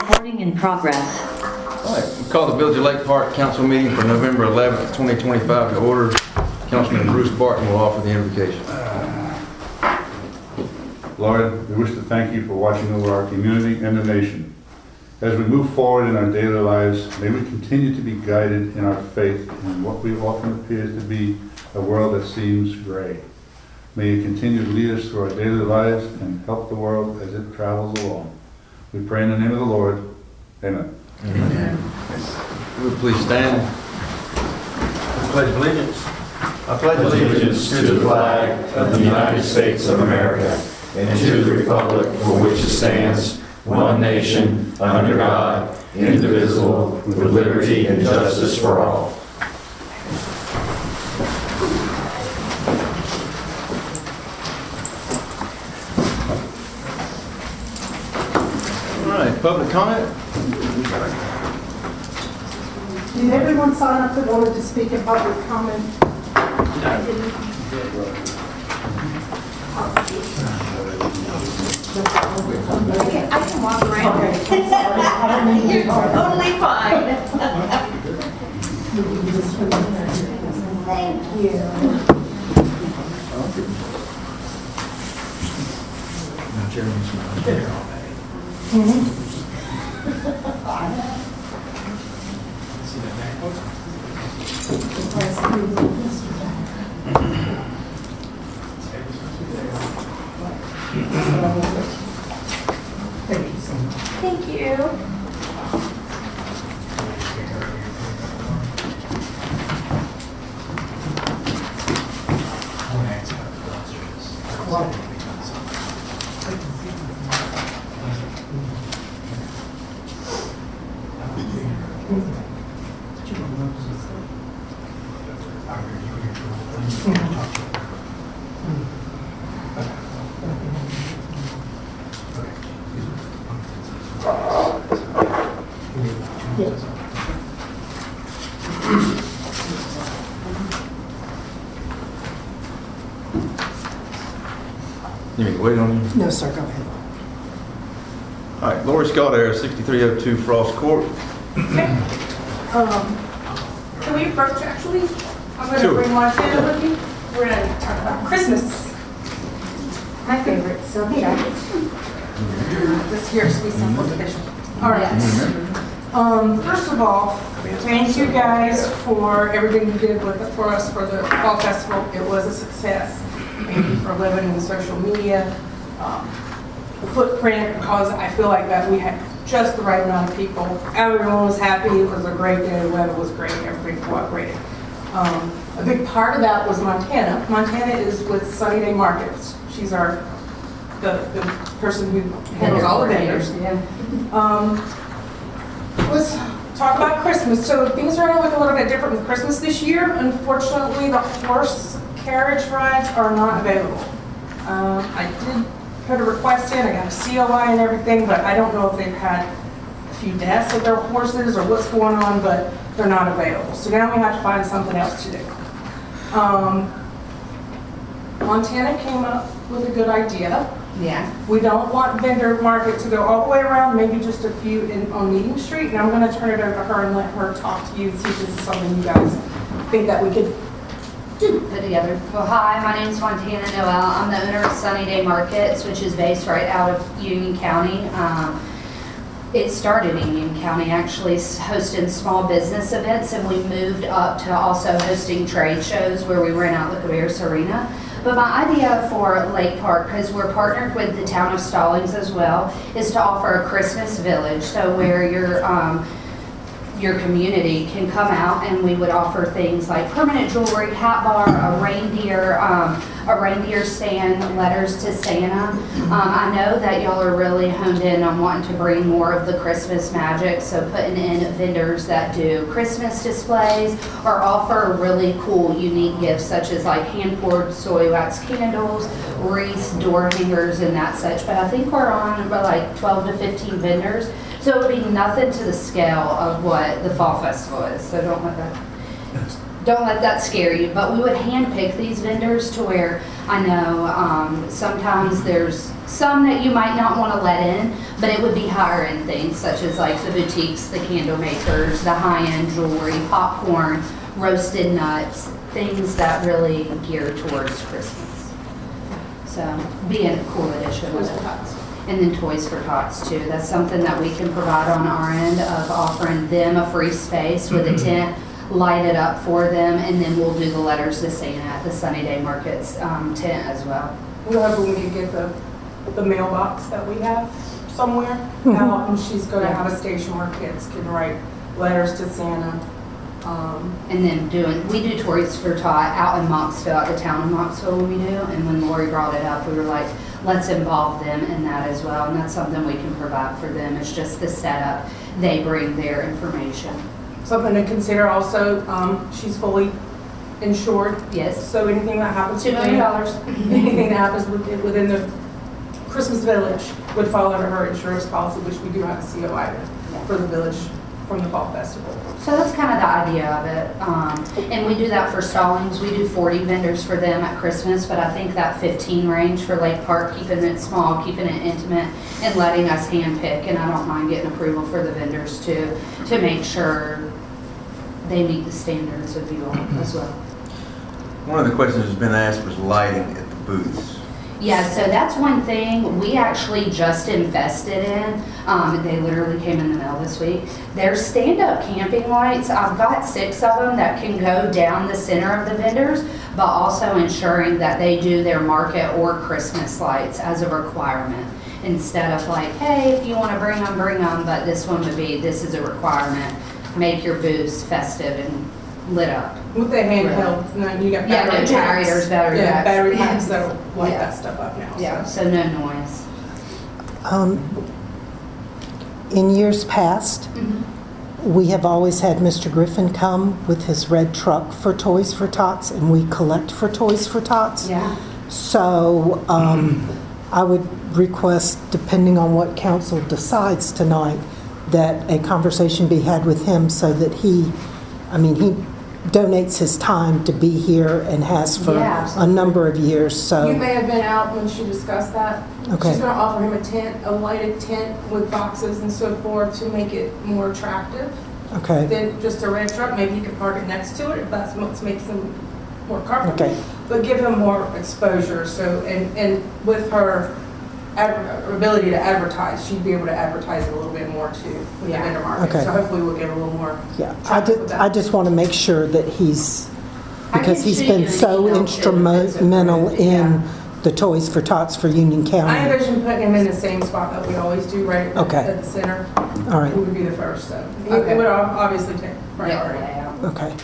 Recording in progress. All right, we call the Village of Lake Park Council meeting for November 11th, 2025 to order. Councilman Bruce Barton will offer the invocation. Lord, we wish to thank you for watching over our community and the nation. As we move forward in our daily lives, may we continue to be guided in our faith in what we often appears to be a world that seems gray. May you continue to lead us through our daily lives and help the world as it travels along. We pray in the name of the Lord. Amen. Amen. Would please stand. I pledge allegiance. I pledge allegiance to the flag of the United States of America and to the republic for which it stands, one nation, under God, indivisible, with liberty and justice for all. All right, public comment? Did everyone sign up that wanted to speak in public comment? I can walk around. Okay, I'm sorry. I don't mean to You're be hard. totally fine. Thank you. Thank you. You mean wait on you? No, sir, go ahead. All right, Lori Scott Air, 6302 Frost Court. Can we approach actually? I'm going to Sure. bring Montana with you. We're going to talk about Christmas. My favorite, silk jacket. This here is be simple official. All right. First of all, thank you guys for everything you did for us for the Fall Festival. It was a success. Thank you for living in social media. The footprint, because I feel like that we had just the right amount of people. Everyone was happy. It was a great day. The weather was great. Everything cooperated. A big part of that was Montana. Montana is with Sunny Day Markets. She's the person who handles all the vendors. Let's talk about Christmas. So things are going to look a little bit different with Christmas this year. Unfortunately, the horse carriage rides are not available. I did put a request in. I got a COI and everything, but I don't know if they've had a few deaths with their horses or what's going on, but they're not available. So now we have to find something else to do. Montana came up with a good idea. Yeah. We don't want vendor market to go all the way around, maybe just a few on Meeting Street, and I'm going to turn it over to her and let her talk to you and see if this is something you guys think that we could do. Put together. Well, hi, my name's Montana Noel. I'm the owner of Sunny Day Markets, which is based right out of Union County. It started in Union County, actually hosting small business events, and we moved up to also hosting trade shows where we rent out the Cabarrus Arena. But my idea for Lake Park, because we're partnered with the town of Stallings as well, is to offer a Christmas village. So where your community can come out, and we would offer things like permanent jewelry, hat bar, a reindeer stand, letters to Santa. I know that y'all are really honed in on wanting to bring more of the Christmas magic, so putting in vendors that do Christmas displays or offer really cool, unique gifts such as like hand-poured soy wax candles, wreaths, door hangers, and that such. But I think we're on about like 12 to 15 vendors. So it would be nothing to the scale of what the Fall Festival is. So don't don't let that scare you, but we would handpick these vendors to where I know sometimes there's some that you might not want to let in, but it would be higher end things such as like the boutiques, the candle makers, the high-end jewelry, popcorn, roasted nuts, things that really gear towards Christmas. So being a cool addition with it. And then Toys for Tots too. That's something that we can provide on our end of offering them a free space with a tent, light it up for them, and then we'll do the letters to Santa at the Sunny Day Market's tent as well. We're hoping we can get the mailbox that we have somewhere out, and she's gonna have a station where kids can write letters to Santa. And then we do Toys for Tot out in Moxville, at the town of Moxville when we do, and when Lori brought it up, we were like, let's involve them in that as well, and that's something we can provide for them. It's just the setup. They bring their information. Something to consider also, she's fully insured. Yes. So anything that happens $2 million. anything that happens within the Christmas Village would fall under her insurance policy, which we do have a COI for the village from the Fall Festival. So that's kind of the idea of it. And we do that for Stallings. We do 40 vendors for them at Christmas, but I think that 15 range for Lake Park, keeping it small, keeping it intimate, and letting us handpick. And I don't mind getting approval for the vendors too, to make sure they meet the standards of you all as well. One of the questions that's been asked was lighting at the booths. Yeah, so that's one thing we actually just invested in. They literally came in the mail this week. They're stand-up camping lights. I've got 6 of them that can go down the center of the vendors, but also ensuring that they do their market or Christmas lights as a requirement. Instead of like, hey, if you want to bring them, but this one would be, this is a requirement. Make your booths festive and lit up. With the handheld, you got Yeah, battery no generators, packs. battery packs. Battery packs that'll light Yeah. that stuff up now. Yeah, So. so no noise. In years past, we have always had Mr. Griffin come with his red truck for Toys for Tots, and we collect for Toys for Tots. Yeah. So I would request, depending on what council decides tonight, that a conversation be had with him so that he donates his time to be here and has for Yeah, a number of years, so. You may have been out when she discussed that. Okay. She's going to offer him a tent, a lighted tent with boxes and so forth to make it more attractive Okay, than just a red truck. Maybe you could park it next to it if that's what makes him more comfortable. Okay. But give him more exposure. So, and with her ability to advertise, she'd be able to advertise it a little bit more too with the vendor market. Okay. So hopefully we'll get a little more. yeah. traffic with that. I just want to make sure that he's, because he's shoot been you an so email, too, instrumental if it's approved, in the Toys for Tots for Union I County. envision putting him in the same spot that we always do, right Okay. at the center. All right, He would be the first, though. Okay. It would obviously take Yeah, priority. yeah. okay.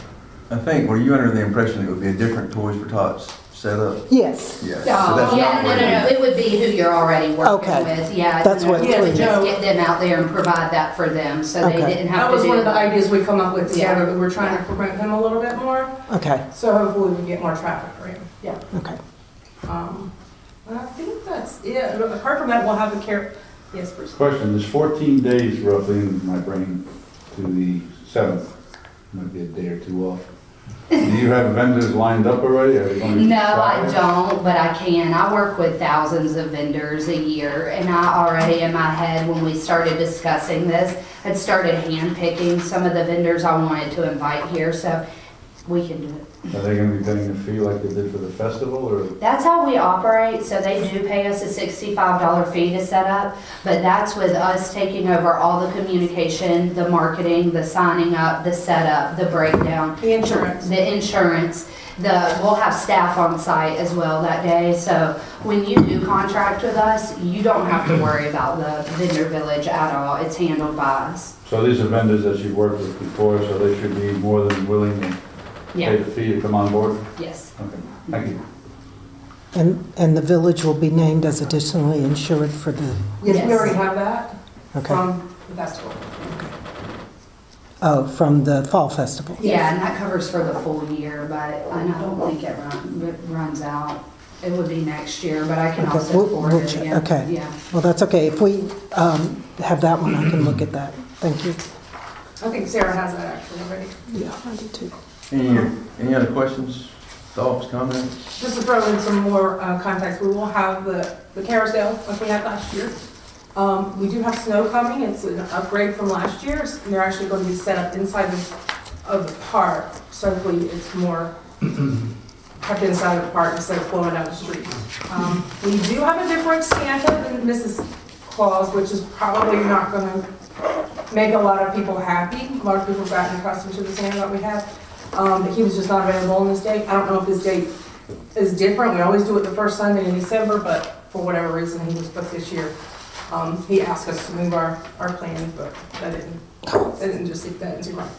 I think, were you under the impression it would be a different Toys for Tots setup? Yes, Yeah. So Oh, that's yeah, not no, what no, it no, is. it would be who you're already working Okay. with, yeah. That's no, what we it would was. just get them out there and provide that for them, so they Okay. didn't have That to do. was one of the ideas we come up with together, Yeah. that we're trying to promote him a little bit more, okay, so hopefully we get more traffic for him. Yeah. okay. I think that's it. Apart from that, we'll have the care. Yes, Bruce. Question, there's 14 days roughly in my brain to the 7th. Might be a day or two off. Do you have vendors lined up already? Are they going to No, I try? don't, but I can. I work with thousands of vendors a year, and I already in my head, when we started discussing this, had started handpicking some of the vendors I wanted to invite here, so we can do it. Are they going to be paying a fee like they did for the festival, or? That's how we operate, so they do pay us a $65 fee to set up, but that's with us taking over all the communication, the marketing, the signing up, the setup, the breakdown. The insurance. The insurance, we'll have staff on site as well that day, so when you do contract with us, you don't have to worry about the vendor village at all, it's handled by us. So these are vendors that you've worked with before, so they should be more than willing to pay Yeah, the fee to come on board? yes. Okay, thank you. And the village will be named as additionally insured for the, Yes, we Yes. already have that okay, from the festival. oh, from the Fall Festival. Yeah, and that covers for the full year, but I don't think it runs out. It would be next year, but I can Okay, also we'll forward it check. again. Okay. Yeah. Well, that's okay. If we have that one, I can look at that. Thank you. I think Sarah has that actually already. Yeah, I do too. Any other questions, thoughts, comments? Just to throw in some more context, we will have the carousel like we had last year. We do have snow coming. It's an upgrade from last year's. They're actually going to be set up inside of the park. So hopefully it's more kept inside of the park instead of flowing down the street. We do have a different Santa than Mrs. Claus, which is probably not going to make a lot of people happy. A lot of people have gotten accustomed to the Santa that we have. He was just not available on this date. I don't know if this date is different. We always do it the first Sunday in December, but for whatever reason, he was booked this year. He asked us to move our plans, but that didn't just sit that into right.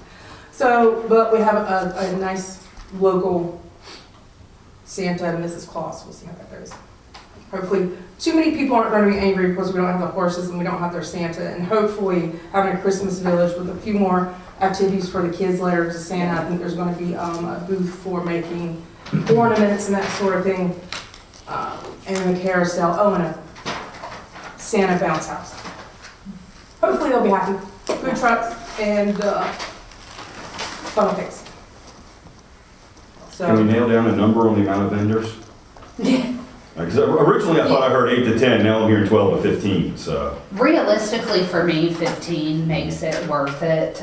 So, but we have a nice local Santa and Mrs. Claus. We'll see how that goes. Hopefully, too many people aren't going to be angry because we don't have the horses and we don't have their Santa. And hopefully, having a Christmas village with a few more activities for the kids later to Santa. I think there's going to be a booth for making ornaments and that sort of thing, and a carousel. Oh, and a Santa bounce house. Hopefully, they'll be happy. Food trucks and funnel cakes. Can we nail down a number on the amount of vendors? Yeah. Because originally I thought I heard 8 to 10, now I'm hearing 12 to 15, so. Realistically, for me, 15 makes it worth it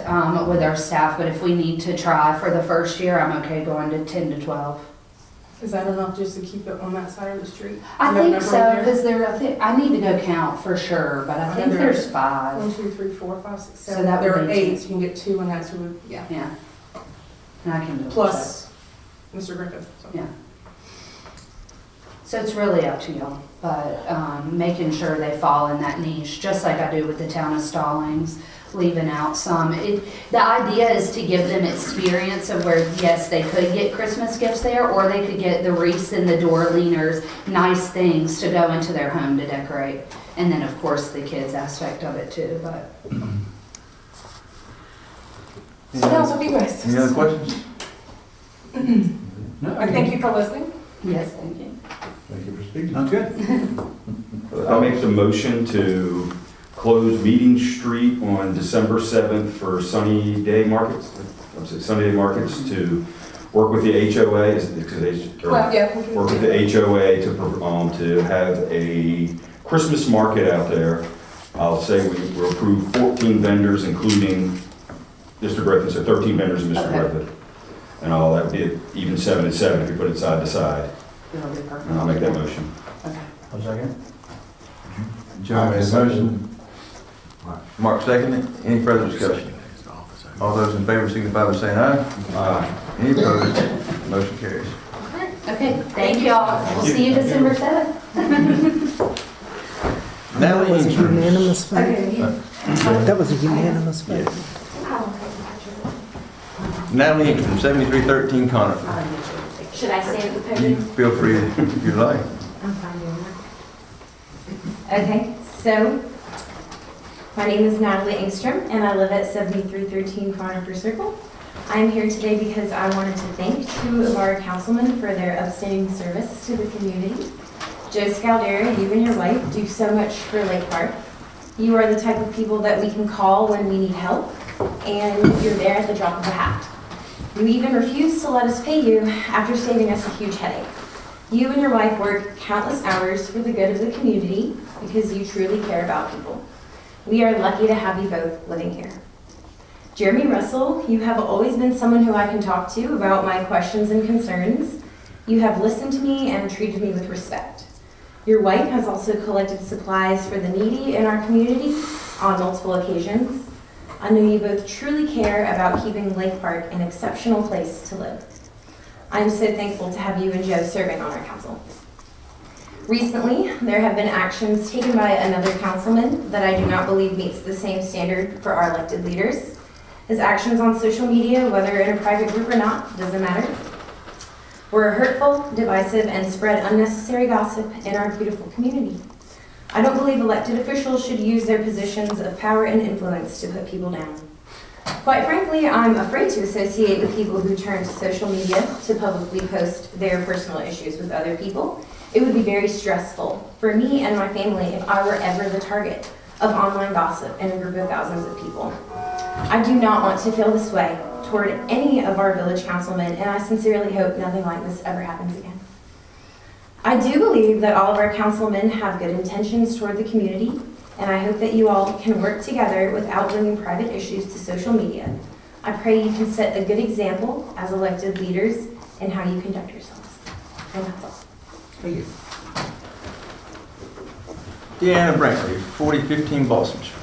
with our staff, but if we need to try for the first year, I'm okay going to 10 to 12. Is that enough just to keep it on that side of the street? I think so, because I need to go count for sure, but I think there's 5. 1, 2, 3, 4, 5, 6, 7. So that there would are be 8, 10. so you can get 2 and that's who, yeah. Yeah. And I can do Plus Mr. Griffin. So. Yeah. So it's really up to y'all, but making sure they fall in that niche, just like I do with the town of Stallings, leaving out some. The idea is to give them experience of where, yes, they could get Christmas gifts there, or they could get the wreaths and the door leaners, nice things to go into their home to decorate. And then, of course, the kids aspect of it too, but. So that was a few guys. Any other questions? No, I thank you for listening. Yes, thank you. Thank you for speaking. Sounds good. I make the motion to close Meeting Street on December 7th for Sunny Day Markets. Sunny Day Markets to work with the HOA, Well, yeah. work with the HOA to have a Christmas market out there. I'll say we'll approve 14 vendors, including Mr. Griffin, so 13 vendors and Mr. Okay. Griffin. And all that would be even 7 and 7 if you put it side to side. It'll be perfect. And I'll make that motion. Okay. One second. Joe made a motion. Mark seconded. Any further discussion? All those in favor signify by saying aye. Aye. Any opposed? Motion carries. Okay, thank y'all. We'll see you December 7th. That was a Natalie Ingstrom. unanimous vote. That was a unanimous vote. Natalie Ingstrom, 7313 Conifer. Should I stand at the You podium? feel free if you'd like. I'm fine doing that. Okay, so my name is Natalie Engstrom and I live at 7313 Conifer Circle. I'm here today because I wanted to thank 2 of our councilmen for their outstanding service to the community. Joe Scaldera, you and your wife do so much for Lake Park. You are the type of people that we can call when we need help, and you're there at the drop of a hat. You even refused to let us pay you after saving us a huge headache. You and your wife work countless hours for the good of the community because you truly care about people. We are lucky to have you both living here. Jeremy Russell, you have always been someone who I can talk to about my questions and concerns. You have listened to me and treated me with respect. Your wife has also collected supplies for the needy in our community on multiple occasions. I know you both truly care about keeping Lake Park an exceptional place to live. I'm so thankful to have you and Joe serving on our council. Recently, there have been actions taken by another councilman that I do not believe meets the same standard for our elected leaders. His actions on social media, whether in a private group or not, doesn't matter, were hurtful, divisive, and spread unnecessary gossip in our beautiful community. I don't believe elected officials should use their positions of power and influence to put people down. Quite frankly, I'm afraid to associate with people who turn to social media to publicly post their personal issues with other people. It would be very stressful for me and my family if I were ever the target of online gossip in a group of thousands of people. I do not want to feel this way toward any of our village councilmen, and I sincerely hope nothing like this ever happens again. I do believe that all of our councilmen have good intentions toward the community, and I hope that you all can work together without bringing private issues to social media. I pray you can set a good example as elected leaders in how you conduct yourselves. And that's all. Thank you. Deanna Brantley, 4015 Balsam Street.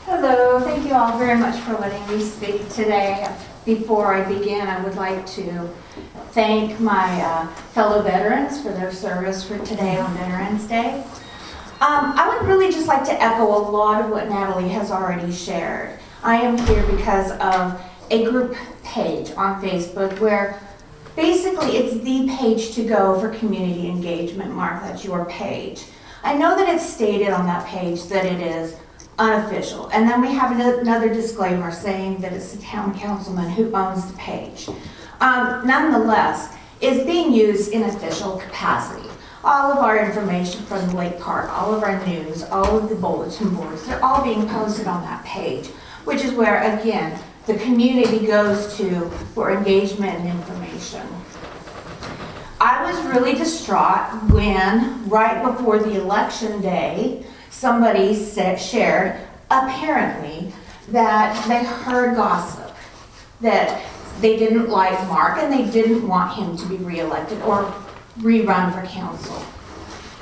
Hello, thank you all very much for letting me speak today. Before I begin, I would like to thank my fellow veterans for their service for today on Veterans Day. I would really just like to echo a lot of what Natalie has already shared. I am here because of a group page on Facebook where basically it's the page to go for community engagement. Mark, that's your page. I know that it's stated on that page that it is unofficial, and then we have another disclaimer saying that it's the town councilman who owns the page. Nonetheless, it's being used in official capacity. All of our information from the Lake Park, all of our news, all of the bulletin boards, they're all being posted on that page, which is where, again, the community goes to for engagement and information. I was really distraught when, right before the election day, somebody shared, apparently, that they heard gossip, that they didn't like Mark and they didn't want him to be reelected or rerun for council.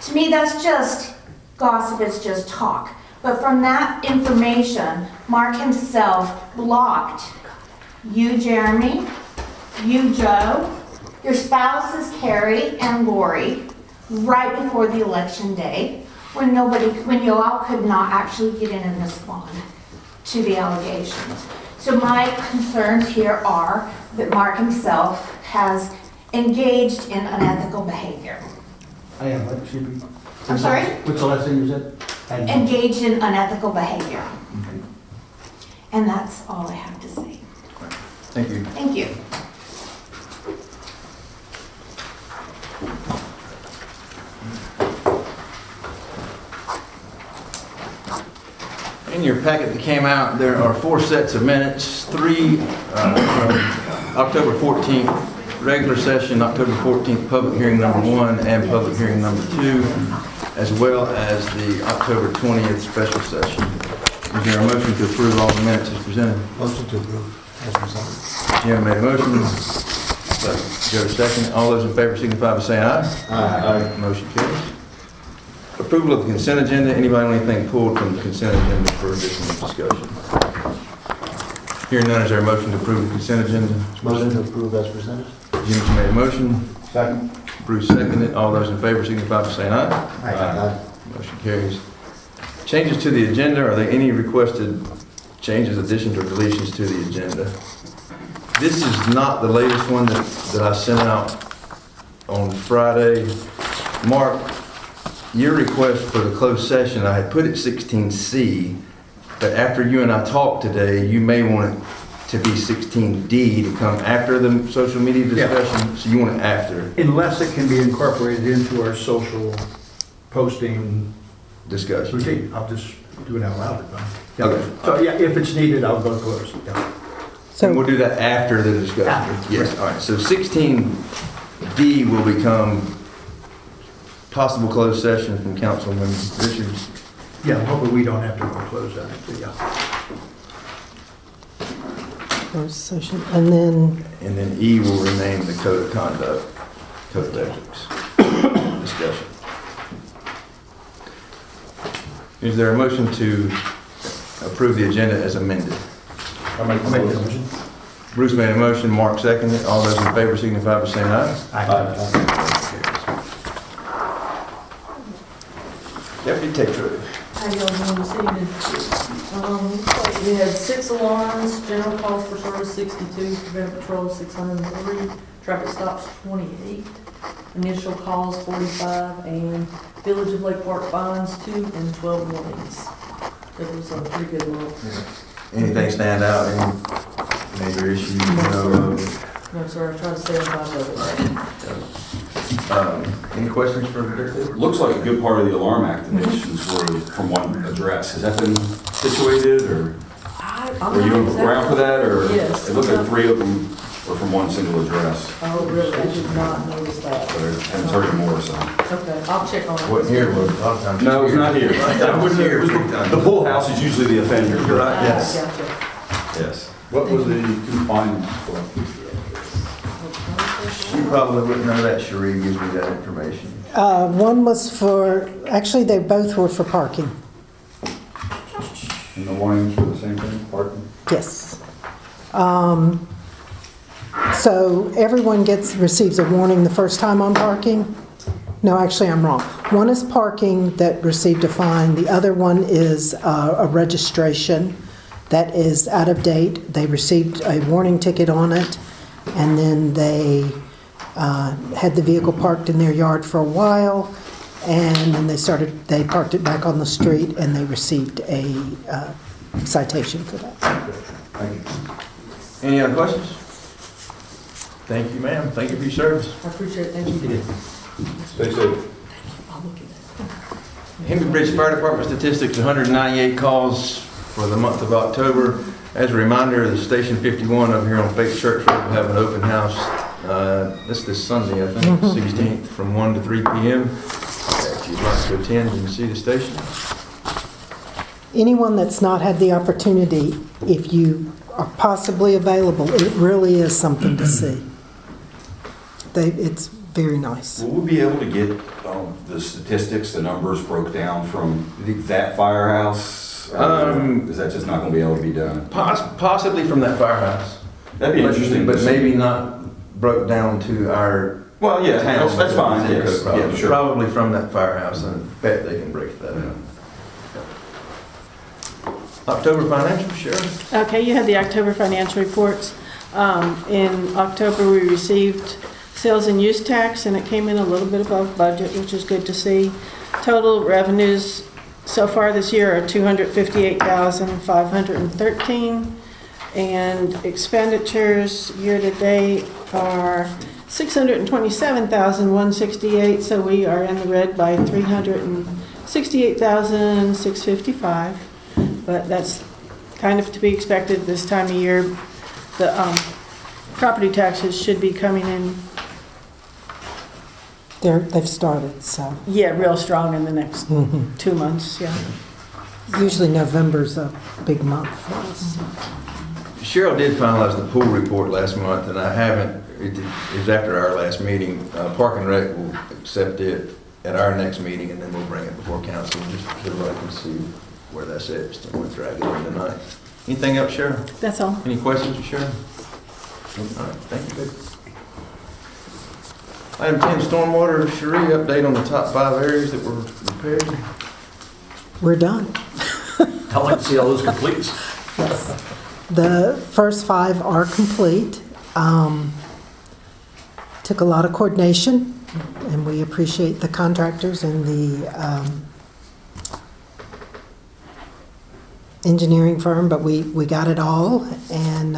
To me, that's just gossip, it's just talk. But from that information, Mark himself blocked you, Jeremy, you, Joe, your spouses, Carrie and Lori, right before the election day, when you all could not actually get in and respond to the allegations. So my concerns here are that Mark himself has engaged in unethical behavior. I am, what should be? I'm sorry? What's the last thing you said? Engaged in unethical behavior. And that's all I have to say. Thank you. Thank you. In your packet that came out, there are 4 sets of minutes, 3 from October 14th, regular session, October 14th, public hearing number 1 and public hearing number 2, as well as the October 20th special session. Is there a motion to approve all the minutes as presented? Motion to approve as presented. Jim made a motion. Joe second. All those in favor signify by saying aye. Aye. Motion carries. Approval of the consent agenda. Anybody want anything pulled from the consent agenda for additional discussion? Hearing none, is there a motion to approve the consent agenda? Motion to approve as presented. Jim made a motion. Second. Bruce seconded. All those in favor signify by saying aye. Aye. Motion carries. Changes to the agenda. Are there any requested changes, additions, or deletions to the agenda? This is not the latest one that I sent out on Friday. Mark, your request for the closed session, I had put it 16C, but after you and I talked today, you may want it to be 16D to come after the social media discussion, so you want it after. Unless it can be incorporated into our social posting Discussion. routine. I'll just do it out loud. Yeah. Okay. So yeah, if it's needed, I'll go close. Yeah. And we'll do that after the discussion. After, Yes, all right. So 16D will become possible closed session from Councilman Richards. Yeah, hopefully we don't have to go close that, but yeah. Closed session, and then And then E will remain the code of conduct, code of ethics discussion. Is there a motion to approve the agenda as amended? I'll make the motion. Bruce made a motion, Mark seconded. All those in favor signify by saying aye. Deputy Taylor. How y'all doing this evening? We had 6 alarms, general calls for service 62, preventive patrol 603, traffic stops 28, initial calls 45, and Village of Lake Park fines 2 and 12 warnings. It was a pretty good look. Anything stand out? Any major issues? No. No, sir, I tried to stay on top of it. Any questions for Victor? Looks like a good part of the alarm activations were from one address. Has that been situated, or I'm were you not exactly- around for that, or? Yes. It looked like 3 of them were from one single address, Oh, really? I did not notice that. but I haven't heard any more, so. Okay, I'll check on it. Wasn't here, was a lot of times. No, it was not here. I wasn't here. The pool house is usually the offender. Right, yes. Gotcha. Yes. What were the two findings for? You probably wouldn't know that, Sheree gives me that information. One was for, actually, they both were for parking. And the warnings for the same thing, parking? Yes. So everyone receives a warning the first time on parking? No, actually, I'm wrong. One is parking that received a fine. The other one is a registration that is out of date. They received a warning ticket on it, and then they had the vehicle parked in their yard for a while, and then they parked it back on the street, and they received a citation for that. Thank you. Any other questions? Thank you, ma'am. Thank you for your service. I appreciate it. Thank you. Stay safe. I'll look at that. Henry Bridge Fire Department statistics, 198 calls for the month of October. As a reminder, the Station 51 up here on Fake Church Road will have an open house this Sunday, I think, 16th, from 1 to 3 p.m. If you'd like to attend, you can see the station. Anyone that's not had the opportunity, if you are possibly available, it really is something to see. It's very nice. Will we be able to get the statistics, the numbers broke down from that firehouse? Is that just not going to be able to be done? Possibly from that firehouse. That'd be interesting. But maybe not broke down to our Well, yeah, town. that's fine. Yes. Probably, Yeah, sure. probably from that firehouse, and I bet they can break that down. October financial, Sheriff? Okay, you had the October financial reports. In October, we received sales and use tax, and it came in a little bit above budget, which is good to see. Total revenues so far this year are $258,513, and expenditures year-to-date are $627,168, so we are in the red by $368,655. But that's kind of to be expected this time of year. The property taxes should be coming in. They've started, so. Yeah, real strong in the next 2 months, yeah. Usually November's a big month for us. Cheryl did finalize the pool report last month, and I haven't, it was after our last meeting. Park and Rec will accept it at our next meeting, and then we'll bring it before council, just so everybody can see where that's at, just don't want to drag it in tonight. Anything else, Cheryl? That's all. Any questions, Cheryl? All right, thank you, baby. Item 10, stormwater. Cherie, update on the top 5 areas that were repaired. We're done. I'd like to see all those complete. Yes. The first 5 are complete. Took a lot of coordination, and we appreciate the contractors and the engineering firm, but we got it all. And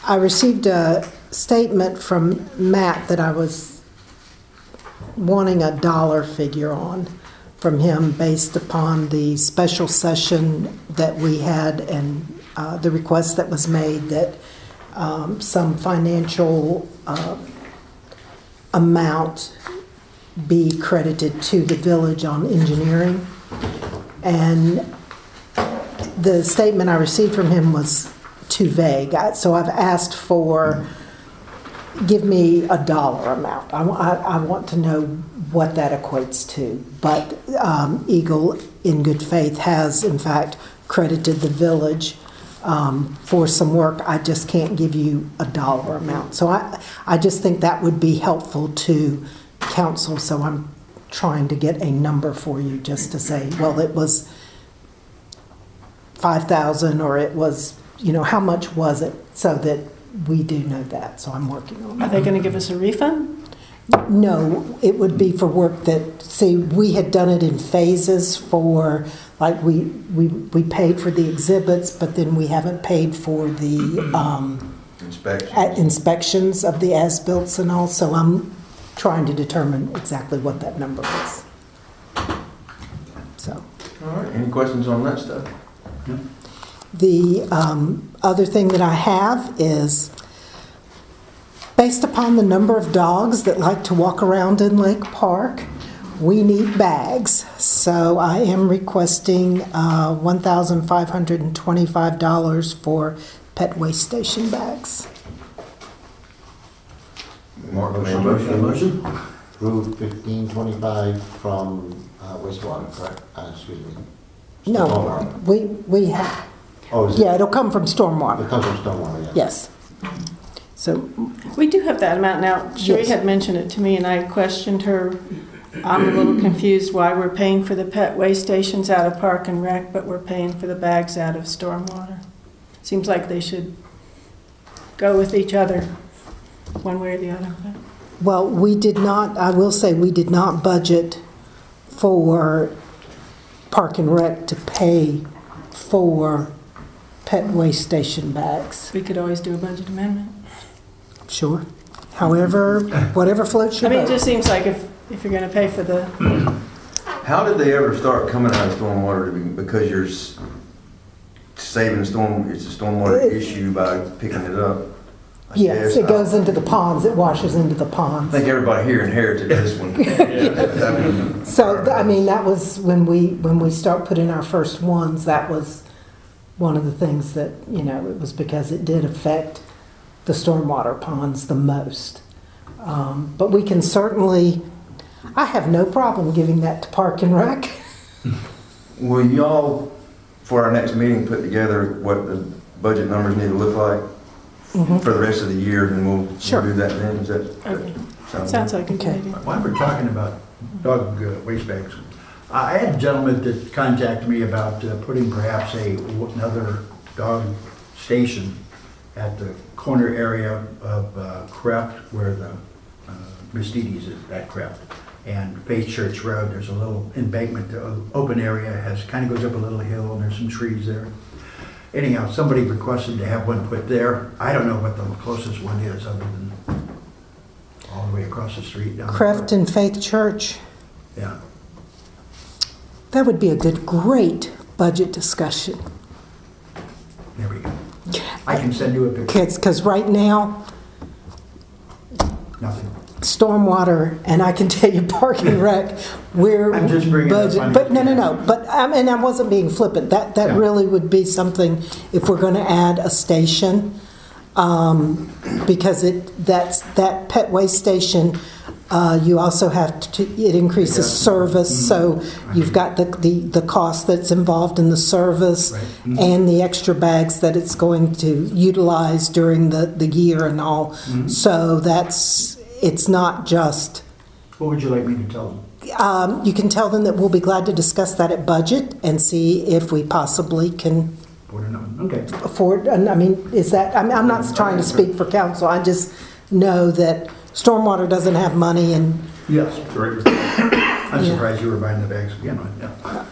I received a statement from Matt that I was wanting a dollar figure on from him based upon the special session that we had and the request that was made that some financial amount be credited to the village on engineering. And the statement I received from him was too vague. So I've asked for, give me a dollar amount. I want to know what that equates to. But Eagle, in good faith, has in fact credited the village for some work. I just can't give you a dollar amount. So I just think that would be helpful to council. So I'm trying to get a number for you just to say, well, it was 5,000 or it was, how much was it, so that we do know that. So I'm working on that. Are they going to give us a refund? No, it would be for work that, see, we had done it in phases for, like we paid for the exhibits, but then we haven't paid for the inspections of the as-built and all. So I'm trying to determine exactly what that number is. So All right, any questions on that stuff? the other thing that I have is, based upon the number of dogs that like to walk around in Lake Park, we need bags. So I am requesting $1,525 for pet waste station bags. Mark made a motion. Approve 1525 from wastewater, correct? Excuse me. No, Stormwater. we have, Oh, is it? yeah, it'll come from stormwater. It comes from stormwater, yes. Yes. So, We do have that amount now. Sherry Yes. had mentioned it to me, and I questioned her. I'm a little confused why we're paying for the pet waste stations out of Park and Rec, but we're paying for the bags out of stormwater. Seems like they should go with each other, one way or the other. well, we did not, I will say, we did not budget for Park and Rec to pay for pet waste station bags. We could always do a budget amendment. Sure. However, whatever floats I your mean, it boat. just seems like if you're going to pay for the, How did they ever start coming out of stormwater? Because you're saving storm, it's a stormwater issue by picking it up? I Yes, guess. it goes into the ponds, it washes into the I ponds. think everybody here inherited this one. So, I mean, that was when we start putting our first ones, that was one of the things that, you know, it was because it did affect the stormwater ponds the most. But we can certainly, I have no problem giving that to Park and Rec. Will y'all, for our next meeting, put together what the budget numbers need to look like for the rest of the year, and we'll Sure. do that then? Is that okay. sound Sounds like a good Okay. idea. While we're talking about dog waste bags, I had a gentleman that contacted me about putting perhaps another dog station at the corner area of Kreft, where the Miss Dee Dee's is at Kreft, and Faith Church Road. There's a little embankment, open area, kind of goes up a little hill, and there's some trees there. Anyhow, somebody requested to have one put there. I don't know what the closest one is, other than all the way across the street down. Creft and Faith Church, Yeah. that would be a great budget discussion. There we go. I can send you a picture. Because right now, Nothing. stormwater, and I can tell you Park and Rec, we're I'm just bringing it up. budget, but no, but, and I wasn't being flippant, that Yeah. really would be something, if we're gonna add a station, because that pet waste station, you also have to, it increases service, so you've got the cost that's involved in the service, Right. and the extra bags that it's going to utilize during the year and all. So it's not just, What would you like me to tell them? you can tell them that we'll be glad to discuss that at budget and see if we possibly can Put it on. Okay. afford, and I mean, is that, I'm not trying to speak for council, I just know that stormwater doesn't have money and, Yes, correct. I'm surprised you were buying the bags again. Yeah.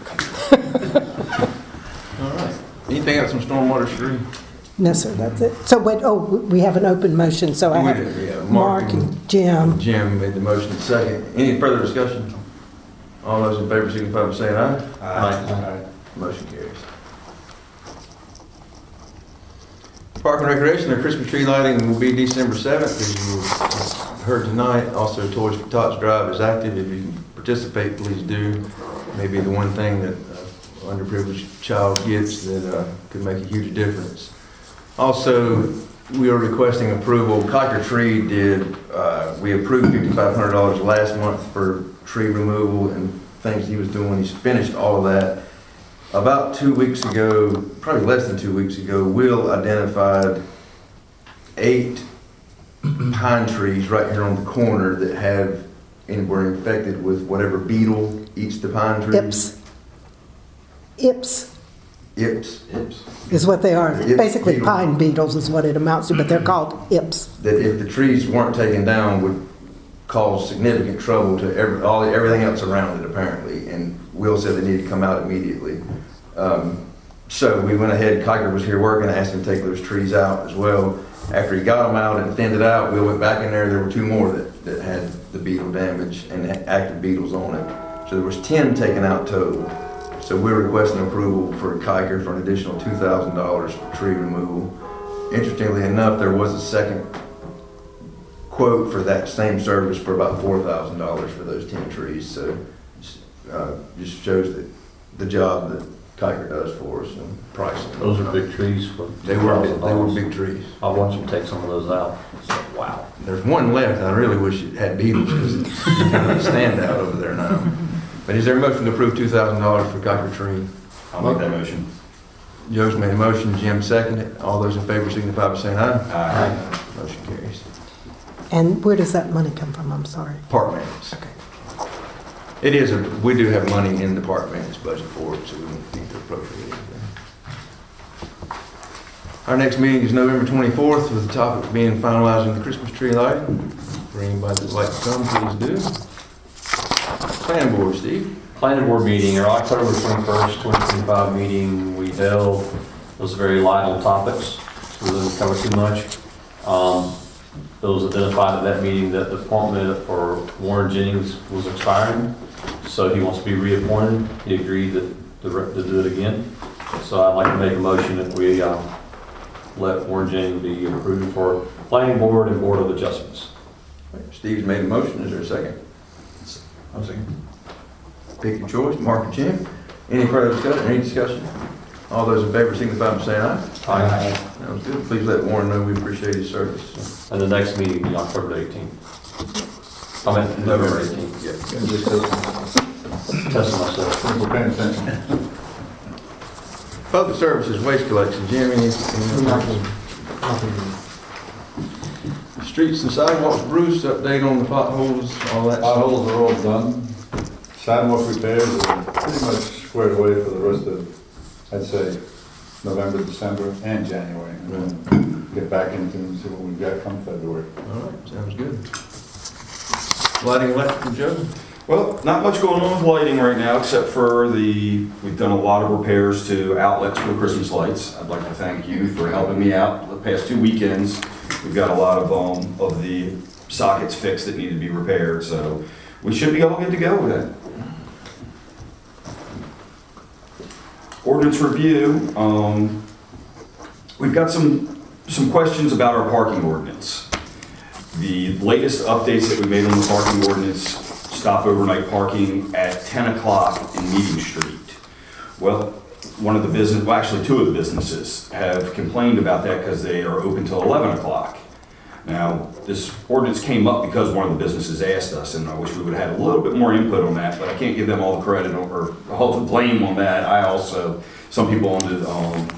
all right? Anything else on stormwater, Sheree? no, sir, that's it. So wait, we have an open motion, so I We have did, yeah. Mark and Jim. Jim made the motion second. Any further discussion? All those in favor signify by saying aye. Aye. Motion carries. Park and Recreation, their Christmas tree lighting will be December 7th, as you heard tonight. Also, Toys for Tots Drive is active. If you can participate, please do. Maybe the one thing that underprivileged child gets that could make a huge difference. Also, we are requesting approval. Kiker Tree we approved $5,500 last month for tree removal and things he was doing. He's finished all of that. About 2 weeks ago, probably less than 2 weeks ago, Will identified 8 pine trees right here on the corner that were infected with whatever beetle eats the pine trees. Ips Ips. is what they are. Ips Basically beetle. pine beetles is what it amounts to, but they're called ips. That if the trees weren't taken down would cause significant trouble to everything else around it, apparently. And Will said they needed to come out immediately. So we went ahead, Kiker was here working, I asked him to take those trees out as well. After he got them out and thinned it out, Will went back in there were 2 more that had the beetle damage and had active beetles on it. So there was 10 taken out total. So we're requesting approval for Kiker for an additional $2,000 for tree removal. Interestingly enough, there was a second quote for that same service for about $4,000 for those 10 trees. So just shows that the job that Kiker does for us and pricing. Those are big trees for They were big trees. I watched them take some of those out. It's like, wow. There's one left. I really wish it had beetles because it's kind of a standout over there now. But is there a motion to approve $2,000 for Kiker tree? I'll make that motion. Joe's made a motion, Jim seconded it. All those in favor signify by saying aye. Aye. Motion carries. And where does that money come from? I'm sorry. Park maintenance. Okay. It is, we do have money in the park maintenance budget for it, so we need to appropriate it. Our next meeting is November 24th, with the topic being finalizing the Christmas tree lighting. For anybody that'd like to come, please do. Planning board, Steve. Planning board meeting, our October 21st, 2025 meeting we held was very light on topics, so we didn't cover too much. It was identified at that meeting that the appointment for Warren Jennings was expiring, so he wants to be reappointed. He agreed to do it again. So I'd like to make a motion that we let Warren Jennings be approved for planning board and board of adjustments. Steve's made a motion. Is there a second? I'll second. Pick your choice. Mark and Jim. Any further discussion? Any discussion? All those in favor signify by saying aye. Aye. That was good. Please let Warren know we appreciate his service. And the next meeting will be October 18th. I mean, November 18th. Yeah. Testing myself. We're paying attention. Public services, waste collection. Jim, anything? Streets and sidewalks, Bruce, update on the potholes, all that stuff. Potholes are all done. Sidewalk repairs are pretty much squared away for the rest of, I'd say, November, December, and January. And then get back into and see what we've got come February. All right, sounds good. Lighting electrical, Joe? Well, not much going on with lighting right now, except for we've done a lot of repairs to outlets for Christmas lights. I'd like to thank you for helping me out the past 2 weekends. We've got a lot of the sockets fixed that need to be repaired, so we should be all good to go with that. Ordinance review, we've got some questions about our parking ordinance. The latest updates that we made on the parking ordinance stop overnight parking at 10 o'clock in Meeting Street. Well, actually 2 of the businesses have complained about that because they are open till 11 o'clock. Now, this ordinance came up because one of the businesses asked us, and I wish we would have had a little bit more input on that, but I can't give them all the credit or all the blame on that. Some people on the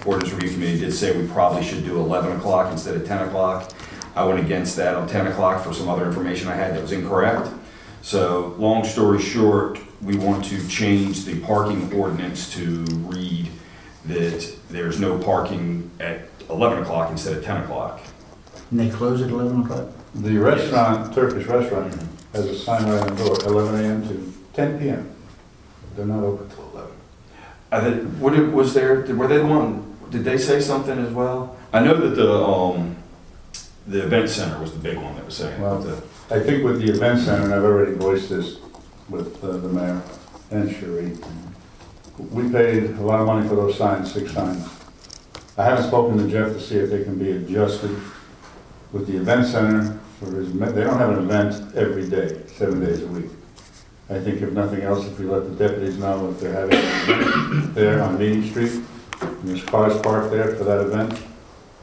Ordinance Review Committee did say we probably should do 11 o'clock instead of 10 o'clock. I went against that on 10 o'clock for some other information I had that was incorrect. So, long story short, we want to change the parking ordinance to read that there's no parking at 11 o'clock instead of 10 o'clock. And they close at 11 o'clock? The restaurant, Turkish restaurant, has a sign right on the door, 11 a.m. to 10 p.m. They're not open till 11. Were they the one, did they say something as well? I know that the event center was the big one that was saying. Well, I think with the event center, and I've already voiced this with the mayor and Cherie, we paid a lot of money for those signs, 6 signs. I haven't spoken to Jeff to see if they can be adjusted with the event center. They don't have an event every day, 7 days a week. I think if nothing else, if we let the deputies know if they're having an event there on Meeting Street, and there's cars parked there for that event,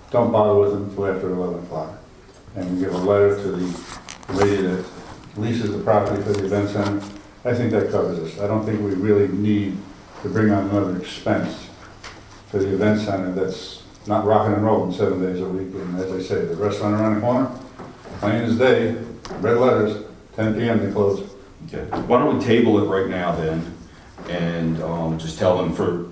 don't bother with them until after 11 o'clock. And we give a letter to the lady that leases the property for the event center. I think that covers us. I don't think we really need to bring on another expense for the event center that's not rocking and rolling 7 days a week. And as I say, the restaurant around the corner, plain as day, red letters, 10 p.m. they close. Okay. Why don't we table it right now then, and just tell them for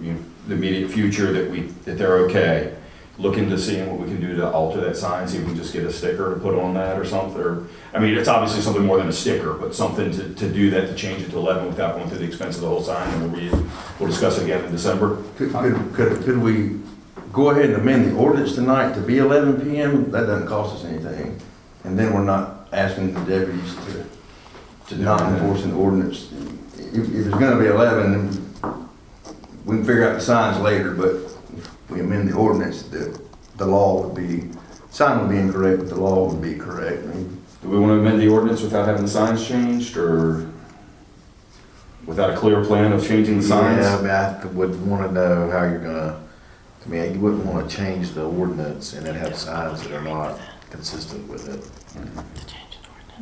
the immediate future that they're okay. Look into seeing what we can do to alter that sign, see if we can just get a sticker to put on that or something. Or, I mean, it's obviously something more than a sticker, but something to do that, to change it to 11 without going through the expense of the whole sign, and we'll discuss it again in December. Could we go ahead and amend the ordinance tonight to be 11 p.m.? That doesn't cost us anything. And then we're not asking the deputies to not enforce an ordinance. If it's going to be 11, we can figure out the signs later, but if we amend the ordinance, the law would be, sign would be incorrect, but the law would be correct. I mean, Do we want to amend the ordinance without having the signs changed, or without a clear plan of changing the signs? Yeah, I mean, I would want to know how you're gonna, I mean, you wouldn't want to change the ordinance and then have signs that are not consistent with it.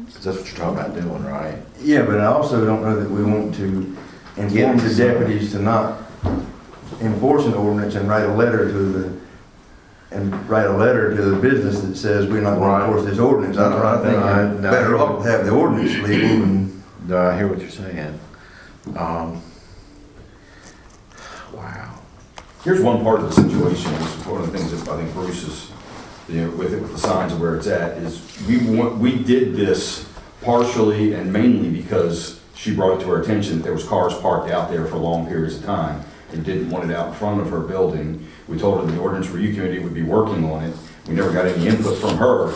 Because that's what you're talking about doing, right? Yeah, but I also don't know that we want to inform the deputies to not enforce an ordinance and write a letter to the business that says we're not going to enforce this ordinance. I think you're better off to have the ordinance legal and. No, I hear what you're saying. Wow. Here's one part of the situation, this is one of the things that I think Bruce is, with the signs of where it's at, is we did this partially and mainly because she brought it to our attention that there was cars parked out there for long periods of time and didn't want it out in front of her building. We told her the ordinance review committee would be working on it. We never got any input from her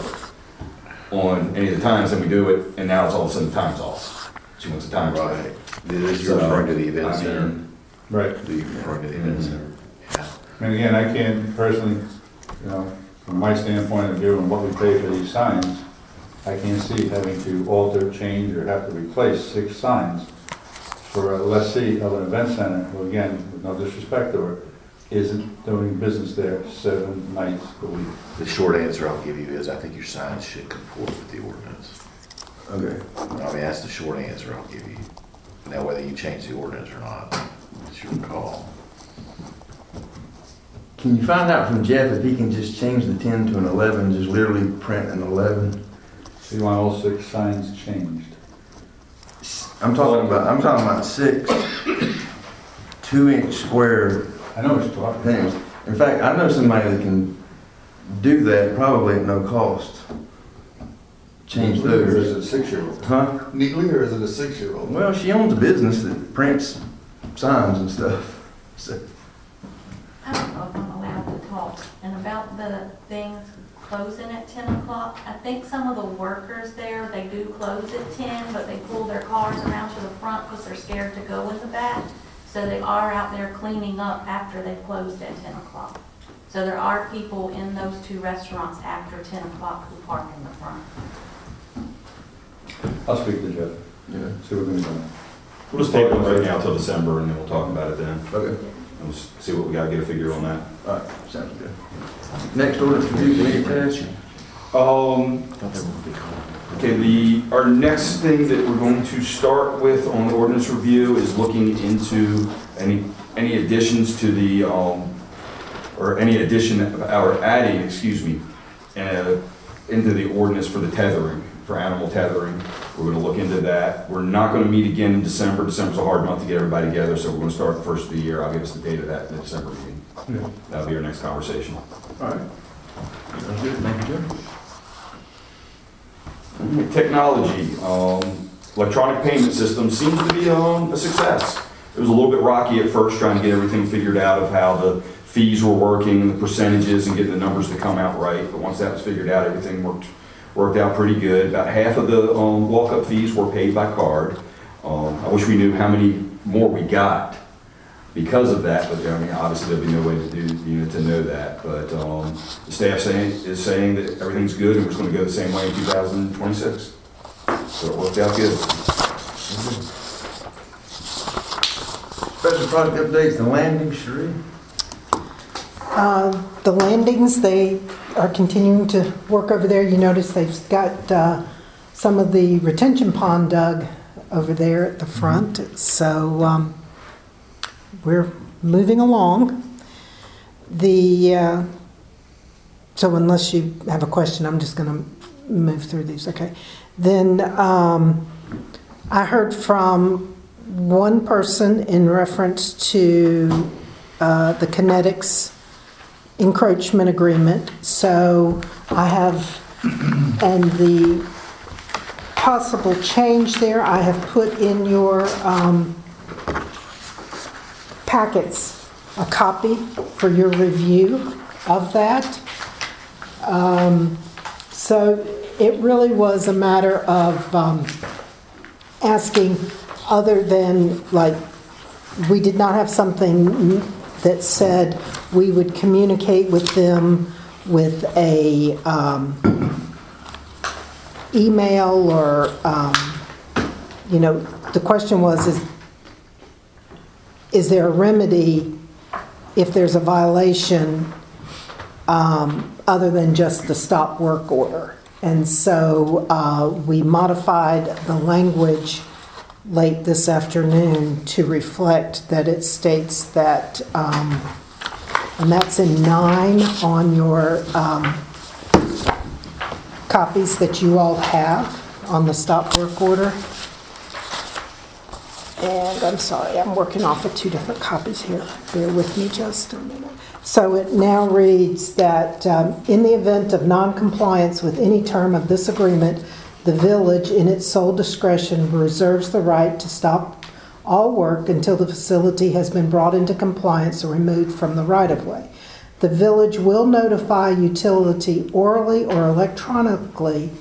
on any of the times that we do it, and now it's all of a sudden time's off. She wants a time. Right. You're referring to the event center. Right. You're referring to the event center. Yeah. And again, I can't personally, from my standpoint of view and what we pay for these signs, I can't see having to alter, change, or have to replace 6 signs for a lessee of an event center, who again, with no disrespect to her, isn't doing business there 7 nights a week. The short answer I'll give you is I think your signs should comport with the ordinance. Okay. I mean, that's the short answer I'll give you. Now, whether you change the ordinance or not, it's your call. Can you find out from Jeff if he can just change the 10 to an 11, just literally print an 11? So you want all 6 signs changed? I'm talking about 6 2-inch square I know what you're talking things. about. In fact, I know somebody that can do that probably at no cost. Change Or is those. it a 6-year-old? Huh? Neatly, or is it a 6-year-old? Well, she owns a business that prints signs and stuff. So, I don't know if I'm allowed to talk. And about the things closing at 10 o'clock, I think some of the workers there, they do close at 10, but they pull their cars around to the front because they're scared to go in the back. So they are out there cleaning up after they've closed at 10 o'clock. So there are people in those 2 restaurants after 10 o'clock who park in the front. I'll speak to Jeff. yeah. See what we're doing. We'll just table it right now till December, and then we'll talk about it then. Okay. And we'll see what we gotta get a figure on that. All right. Sounds good. Next ordinance review committee task. Okay, our next thing that we're going to start with on the ordinance review is looking into any additions to the, or any addition, or adding, into the ordinance for the tethering, for animal tethering. We're gonna look into that. We're not gonna meet again in December. December's a hard month to get everybody together, so we're gonna start the first of the year. I'll give us the date of that in the December meeting. Yeah. That'll be our next conversation. All right. Sounds good. Thank you, Jim. Technology, electronic payment system seems to be a success. It was a little bit rocky at first trying to get everything figured out of how the fees were working and the percentages and getting the numbers to come out right. But once that was figured out, everything worked out pretty good. About half of the walk-up fees were paid by card. I wish we knew how many more we got because of that, but I mean, obviously there'll be no way to to know that. But the staff is saying that everything's good and we're just going to go the same way in 2026. So it worked out good. Special project updates, the landing, Sheree? The landings, they are continuing to work over there. You notice they've got some of the retention pond dug over there at the front. So we're moving along. So unless you have a question, I'm just going to move through these. Okay. Then I heard from one person in reference to the Kinetics encroachment agreement. So I have, and the possible change there, I have put in your packets a copy for your review of that. So it really was a matter of asking, other than like we did not have something that said we would communicate with them with a email or, the question was, is there a remedy if there's a violation other than just the stop work order? And so we modified the language late this afternoon to reflect that it states that, and that's in 9 on your copies that you all have on the stop work order. And I'm sorry, I'm working off of 2 different copies here. Bear with me just a minute. So it now reads that in the event of non-compliance with any term of this agreement, the village, in its sole discretion, reserves the right to stop all work until the facility has been brought into compliance or removed from the right-of-way. The village will notify utility orally or electronically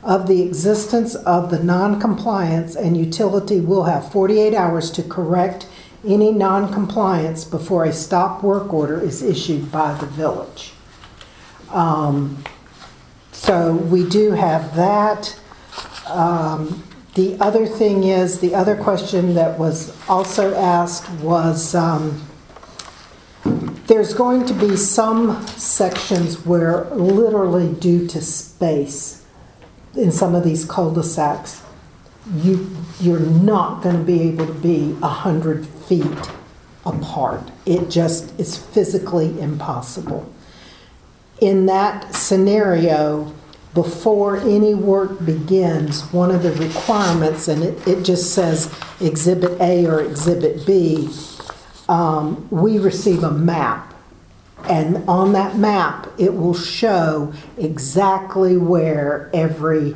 of the existence of the non-compliance, and utility will have 48 hours to correct any non-compliance before a stop work order is issued by the village. So we do have that. The other thing is, the other question that was also asked was, there's going to be some sections where literally due to space in some of these cul-de-sacs, you're not going to be able to be 100 feet apart. It just is physically impossible. In that scenario, before any work begins, one of the requirements, and it just says Exhibit A or Exhibit B, we receive a map. And on that map, it will show exactly where every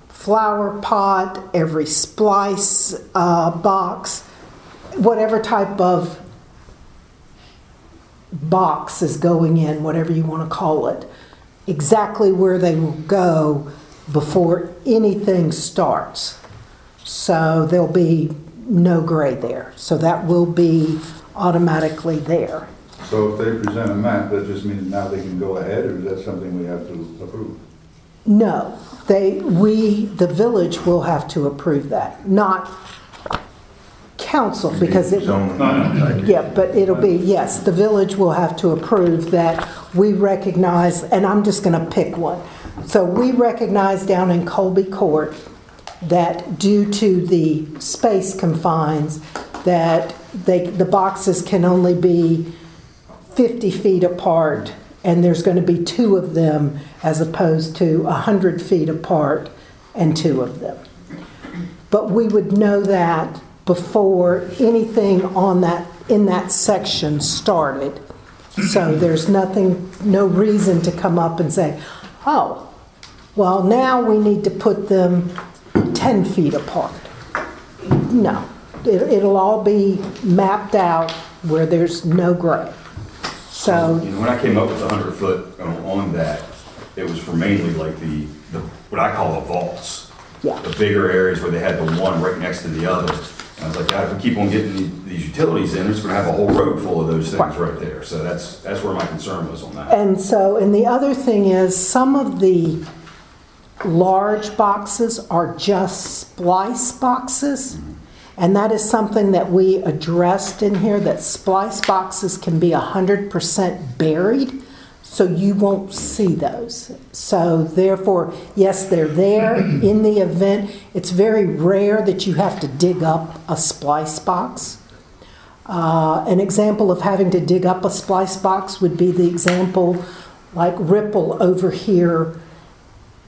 flower pot, every splice box, whatever type of box is going in, whatever you want to call it, exactly where they will go before anything starts. So there'll be no gray there. So that will be automatically there. So if they present a map, that just means now they can go ahead, or is that something we have to approve? No, the village will have to approve that, not council, because it, yeah, but it'll be, yes, the village will have to approve that we recognize, and I'm just going to pick one. So we recognize down in Colby Court that due to the space confines, that the boxes can only be 50 feet apart, and there's going to be 2 of them as opposed to 100 feet apart and 2 of them. But we would know that before anything on that, in that section started. So there's no reason to come up and say, oh, well, now we need to put them 10 feet apart. No, it'll all be mapped out where there's no gray. So, when I came up with 100 foot on that, it was for mainly like the what I call the vaults. Yeah. The bigger areas where they had the one right next to the other. And I was like, God, if we keep on getting these utilities in, it's going to have a whole road full of those things right there. So that's where my concern was on that. And so, and the other thing is, some of the large boxes are just splice boxes. Mm-hmm. And that is something that we addressed in here, that splice boxes can be 100% buried, so you won't see those. So therefore, yes, they're there in the event. It's very rare that you have to dig up a splice box. An example of having to dig up a splice box would be the example like Ripple over here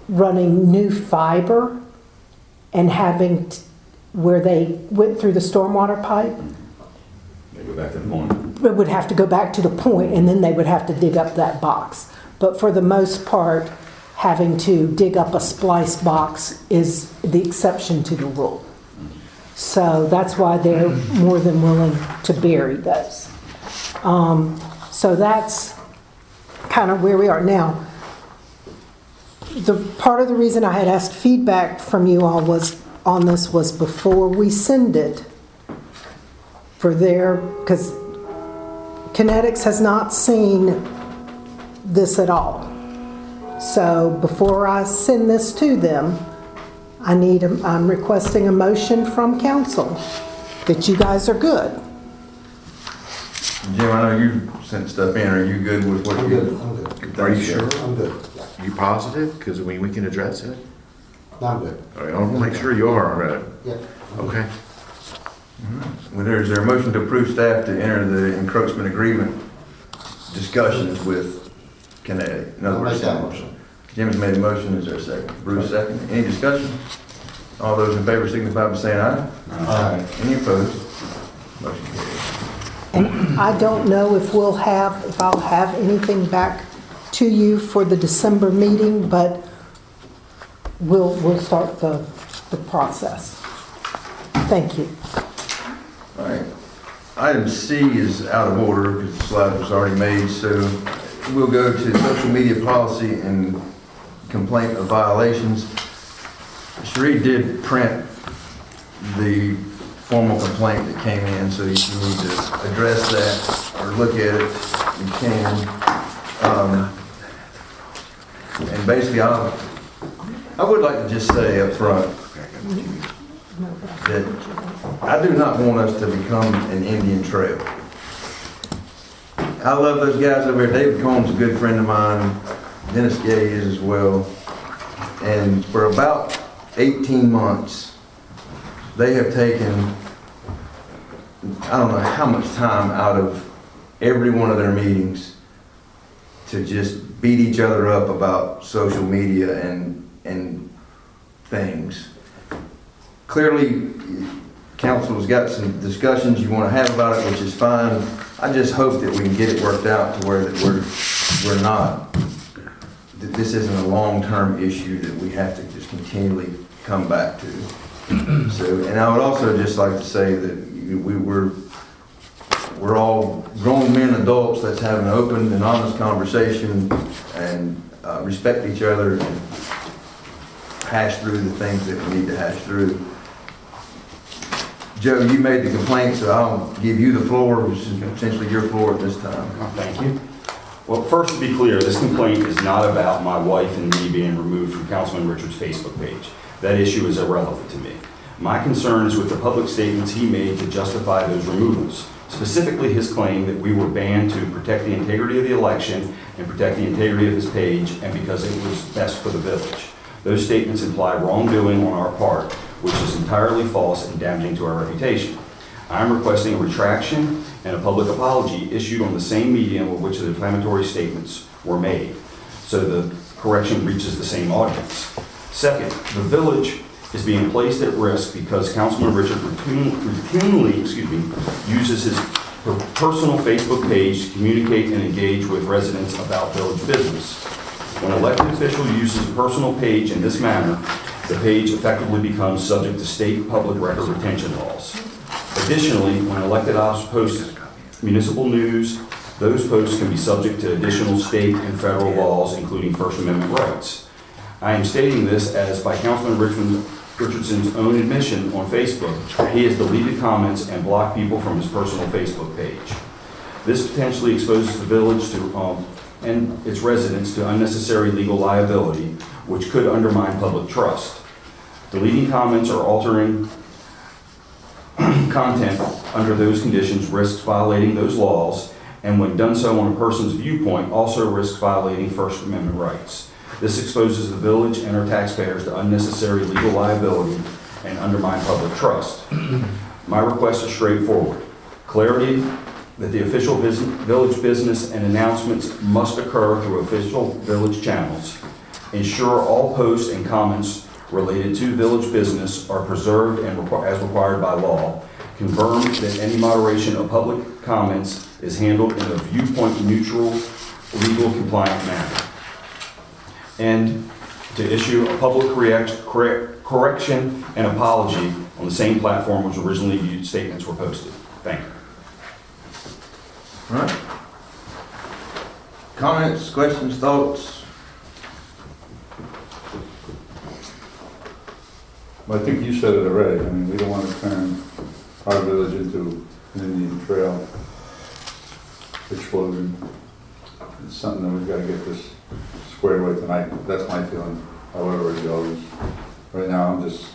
running new fiber and having where they went through the stormwater pipe. They go back to the point. It would have to go back to the point, and then they would have to dig up that box. But for the most part, having to dig up a splice box is the exception to the rule. So that's why they're more than willing to bury those. So that's kind of where we are now. The part of the reason I had asked feedback from you all was on this was before we send it, for their, because Kinetics has not seen this at all. So before I send this to them, I'm requesting a motion from council that you guys are good. Jim, I know you sent stuff in. Are you good with what I'm you? good, I'm good. Are you sure? I'm good. You positive? Because we can address it. No, I'm good. All right, I want to make sure you are, all right? Yeah. Okay. Well, is there a motion to approve staff to enter the encroachment agreement discussions with Kinetic? In other I'll words, make that motion. Jim has made a motion. Is there a second? Bruce second. Any discussion? All those in favor signify by saying aye. Aye. Any opposed? Motion carries. And I don't know if I'll have anything back to you for the December meeting, but we'll start the process. Thank you. All right. Item C is out of order because the slide was already made, so we'll go to social media policy and complaint of violations. Cherie did print the formal complaint that came in, so you need to address that or look at it. You can. And basically, I would like to just say up front that I do not want us to become an Indian Trail. I love those guys over there. David Combs is a good friend of mine. Dennis Gay is as well. And for about 18 months, they have taken, I don't know how much time out of every one of their meetings to just beat each other up about social media and things. Clearly, council's got some discussions you want to have about it, which is fine. I just hope that we can get it worked out to where that we're not, that this isn't a long-term issue that we have to just continually come back to. So, and I would also just like to say that we're all grown men, adults. Let's have an open and honest conversation and respect each other and hash through the things that we need to hash through. Joe, you made the complaint, so I'll give you the floor, which is essentially your floor at this time. Thank you. Well, first, to be clear, this complaint is not about my wife and me being removed from Councilman Richards' Facebook page. That issue is irrelevant to me. My concern is with the public statements he made to justify those removals, specifically his claim that we were banned to protect the integrity of the election and protect the integrity of his page, and because it was best for the village. Those statements imply wrongdoing on our part, which is entirely false and damaging to our reputation. I am requesting a retraction and a public apology issued on the same medium with which the inflammatory statements were made, so the correction reaches the same audience. Second, the village is being placed at risk because Councilman Richard routinely uses his personal Facebook page to communicate and engage with residents about village business. When an elected official uses a personal page in this manner, the page effectively becomes subject to state public record retention laws. Additionally, when elected officials post municipal news, those posts can be subject to additional state and federal laws, including First Amendment rights. I am stating this as, by Councilman Richardson's own admission on Facebook, he has deleted comments and blocked people from his personal Facebook page. This potentially exposes the village to and its residents to unnecessary legal liability, which could undermine public trust. Deleting comments or altering content under those conditions risks violating those laws, and when done so on a person's viewpoint, also risks violating First Amendment rights. This exposes the village and our taxpayers to unnecessary legal liability and undermine public trust. My request is straightforward. Clarity that the official village business and announcements must occur through official village channels. Ensure all posts and comments related to village business are preserved and as required by law. Confirm that any moderation of public comments is handled in a viewpoint neutral, legal compliant manner. And to issue a public correction and apology on the same platform which originally viewed statements were posted. Thank you. All right. Comments, questions, thoughts? Well, I think you said it already. I mean, we don't want to turn our village into an Indian Trail explosion. It's something that we've got to get this squared away tonight. That's my feeling, however it goes. Right now, I'm just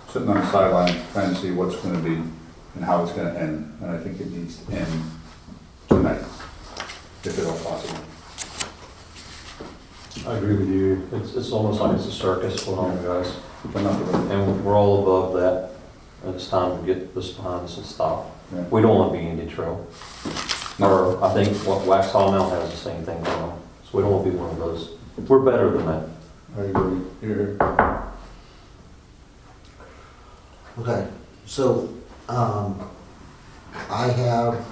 sitting on the sideline trying to see what's going to be and how it's going to end. And I think it needs to end tonight, if at all possible. I agree with you. It's almost like it's a circus going on, guys. But not the And we're all above that. And it's time to get this behind us and stop. Yeah. We don't want to be Indian Trail. Or I think what Waxhaw Mountain has the same thing going on. So we don't want to be one of those. We're better than that. I agree. Here. Okay, so, I have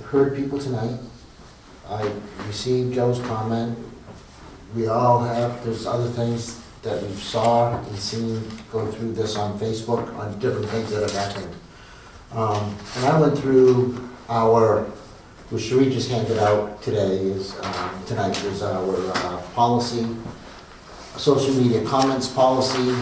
heard people tonight. I received Joe's comment. We all have, there's other things that we saw and seen go through this on Facebook on different things that have happened. And I went through our, which Sheree just handed out today, is, tonight is our policy, social media comments policy,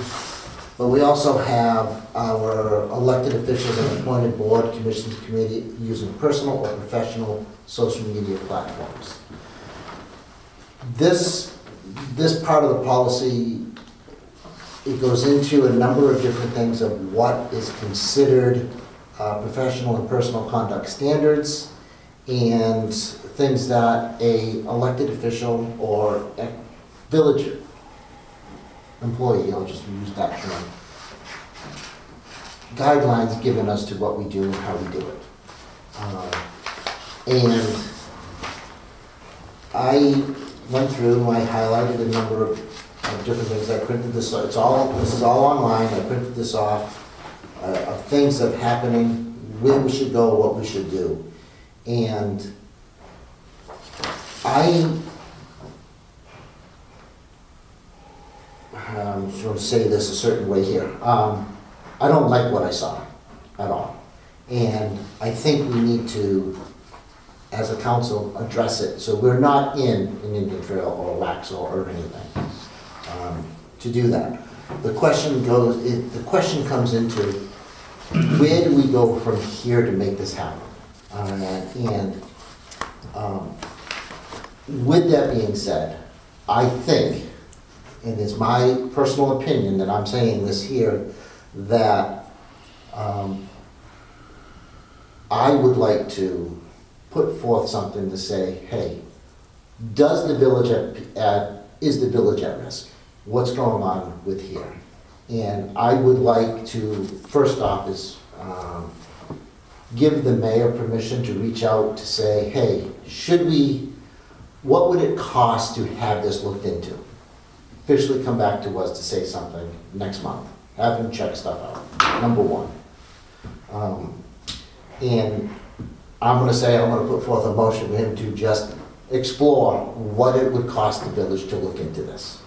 but we also have our elected officials and appointed board, commissions, committee using personal or professional social media platforms. This part of the policy, it goes into a number of different things of what is considered professional and personal conduct standards and things that a elected official or a village employee, I'll just use that term, guidelines given us to what we do and how we do it. And I went through, I highlighted a number of different things. I printed this, this is all online. I printed this off of things that are happening, where we should go, what we should do. And I'm just going to say this a certain way here. I don't like what I saw at all. And I think we need to, as a council, address it. So we're not in an Indian Trail or Waxhaw or anything to do that. The question comes into, where do we go from here to make this happen? With that being said, I think, and it's my personal opinion that I'm saying this here, that I would like to put forth something to say, hey, is the village at risk? What's going on with here? And I would like to, first off, is give the mayor permission to reach out to say, hey, what would it cost to have this looked into? Officially come back to us to say something next month. Have him check stuff out, number one. And I'm going to put forth a motion for him to just explore what it would cost the village to look into this.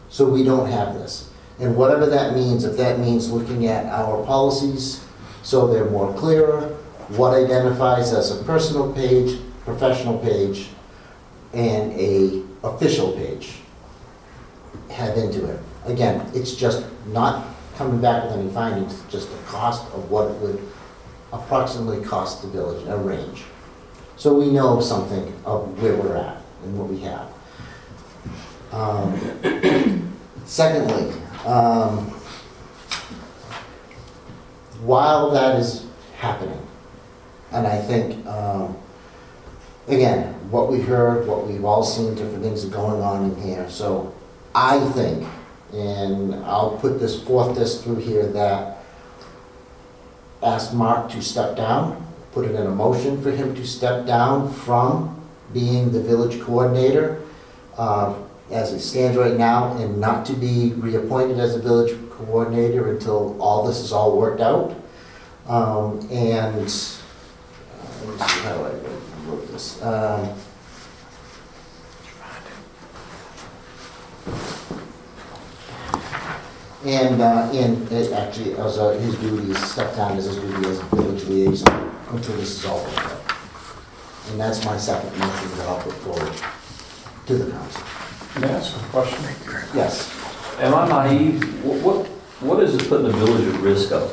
So we don't have this. And whatever that means, if that means looking at our policies so they're more clearer, what identifies as a personal page, professional page, and a official page, head into it. Again, it's just not coming back with any findings, it's just the cost of what it would approximately cost the village, a range. So we know something of where we're at and what we have. Secondly, while that is happening, and I think, again, what we heard, what we've all seen, different things are going on in here. So I think, and I'll put this through here, that ask Mark to step down, put it in a motion for him to step down from being the village coordinator as it stands right now, and not to be reappointed as a village coordinator until all this is all worked out. And let me see how I wrote this. And it actually, as his duty is step down as his duty as a village liaison until this is all worked out. And that's my second motion that I'll put forward to the council. May I ask a question? Yes. Am I naive? What is it putting the village at risk of?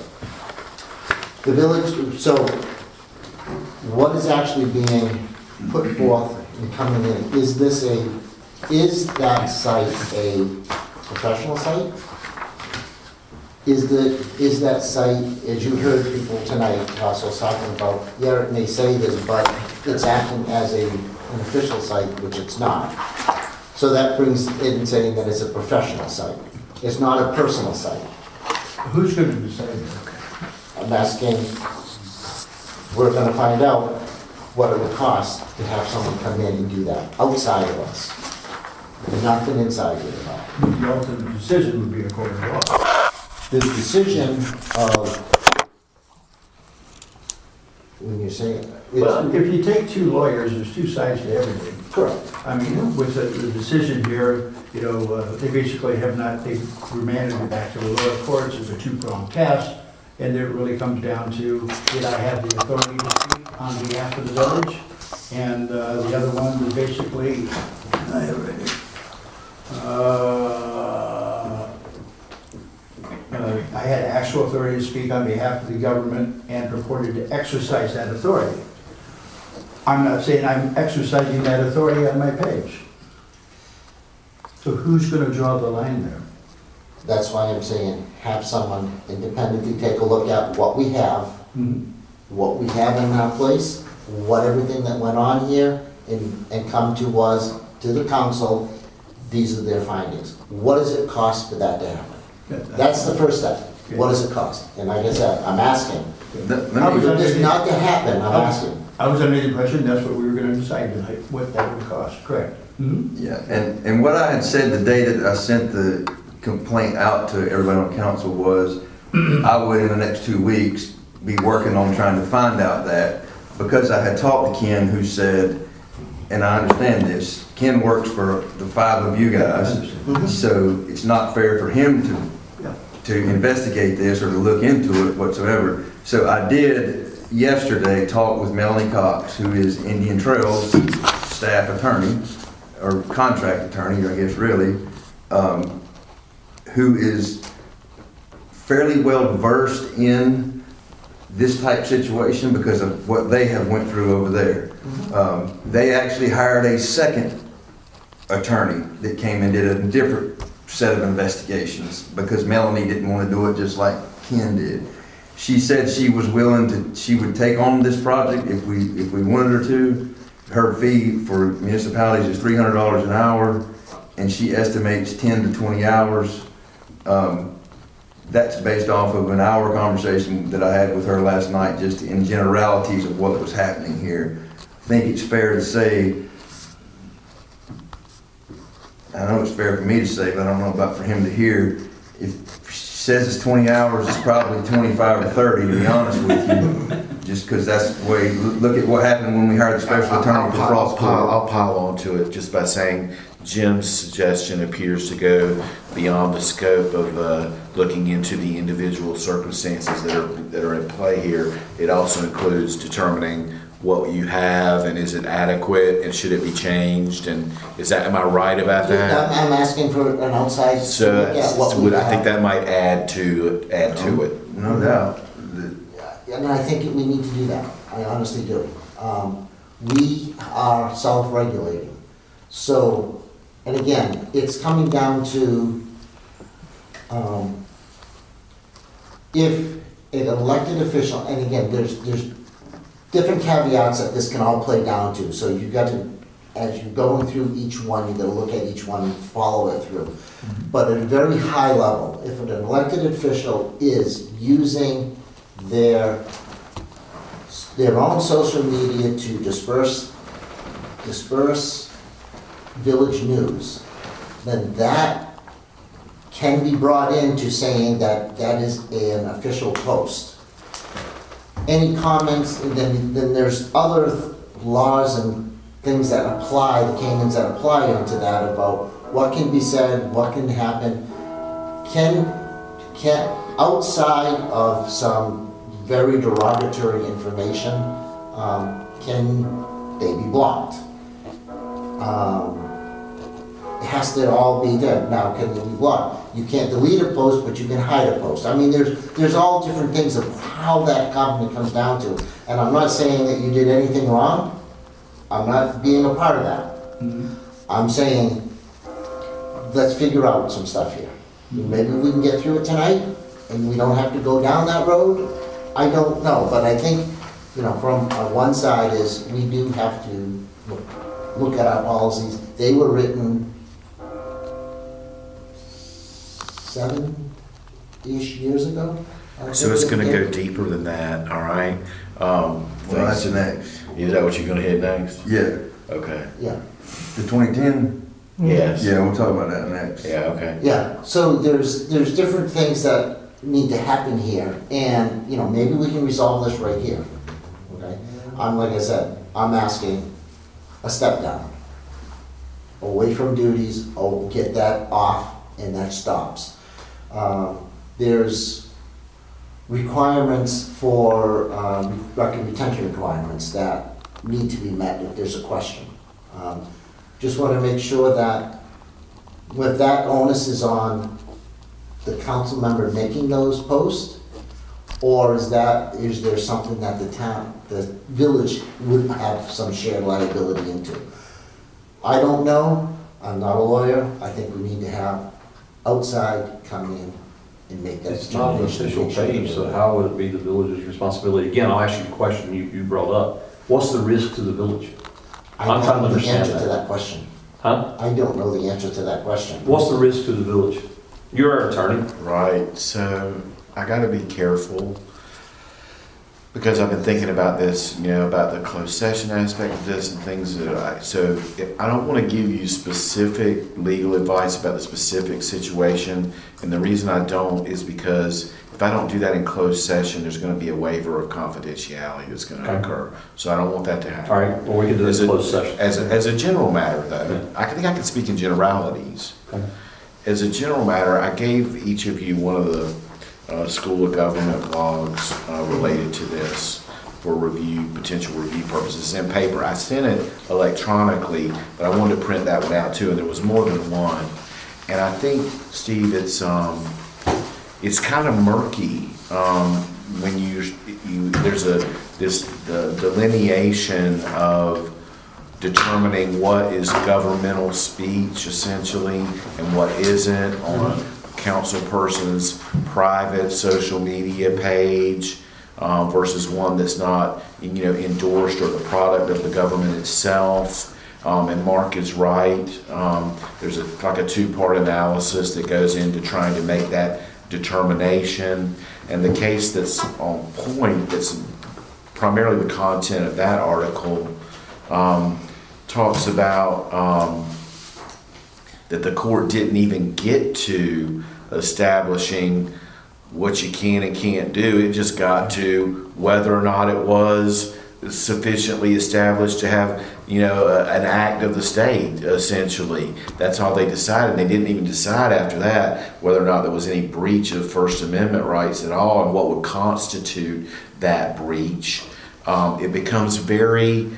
The village, so what is actually being put forth and coming in? Is that site a professional site? Is that site, as you heard people tonight also talking about, yeah, it may say this, but it's acting as an official site, which it's not. So that brings in saying that it's a professional site. It's not a personal site. Who's going to decide that? I'm asking, we're gonna find out what it would cost to have someone come in and do that, outside of us. Nothing inside it at all. The ultimate decision would be a court of law. The decision of, when you say it. Well, if you take two lawyers, there's two sides to everything. Correct. I mean, with the decision here, you know, they basically have not, they remanded it back to the lower courts as a two-pronged test, and it really comes down to, did I have the authority to speak on behalf of the village? And the other one was basically, I have it right here. I had actual authority to speak on behalf of the government and purported to exercise that authority. I'm not saying I'm exercising that authority on my page. So who's going to draw the line there? That's why I'm saying have someone independently take a look at what we have, what we have in our place, what everything that went on here, and come to us, to the council, these are their findings. What does it cost for that to happen? That's the first step. What does it cost? And like I said, I'm asking. For this not to happen, I'm asking. I was under the impression that's what we were going to decide tonight, what that would cost, correct? Yeah, and what I had said the day that I sent the complaint out to everybody on council was I would in the next 2 weeks be working on trying to find out that, because I had talked to Ken, who said, and I understand this, Ken works for the 5 of you guys, so it's not fair for him to investigate this or to look into it whatsoever. So I did yesterday talk with Melanie Cox, who is Indian Trails staff attorney, or contract attorney, I guess really, who is fairly well versed in this type situation because of what they have went through over there. They actually hired a second attorney that came and did a different set of investigations because Melanie didn't want to do it just like Ken did. She said she was willing to, she would take on this project if we wanted her to. Her fee for municipalities is $300 an hour, and she estimates 10 to 20 hours. That's based off of an hour conversation that I had with her last night, just in generalities of what was happening here. I think it's fair to say, I know it's fair for me to say, but I don't know about for him to hear. If she says it's 20 hours, it's probably 25 or 30, to be honest with you. Just because that's the way, look at what happened when we hired the special attorney for Frost Court. I'll pile on to it just by saying Jim's suggestion appears to go beyond the scope of looking into the individual circumstances that are in play here. It also includes determining what you have and is it adequate and should it be changed, and is that, am I right about that? I'm asking for an outside So look at what we I think have. that might add to it. No doubt. And I think we need to do that. I honestly do. We are self-regulating. So, and again, it's coming down to if an elected official, and again, there's different caveats that this can all play down to. So you got to, as you're going through each one, you got to look at each one and follow it through. But at a very high level, if an elected official is using their own social media to disperse village news, then that can be brought into saying that that is an official post. Any comments, and then there's other laws and things that apply, the canons that apply onto that about what can be said, what can happen. Can outside of some very derogatory information, can they be blocked? it has to all be there. Now, can you block? You can't delete a post, but you can hide a post. I mean, there's all different things of how that company comes down to. And I'm not saying that you did anything wrong. I'm not being a part of that. I'm saying, let's figure out some stuff here. Maybe we can get through it tonight, and we don't have to go down that road. I don't know, but I think, you know, from one side is we do have to look at our policies. They were written 7-ish years ago. So it's going to go deeper than that, all right? Well, that's the next. Is that what you're going to hit next? Yeah. Okay. Yeah. The 2010? Yes. Yeah, we'll talk about that next. Yeah, okay. Yeah, so there's different things that need to happen here, and, you know, maybe we can resolve this right here, okay? Like I said, I'm asking a step down. Away from duties, get that off, and that stops. There's requirements for, record retention requirements that need to be met if there's a question. Just want to make sure that with that onus is on the council member making those posts, or is there something that the village would have some shared liability into? I don't know. I'm not a lawyer. I think we need to have outside come in and make that It's not an determination. official page, so how would it be the village's responsibility? Again, I'll ask you a question you brought up. What's the risk to the village? I'm trying to I don't know the understand answer to that. that question. Huh? I don't know the answer to that question. What's the risk to the village? You're our attorney. Right, so I got to be careful because I've been thinking about this, you know, about the closed session aspect of this and things that I don't want to give you specific legal advice about the specific situation, and the reason I don't is because if I don't do that in closed session, there's going to be a waiver of confidentiality that's going to occur. So I don't want that to happen. All right, well, we can do this in closed session. As a general matter, though, I think I can speak in generalities. Okay. As a general matter, I gave each of you one of the School of Government blogs related to this for review, potential review purposes in paper. I sent it electronically, but I wanted to print that one out too, and there was more than one. And I think, Steve, it's kind of murky when there's this delineation of determining what is governmental speech essentially and what isn't on council person's private social media page versus one that's not, you know, endorsed or the product of the government itself. And Mark is right. There's like a two-part analysis that goes into trying to make that determination. And the case that's on point, that's primarily the content of that article, talks about that the court didn't even get to establishing what you can and can't do. It just got to whether or not it was sufficiently established to have, you know, an act of the state, essentially. That's all they decided. They didn't even decide after that whether or not there was any breach of First Amendment rights at all and what would constitute that breach. It becomes very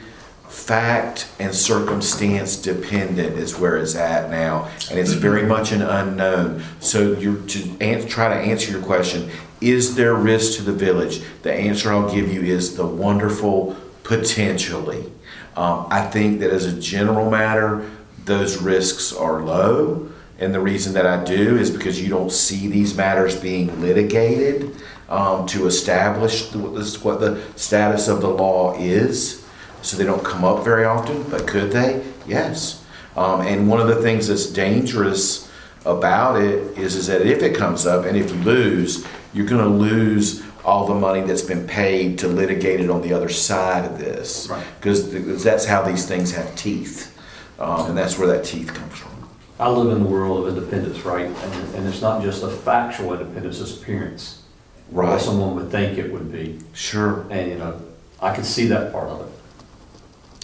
fact and circumstance dependent is where it's at now, and it's very much an unknown. So try to answer your question, is there risk to the village? The answer I'll give you is the wonderful potentially. I think that as a general matter, those risks are low, and the reason that I do is because you don't see these matters being litigated to establish what the status of the law is. So they don't come up very often, but could they? Yes. And one of the things that's dangerous about it is that if it comes up and if you lose, you're going to lose all the money that's been paid to litigate it on the other side of this. Right. Because that's how these things have teeth. And that's where that teeth comes from. I live in the world of independence, right? And it's not just a factual independence, it's appearance. Right. What someone would think it would be. Sure. And, you know, I can see that part of it.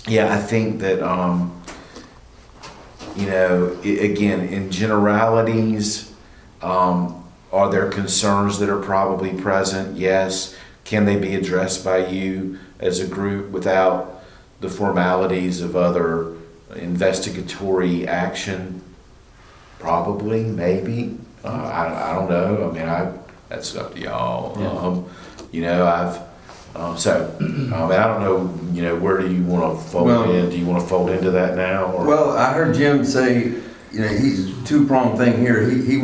Yeah, I think that, you know, again, in generalities, are there concerns that are probably present? Yes. Can they be addressed by you as a group without the formalities of other investigatory action? Probably, maybe. I don't know. I mean, that's up to y'all. Yeah. You know, and I don't know, you know, where do you want to fold in? Do you want to fold into that now? Or? Well, I heard Jim say, you know, he's a two-pronged thing here. He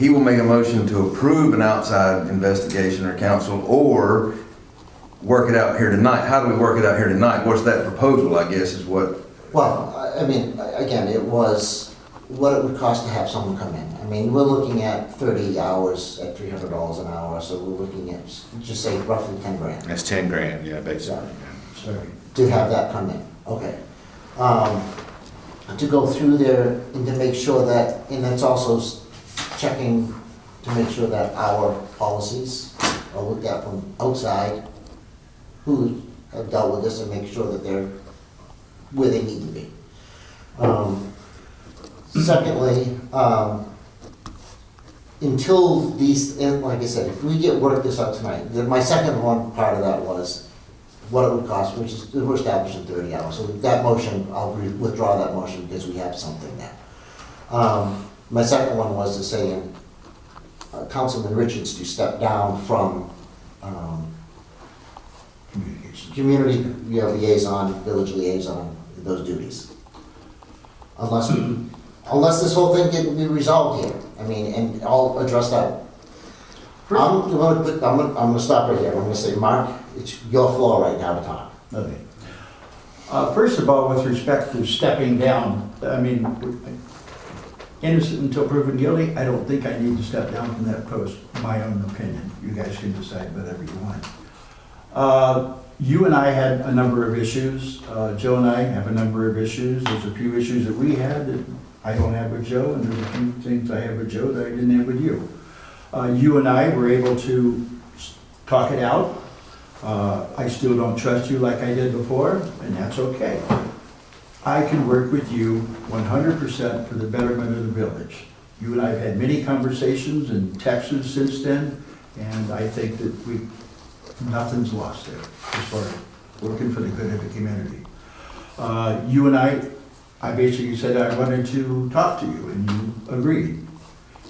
will make a motion to approve an outside investigation or counsel, or work it out here tonight. How do we work it out here tonight? What's that proposal, I guess, is what? Well, I mean, again, it was what it would cost to have someone come in. I mean, we're looking at 30 hours at $300 an hour, so we're looking at, just say, roughly 10 grand. That's 10 grand, yeah, basically. Sorry. To have that come in, okay. To go through there and to make sure that, and that's also checking to make sure that our policies are looked at from outside, who have dealt with this, and make sure that they're where they need to be. Secondly, until these, and like I said, if we get work this out tonight, my second one part of that was what it would cost, which is, we're established in 30 hours. So that motion, I'll withdraw that motion because we have something there. My second one was to say Councilman Richards to step down from community liaison, village liaison, those duties. Unless this whole thing can be resolved here. I mean, and all addressed out. I'm gonna stop right here. I'm gonna say, Mark, it's your floor right now to talk. Okay. First of all, with respect to stepping down, I mean, innocent until proven guilty, I don't think I need to step down from that post. My own opinion. You guys can decide whatever you want. You and I had a number of issues. Joe and I have a number of issues. There's a few issues that we had that I don't have with Joe, and there's a few things I have with Joe that I didn't have with you. You and I were able to talk it out. I still don't trust you like I did before, and that's okay. I can work with you 100% for the betterment of the village. You and I have had many conversations and texts since then, and I think that nothing's lost there as far as working for the good of the community. You and I basically said I wanted to talk to you, and you agreed,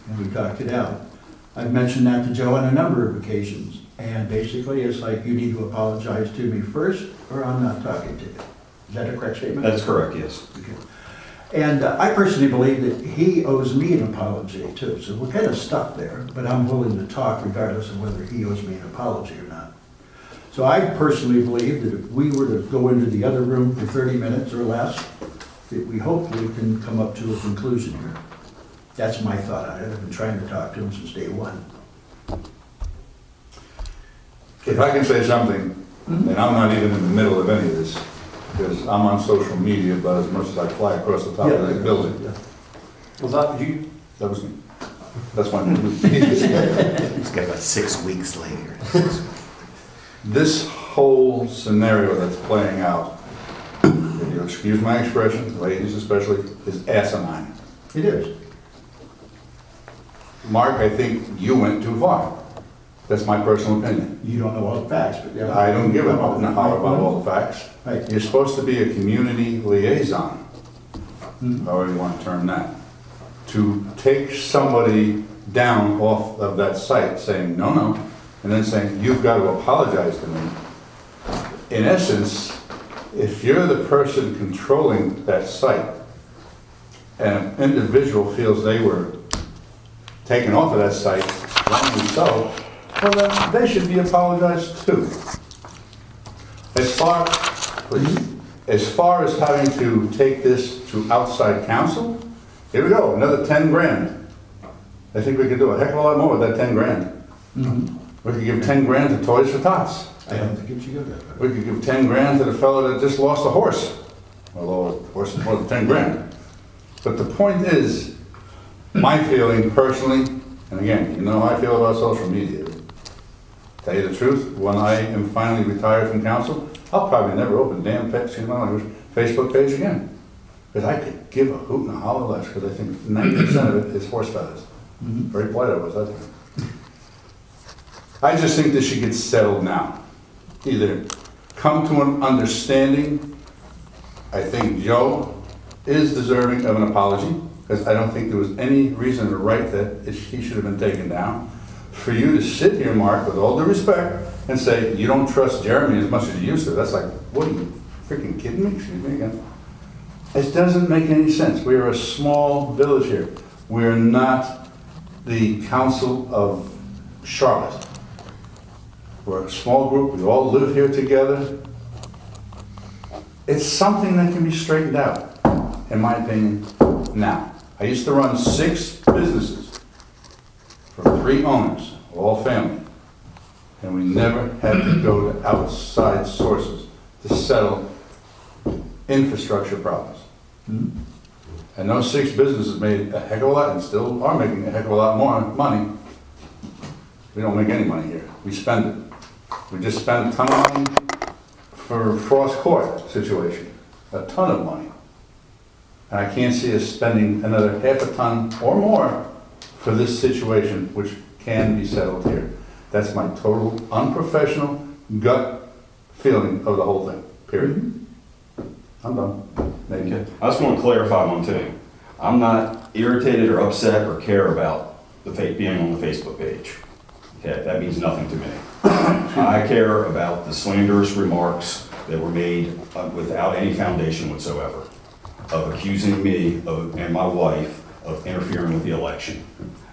and we talked it out. I've mentioned that to Joe on a number of occasions, and basically it's like you need to apologize to me first, or I'm not talking to you. Is that a correct statement? That is correct, yes. Okay. And I personally believe that he owes me an apology too, so we're kind of stuck there, but I'm willing to talk regardless of whether he owes me an apology or not. So I personally believe that if we were to go into the other room for 30 minutes or less, that we hopefully can come up to a conclusion here. That's my thought on it. I've been trying to talk to him since day one. If I can say something, and I'm not even in the middle of any of this, because I'm on social media about as much as I fly across the top of this building. Yeah. Was that you? That was me. That's fine. He's got about 6 weeks later. This whole scenario that's playing out, if you'll excuse my expression, ladies especially, is asinine. It is. Mark, I think you went too far. That's my personal opinion. You don't know all the facts, but yeah. I don't give a holler about all the facts. Right. You're supposed to be a community liaison, however you want to term that, to take somebody down off of that site saying, no, and then saying, you've got to apologize to me. In essence, if you're the person controlling that site, and an individual feels they were taken off of that site, rightly so, well then they should be apologized too. As far as having to take this to outside counsel, here we go, another 10 grand. I think we could do a heck of a lot more with that 10 grand. We could give 10 grand to Toys for Tots. I don't think it should go that way. We could give 10 grand to the fellow that just lost a horse. Although a horse is more than 10 grand. But the point is, my feeling personally, and again, you know how I feel about social media. Tell you the truth, when I am finally retired from council, I'll probably never open damn Facebook page again. Because I could give a hoot and a holler less, because I think 90% of it is horse feathers. Very polite I was, I think. I just think this should get settled now. Either come to an understanding. I think Joe is deserving of an apology, because I don't think there was any reason to write that he should have been taken down. For you to sit here, Mark, with all due respect, and say you don't trust Jeremy as much as you used to, that's like, what are you, freaking kidding me? Excuse me again. It doesn't make any sense. We are a small village here. We are not the council of Charlotte. We're a small group. We all live here together. It's something that can be straightened out, in my opinion, now. I used to run 6 businesses for 3 owners, all family. And we never had to go to outside sources to settle infrastructure problems. And those 6 businesses made a heck of a lot, and still are making a heck of a lot more money. We don't make any money here. We spend it. We just spent a ton of money for Frost Court situation. A ton of money. And I can't see us spending another half a ton or more for this situation, which can be settled here. That's my total unprofessional gut feeling of the whole thing, period. I'm done. Thank you. I just want to clarify one thing. I'm not irritated or upset or care about the being on the Facebook page. Okay, that means nothing to me. I care about the slanderous remarks that were made without any foundation whatsoever, of accusing me and my wife of interfering with the election.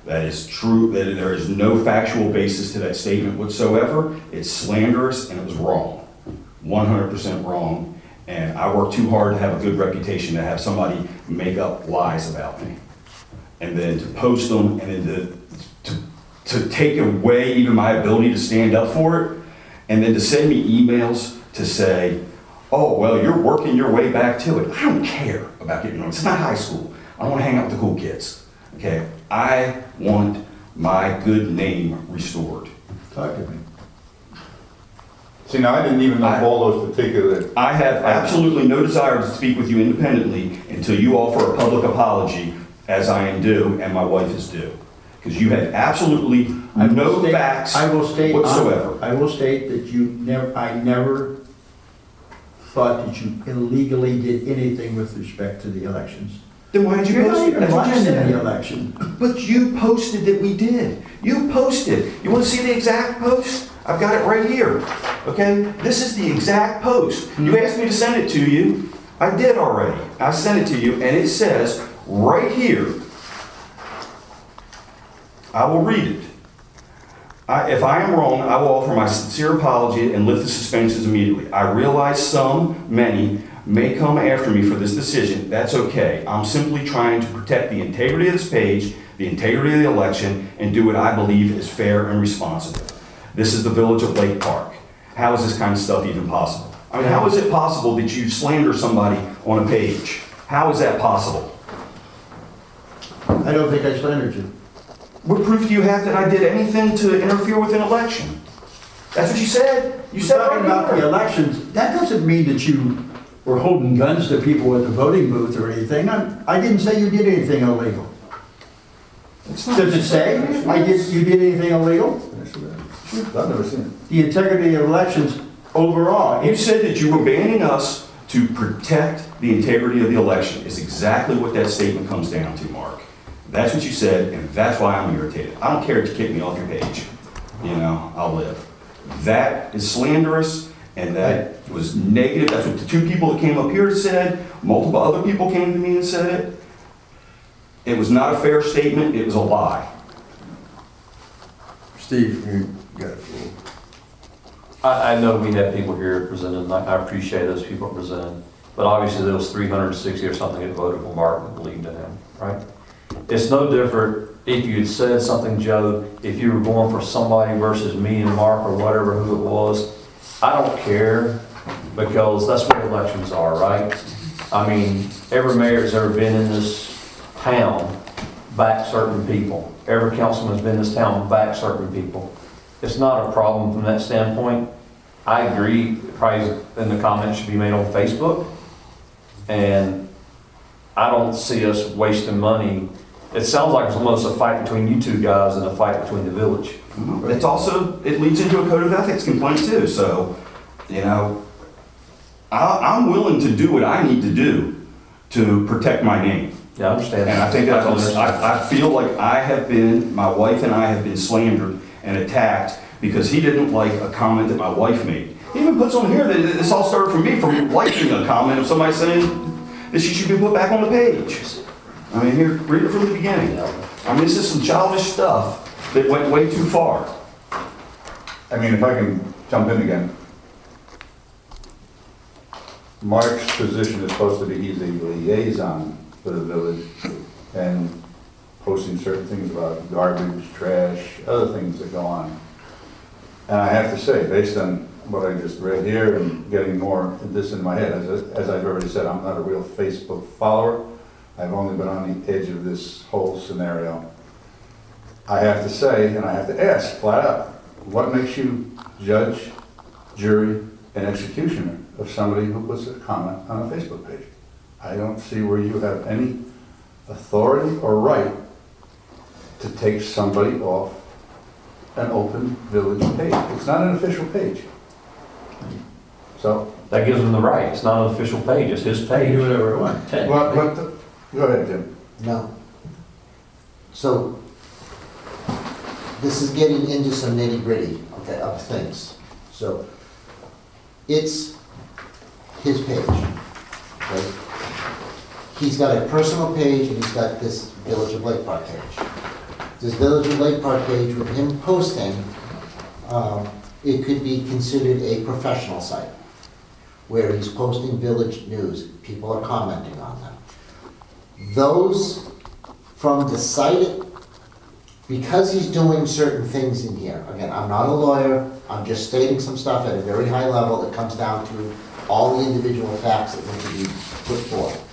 That is true, that there is no factual basis to that statement whatsoever. It's slanderous and it was wrong, 100% wrong. And I work too hard to have a good reputation to have somebody make up lies about me. And then to post them and then to take away even my ability to stand up for it. And then to send me emails to say, oh, well, you're working your way back to it. I don't care about getting on. It's not high school. I want to hang out with the cool kids. Okay? I want my good name restored. Talk to me. See, now I didn't even know all those particular... I have absolutely no desire to speak with you independently until you offer a public apology, as I am due and my wife is due. Because you had absolutely no facts whatsoever. I will state that I never thought that you illegally did anything with respect to the elections. Then why did you post it? That's what you said. In the election. But you posted that we did. You posted. You want to see the exact post? I've got it right here. Okay? This is the exact post. You asked me to send it to you. I did already. I sent it to you, and it says right here, I will read it. If I am wrong, I will offer my sincere apology and lift the suspensions immediately. I realize many, may come after me for this decision. That's okay. I'm simply trying to protect the integrity of this page, the integrity of the election, and do what I believe is fair and responsible. This is the village of Lake Park. How is this kind of stuff even possible? I mean, how is it possible that you slander somebody on a page? How is that possible? I don't think I slandered you. What proof do you have that I did anything to interfere with an election? That's what you said. You said talking about the elections. That doesn't mean that you were holding guns to people at the voting booth or anything. I didn't say you did anything illegal. Does it say you did anything illegal? I've never seen it. The integrity of elections overall. You said that you were banning us to protect the integrity of the election is exactly what that statement comes down to, Mark. That's what you said, and that's why I'm irritated. I don't care if you kick me off your page. You know, I'll live. That is slanderous, and that was negative. That's what the 2 people that came up here said. Multiple other people came to me and said it. It was not a fair statement. It was a lie. Steve, you got it. I know we have people here presenting, and I appreciate those people presenting, but obviously there was 360 or something that voted for Mark and believed in him, right? It's no different if you had said something, Joe, if you were going for somebody versus me and Mark or whatever, who it was. I don't care, because that's what elections are, right? I mean, every mayor that's ever been in this town backed certain people. Every councilman that's been in this town backed certain people. It's not a problem from that standpoint. I agree, probably then the comment should be made on Facebook. And I don't see us wasting money. It sounds like it's almost a fight between you 2 guys and a fight between the village. It's also, it leads into a code of ethics complaint too. So, you know, I'm willing to do what I need to do to protect my name. Yeah, I understand. And I think that I feel like my wife and I have been slandered and attacked because he didn't like a comment that my wife made. He even puts on here that this all started from me, from liking a comment of somebody saying that she should be put back on the page. I mean, here, read it from the beginning. I mean, this is some childish stuff that went way too far. I mean, if I can jump in again. Mark's position is supposed to be he's a liaison for the village and posting certain things about garbage, trash, other things that go on. And I have to say, based on what I just read here and getting more of this in my head, as I've already said, I'm not a real Facebook follower. I've only been on the edge of this whole scenario. I have to say, and I have to ask flat out, what makes you judge, jury, and executioner of somebody who puts a comment on a Facebook page? I don't see where you have any authority or right to take somebody off an open village page. It's not an official page. So that gives him the right. It's not an official page. It's his page. Do whatever he wants. Go ahead, Jim. No. So this is getting into some nitty-gritty of things. So it's his page. Okay? He's got a personal page and he's got this Village of Lake Park page. This Village of Lake Park page, with him posting, it could be considered a professional site where he's posting village news. People are commenting on them. Those from the site, because he's doing certain things in here, again, I'm not a lawyer, I'm just stating some stuff at a very high level. It comes down to all the individual facts that need to be put forth.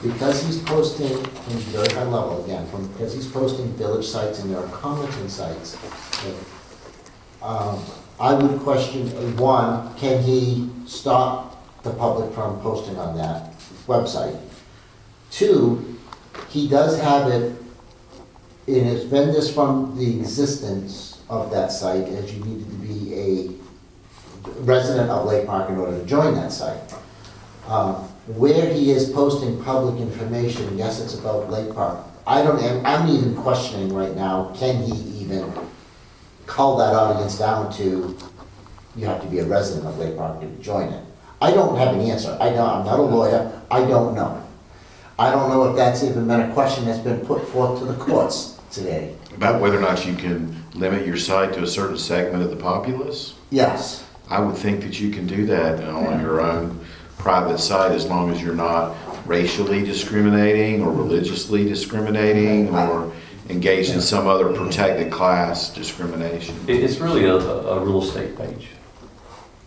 Because he's posting from very high level, again, because he's posting village sites and there are commenting sites, I would question, one, can he stop the public from posting on that website? Two, he does have it, and it's been this from the existence of that site, as you needed to be a resident of Lake Park in order to join that site. Where he is posting public information, yes, it's about Lake Park. I'm even questioning right now, can he even cull that audience down to, you have to be a resident of Lake Park to join it? I don't have an answer. I'm not a lawyer. I don't know. I don't know if that's even been a question that's been put forth to the courts today. About whether or not you can limit your site to a certain segment of the populace? Yes. I would think that you can do that on your own private site as long as you're not racially discriminating or religiously discriminating or engaged in some other protected class discrimination. It's really a real estate page.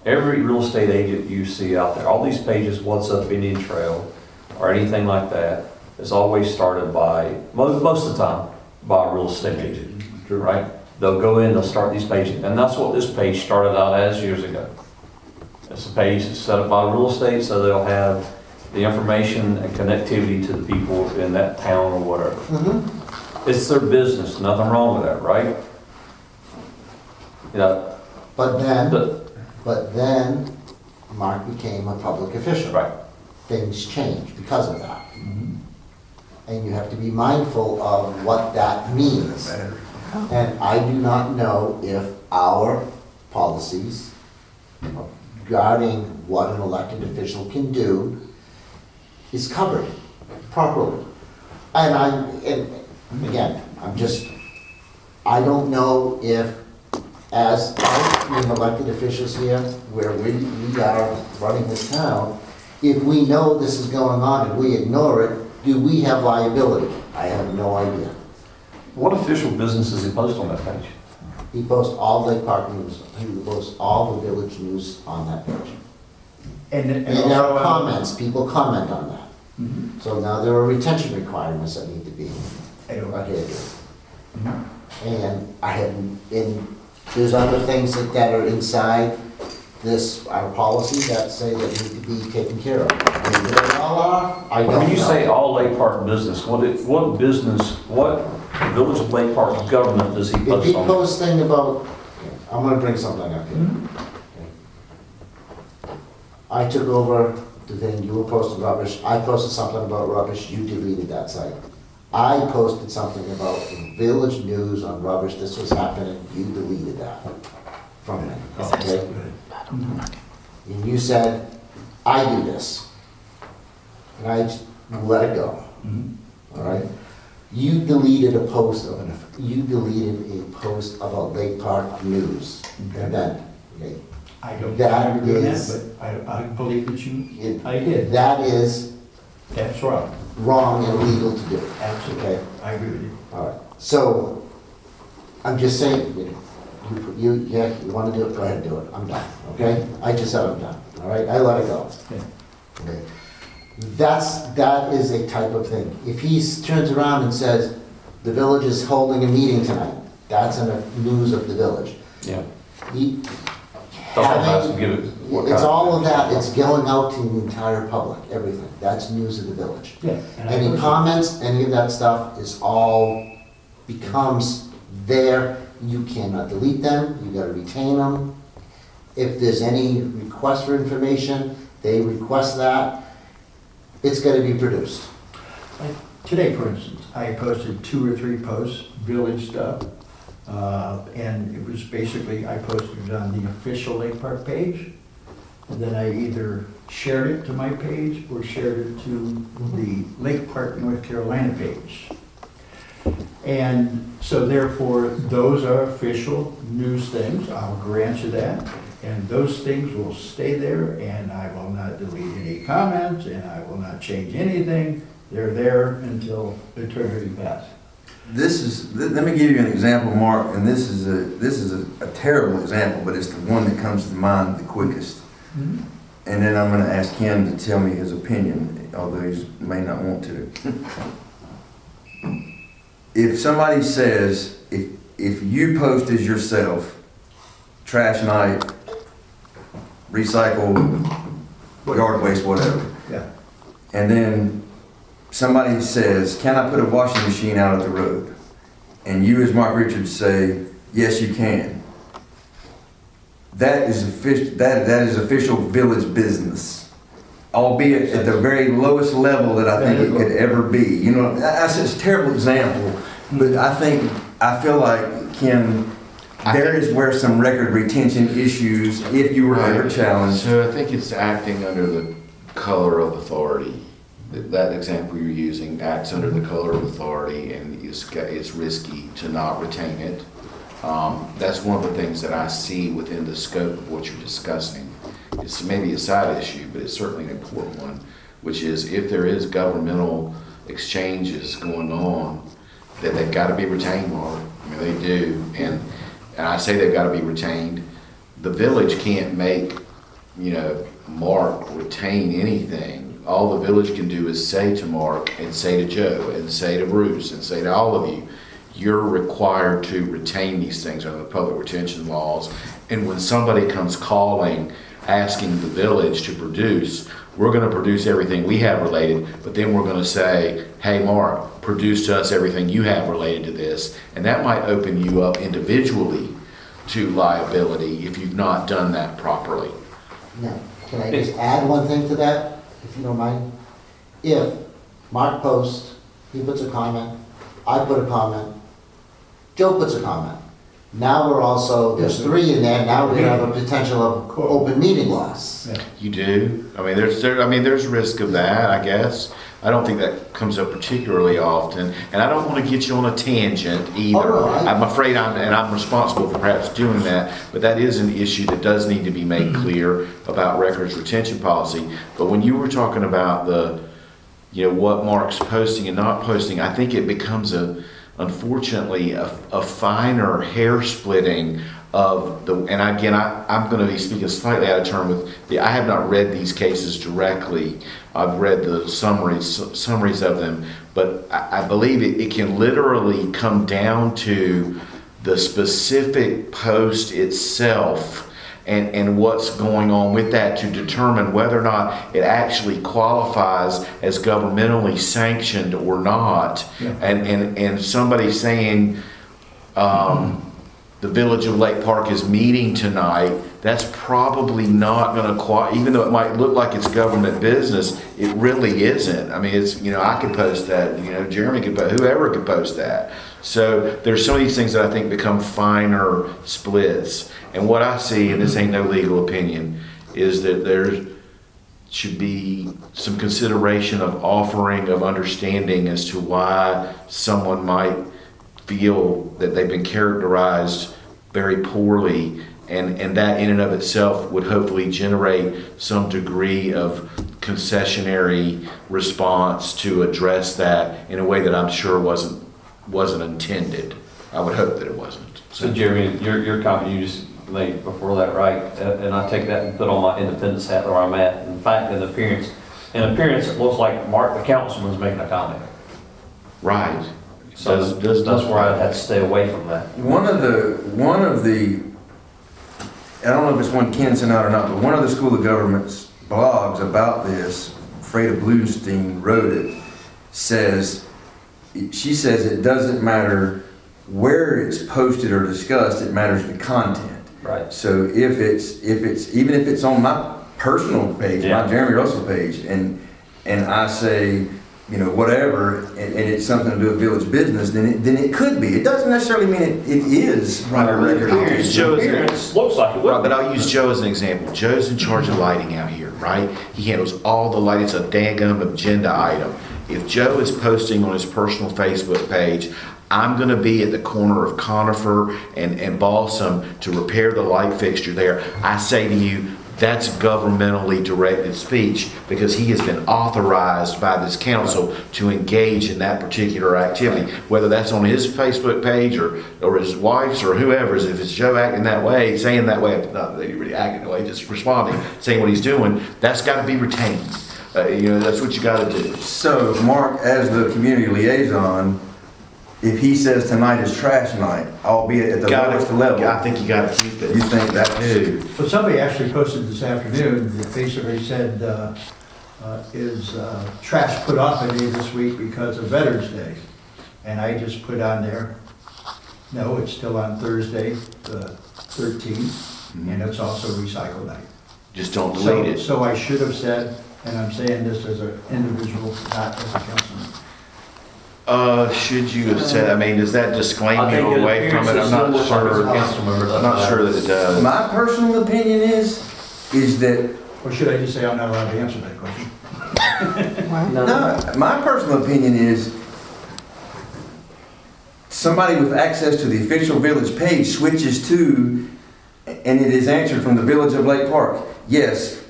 Every real estate agent you see out there, all these pages, What's Up Indian Trail, or anything like that, is always started by, most of the time, by a real estate agent, right? They'll go in, they'll start these pages, and that's what this page started out as years ago. It's a page that's set up by real estate, so they'll have the information and connectivity to the people in that town or whatever. Mm-hmm. It's their business, nothing wrong with that, right? You know, but then Mark became a public official. Right. Things changed because of that. Mm-hmm. And you have to be mindful of what that means. And I do not know if our policies regarding what an elected official can do is covered properly. And again, I don't know if, as being elected officials here, where we are running this town, if we know this is going on and we ignore it, do we have liability? I have no idea. What official business does he post on that page? He posts all Lake Park news. He posts all the village news on that page. And there are comments. People comment on that. Mm-hmm. So now there are retention requirements that need to be adhered to. And there's other things that are inside our policy that say that need to be taken care of. I mean, they all are. I don't know. When you say all Lake Park business, what Village of Lake Park government does he post on? If he posts thing about, I'm going to bring something up here. Mm-hmm. I took over the thing, you were posting rubbish, I posted something about rubbish, you deleted that site. I posted something about the village news on rubbish, this was happening, you deleted that from me, okay? And you said, I do this. And I just let it go, all right? You deleted a post of about Lake Park News event. Okay? I don't That agree with is- that, but I believe that I did. That is That's wrong. wrong and illegal to do. Absolutely. Okay? I agree with you. All right. So, I'm just saying, you want to do it, go ahead and do it. I'm done, okay? I just said I'm done, all right? I let it go. Okay. That is a type of thing. If he turns around and says, the village is holding a meeting tonight, that's in the news of the village. Yeah. He, That's what I'm asking, give it. what it's kind all of that, it's going out to the entire public, everything. That's news of the village. Yeah. and I Any agree. comments, any of that stuff is all, becomes there. You cannot delete them, you gotta retain them. If there's any request for information, they request that, it's gotta be produced. Like today, for instance, I posted 2 or 3 posts, village stuff, and it was basically, I posted it on the official Lake Park page, and then I either shared it to my page or shared it to the Lake Park, North Carolina page. And so therefore, those are official news things, I'll grant you that, and those things will stay there, and I will not delete any comments, and I will not change anything. They're there until eternity passes. Let me give you an example, Mark, and this is a terrible example, but it's the one that comes to mind the quickest. Mhm. And then I'm gonna ask Ken to tell me his opinion, although he may not want to. If somebody says, if you post as yourself, trash night, recycle, yard waste, whatever, Yeah. and then somebody says, can I put a washing machine out at the road? And you as Mark Richards say, yes, you can. That is official village business, albeit at the very lowest level that I think it could ever be. You know, that's just a terrible example, but I feel like, Ken, there is where some record retention issues, if you were ever challenged. So I think it's acting under the color of authority. That example you're using acts under the color of authority, and it's risky to not retain it. That's one of the things that I see within the scope of what you're discussing. It's maybe a side issue, but it's certainly an important one, which is if there is governmental exchanges going on, that they've got to be retained, Mark. I mean, they do, and I say they've got to be retained. The village can't make, Mark retain anything. All the village can do is say to Mark and say to Joe and say to Bruce and say to all of you, you're required to retain these things under the public retention laws. And when somebody comes calling, asking the village to produce, we're going to produce everything we have related, but then we're going to say, hey, Mark, produce to us everything you have related to this. And that might open you up individually to liability if you've not done that properly. Now, can I just add one thing to that, if you don't mind? If Mark posts, he puts a comment, I put a comment, Joe puts a comment. Now we're also, there's 3 in there, now we have a potential of open meeting loss. You do? I mean, there's risk of that, I guess. I don't think that comes up particularly often, and I don't want to get you on a tangent either. Oh, no, I'm afraid I'm responsible for perhaps doing that, but that is an issue that does need to be made clear about records retention policy. But when you were talking about what Mark's posting and not posting, I think it becomes unfortunately a finer hair splitting of the, and again, I'm going to be speaking slightly out of turn I have not read these cases directly. I've read the summaries of them, but I believe it can literally come down to the specific post itself and what's going on with that to determine whether or not it actually qualifies as governmentally sanctioned or not. Yeah. And somebody saying, the Village of Lake Park is meeting tonight, that's probably not going to even though it might look like it's government business, it really isn't. I mean, it's, I could post that, Jeremy could post, whoever could post that. So there's some of these things that I think become finer splits. And what I see, and this ain't no legal opinion, is that there should be some consideration of offering of understanding as to why someone might feel that they've been characterized very poorly, and that in and of itself would hopefully generate some degree of concessionary response to address that in a way that I'm sure wasn't intended. I would hope that it wasn't. So Jeremy, your comment you just made before that, right? And I take that and put on my independence hat where I'm at. In fact, in appearance, it looks like Mark, the councilman's making a comment. Right. So that's where I'd have to stay away from that. One of the, I don't know if it's one Ken sent out or not, but one of the School of Government's blogs about this, Freda Bluestein wrote it, she says it doesn't matter where it's posted or discussed, it matters the content. Right. So even if it's on my personal page, my Jeremy Russell page, and I say, whatever, and it's something to do with village business, then it could be. It doesn't necessarily mean it is on a record. Looks like it would. Right, but I'll use Joe as an example. Joe's in charge of lighting out here, right? He handles all the lighting. It's a daggum agenda item. If Joe is posting on his personal Facebook page, I'm going to be at the corner of Conifer and Balsam to repair the light fixture there, I say to you, that's governmentally directed speech because he has been authorized by this council to engage in that particular activity. Whether that's on his Facebook page or his wife's or whoever's, if it's Joe acting that way, saying that way, not that he really acting that way, just responding, saying what he's doing, that's got to be retained. That's what you got to do. So, Mark, as the community liaison, if he says tonight is trash night, albeit at the lowest level, I think you got to keep it. You think that too? But somebody actually posted this afternoon that basically said, is trash put off a day this week because of Veterans Day? And I just put on there, no, it's still on Thursday, the 13th, and it's also recycle night. Just don't delete it. So I should have said, and I'm saying this as an individual, not as a councilman. Should you have said, does that disclaim you away from it? I'm not sure. I'm not sure that it does. My personal opinion is that... Or should I just say I'm not allowed to answer that question? No, my personal opinion is somebody with access to the official village page switches to, and it is answered from the Village of Lake Park. Yes,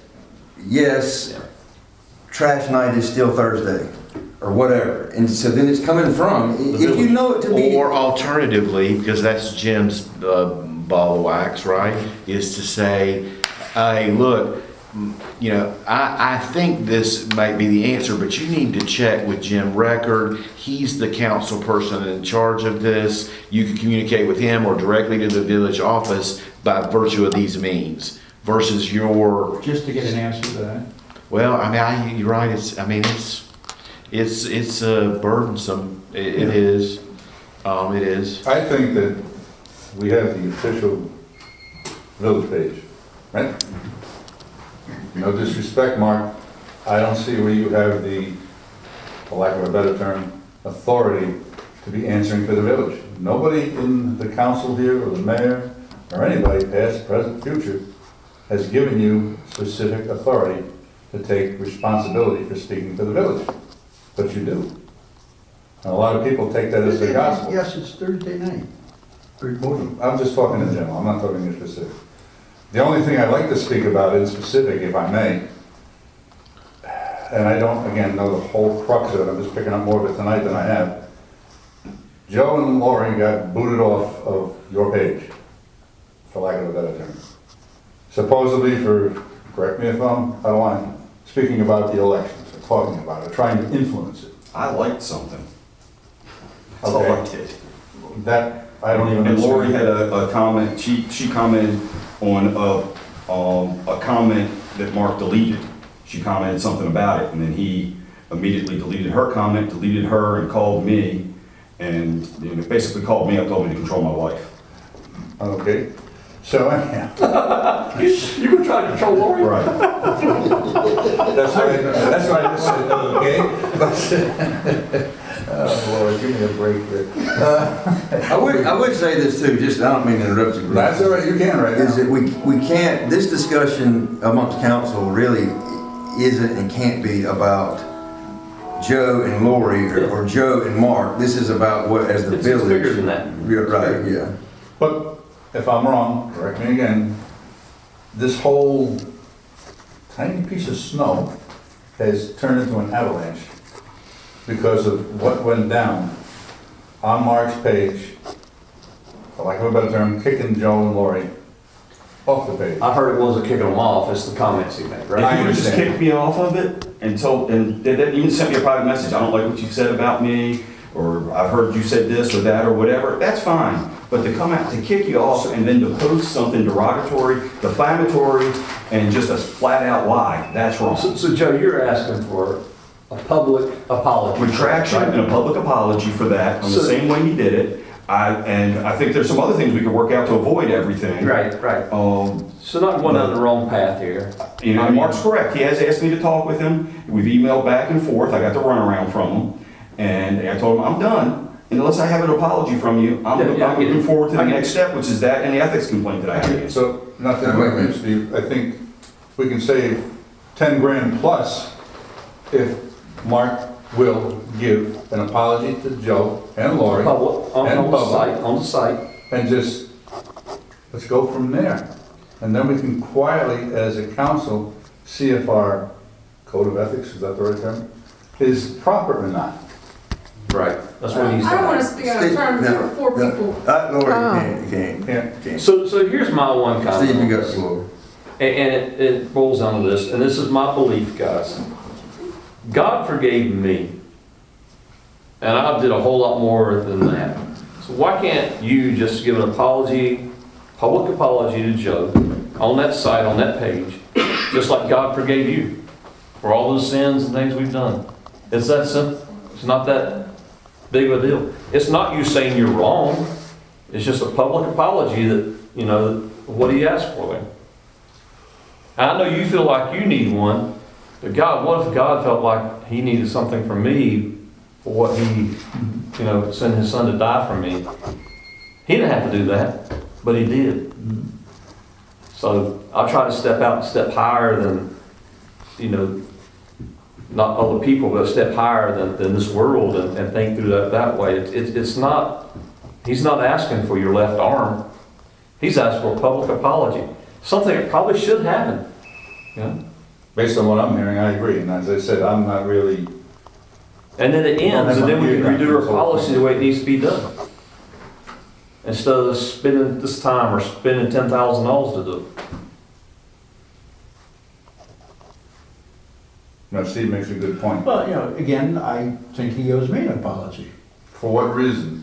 trash night is still Thursday. Or whatever, and so then it's coming from, if you know it to be... Or alternatively, because that's Jim's ball of wax, right, is to say, hey, look, I think this might be the answer, but you need to check with Jim Record. He's the council person in charge of this. You can communicate with him or directly to the village office by virtue of these means, versus your... Just to get an answer to that. Well, you're right, It's burdensome. It is. It is. I think that we have the official village page, right? No disrespect, Mark. I don't see where you have the, for lack of a better term, authority to be answering for the village. Nobody in the council here, or the mayor, or anybody, past, present, future, has given you specific authority to take responsibility for speaking for the village. But you do. And a lot of people take that as the gospel. Yes, it's Thursday night. I'm just talking in general, I'm not talking in specific. The only thing I'd like to speak about in specific, if I may, and I don't, again, know the whole crux of it, I'm just picking up more of it tonight than I have. Joe and Lori got booted off of your page, for lack of a better term. Supposedly for, correct me if I'm out of line, speaking about the elections. Talking about it, trying to influence it. I liked something. That's Okay. all I did. That, I don't even And Lori understand. had a comment, she commented on a comment that Mark deleted. She commented something about it, and then he immediately deleted her comment, deleted her, and called me, and basically called me up, told me to control my wife. Okay. So anyhow. You gonna try to control Lori? Right. That's why I just said, okay? Oh, Lord, give me a break here. I would say this too, just, I don't mean to interrupt you. Bruce. That's all right, you can right now. Is that we can't, this discussion amongst council really isn't and can't be about Joe and Lori or Joe and Mark. This is about what, as the village. It's bigger than that. Yeah, right, yeah. But if I'm wrong, correct me again, this whole tiny piece of snow has turned into an avalanche because of what went down on Mark's page, for lack of a better term, kicking Joe and Lori off the page. I heard it wasn't kicking them off, it's the comments he made, right? I If you would just understand. kick me off of it and they even sent me a private message, I don't like what you said about me, or I've heard you said this or that or whatever, that's fine. But to come out to kick you off and then to post something derogatory, defamatory, and just a flat out lie, that's wrong. So Joe, you're asking for a public apology. Retraction right? and a public apology for that, on the So- same way he did it. And I think there's some other things we could work out to avoid everything. Right. So not going down the wrong path here. You know, Mark's correct. He has asked me to talk with him. We've emailed back and forth. I got the runaround from him. And I told him, I'm done. And unless I have an apology from you, I'm moving forward to the next step, which is that and the ethics complaint that I have. So, not to interrupt you, Steve, I think we can save 10 grand plus if Mark will give an apology to Joe and Lori. Public, on the site. And just, let's go from there. And then we can quietly, as a council, see if our code of ethics, is that the right term, is proper or not. Right, that's what he's I don't want to speak out of turn for four people. Lori, you can't. So here's my one comment. Steve, you on got this. the floor. And it boils down to this, and this is my belief, guys. God forgave me, and I did a whole lot more than that. So why can't you just give an apology, public apology to Joe on that site, on that page, just like God forgave you for all those sins and things we've done? It's that simple. It's not that big of a deal. It's not you saying you're wrong. It's just a public apology that, you know, what he asked for. I know you feel like you need one, but God, what if God felt like he needed something from me for what he, you know, sent his son to die for me? He didn't have to do that, but he did. So I try to step out and step higher than, you know, not other people, but a step higher than this world and think through that way. It's not, he's not asking for your left arm. He's asking for a public apology. Something that probably should happen. Yeah. Based on what I'm hearing, I agree. And as I said, I'm not really. And then it ends, and then we can redo our policy the way it needs to be done. Instead of spending this time or spending $10,000 to do it. No, Steve makes a good point. Well, you know, again, I think he owes me an apology. For what reason?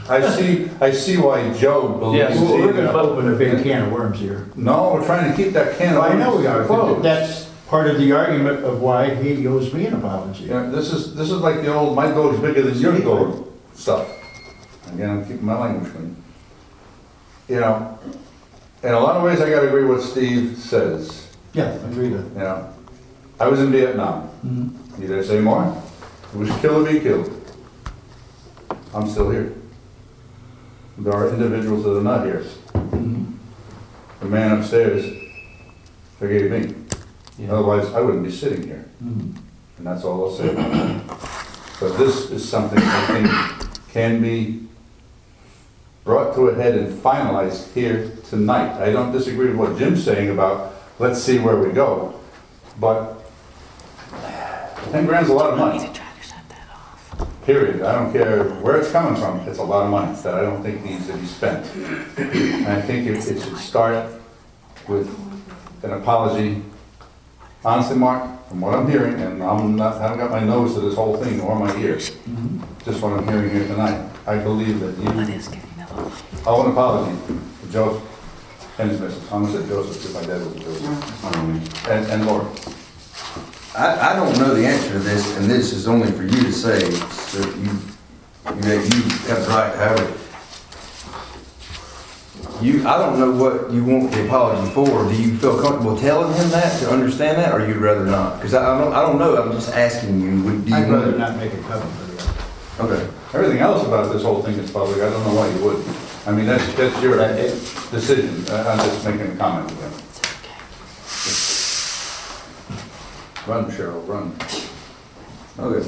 I see why Joe believes. Well, we're going to open a big can of worms here. No, we're trying to keep that can of worms. I know we are, closed. but that's part of the argument of why he owes me an apology. Yeah, this is like the old, my dog's bigger than your dog stuff. Again, I'm keeping my language clean. You know, in a lot of ways, I gotta agree with what Steve says. Yeah, I agree with You know, I was in Vietnam. Need I say more? It was kill or be killed. I'm still here. There are individuals that are not here. The man upstairs forgave me. Otherwise, I wouldn't be sitting here. And that's all I'll say about that. But this is something I think can be brought to a head and finalized here tonight. I don't disagree with what Jim's saying about let's see where we go. But 10 grand's a lot of money. Period. I don't care where it's coming from. It's a lot of money that I don't think needs to be spent. And I think it should start with an apology. Honestly, Mark, from what I'm hearing, and haven't got my nose to this whole thing or my ears, just what I'm hearing here tonight, I believe that you owe an apology to Joseph and his missus. I'm going to say Joseph because my dad was a Joseph. And Laura. I don't know the answer to this, and this is only for you to say, so you have the right to have it. I don't know what you want the apology for. Do you feel comfortable telling him that to understand that, or you'd rather not? Because I don't know, I'm just asking you. I'd rather not make it public. Okay. Everything else about this whole thing is public, I don't know why you wouldn't. I mean, that's your decision, I'm just making a comment with him. Run, Cheryl, run. Okay.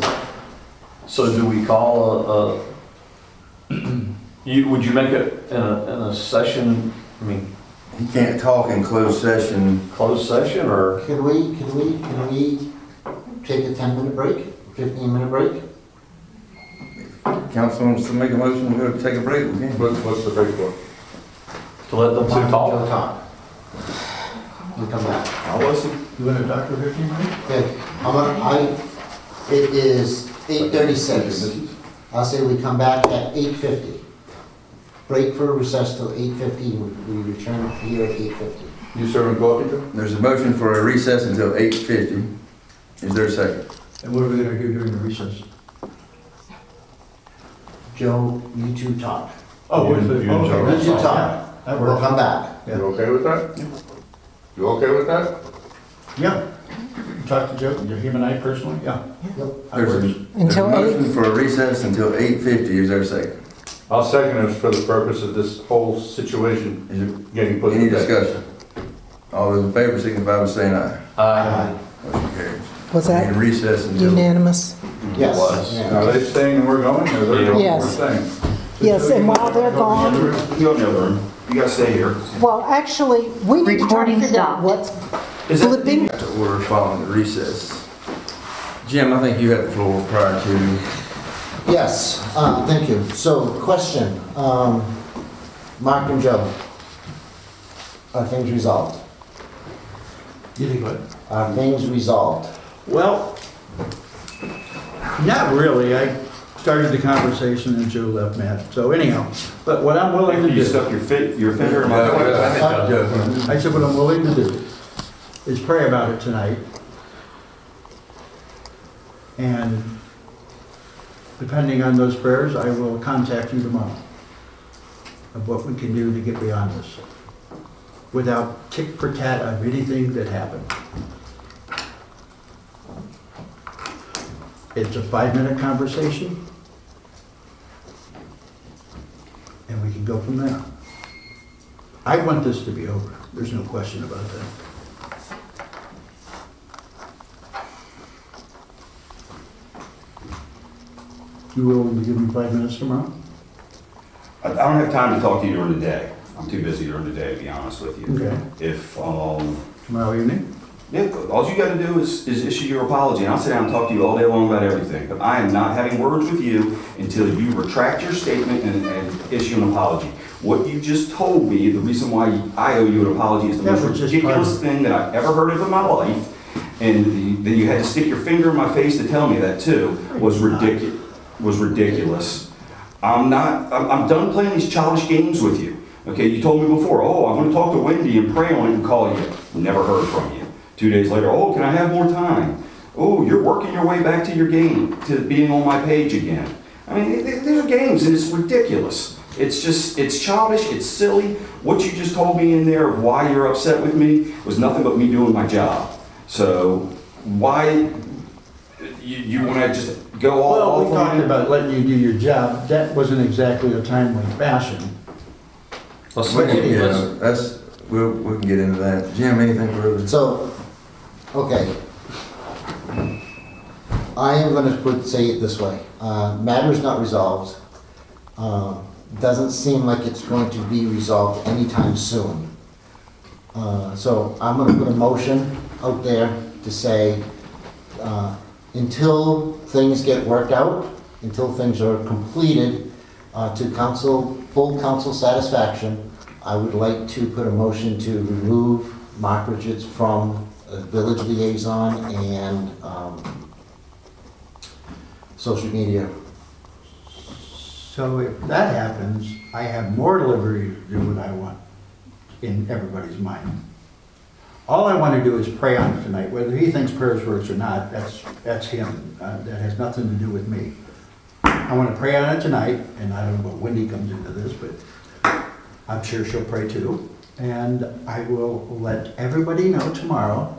So do we call would you make it in a session, I mean? He can't talk in closed session. Closed session, or? Can we take a 10-minute break, 15-minute break? Council wants to make a motion to go take a break, we can. What's the break for? To let them two talk? We come back. I'll listen. You want to talk for 15 minutes? Okay, it is 8:36. I'll say we come back at 8:50. Break for recess till 8:50, we return here at 8:50. You serving coffee, Joe? There's a motion for a recess until 8:50. Is there a second? And what are we going to do during the recess? Joe, you two talk. Oh, You You two talk. That We'll works. come back. You okay with that? You okay with that? Yeah. Talk to Joe, him and I personally, yeah. There's a Until motion for a recess until 8:50. Is there a second? I'll second it for the purpose of this whole situation Is there getting put any to bed. discussion? All those in favor signify by saying aye. Aye. Motion carries. Was that In recess until. unanimous? Yes. Are they staying and we're going, or they're going, Yes. we're staying? Yes, and while they're gone, Go in the other room. You guys stay here. well, actually, we need to try to figure out what's flipping. To order following the recess. Jim, I think you had the floor prior to. Yes, thank you. So, question, Mark and Joe, are things resolved? You think what? Are things resolved? Well, not really. I started the conversation and Joe left Matt. So anyhow, but what I'm willing to do. You stuck your finger in my. I said what I'm willing to do is pray about it tonight. And depending on those prayers, I will contact you tomorrow of what we can do to get beyond this without tick for tat on anything that happened. It's a 5-minute conversation, and we can go from there. I want this to be over. There's no question about that. You willing to give me 5 minutes tomorrow? I don't have time to talk to you during the day. I'm too busy during the day, to be honest with you. Okay. If, Tomorrow evening? yeah, all you gotta do is issue your apology, and I'll sit down and talk to you all day long about everything. But I am not having words with you until you retract your statement and issue an apology. What you just told me, the reason why I owe you an apology is the That most was just ridiculous thing that I've ever heard of in my life. And that you had to stick your finger in my face to tell me that too, was ridiculous. I'm done playing these childish games with you. Okay, you told me before, oh, I'm gonna talk to Wendy and pray on it and call you. Never heard from you. 2 days later, oh, can I have more time? Oh, you're working your way back to your game, to being on my page again. I mean, these are games and it's ridiculous. It's childish, it's silly. What you just told me in there of why you're upset with me was nothing but me doing my job. So, why, you wanna just go all Well, we off on talked me? about letting you do your job. That wasn't exactly a timely fashion. We can get into that. Jim, anything further? So, okay. I am going to say it this way. Matter is not resolved. Doesn't seem like it's going to be resolved anytime soon. So I'm going to put a motion out there to say, until things get worked out, until things are completed to full council satisfaction, I would like to put a motion to remove Mark Richards from village liaison and social media. So if that happens, I have more liberty to do what I want in everybody's mind. All I want to do is pray on it tonight. Whether he thinks prayers works or not, that's him. That has nothing to do with me. I want to pray on it tonight, and I don't know what Wendy comes into this, but I'm sure she'll pray too. And I will let everybody know tomorrow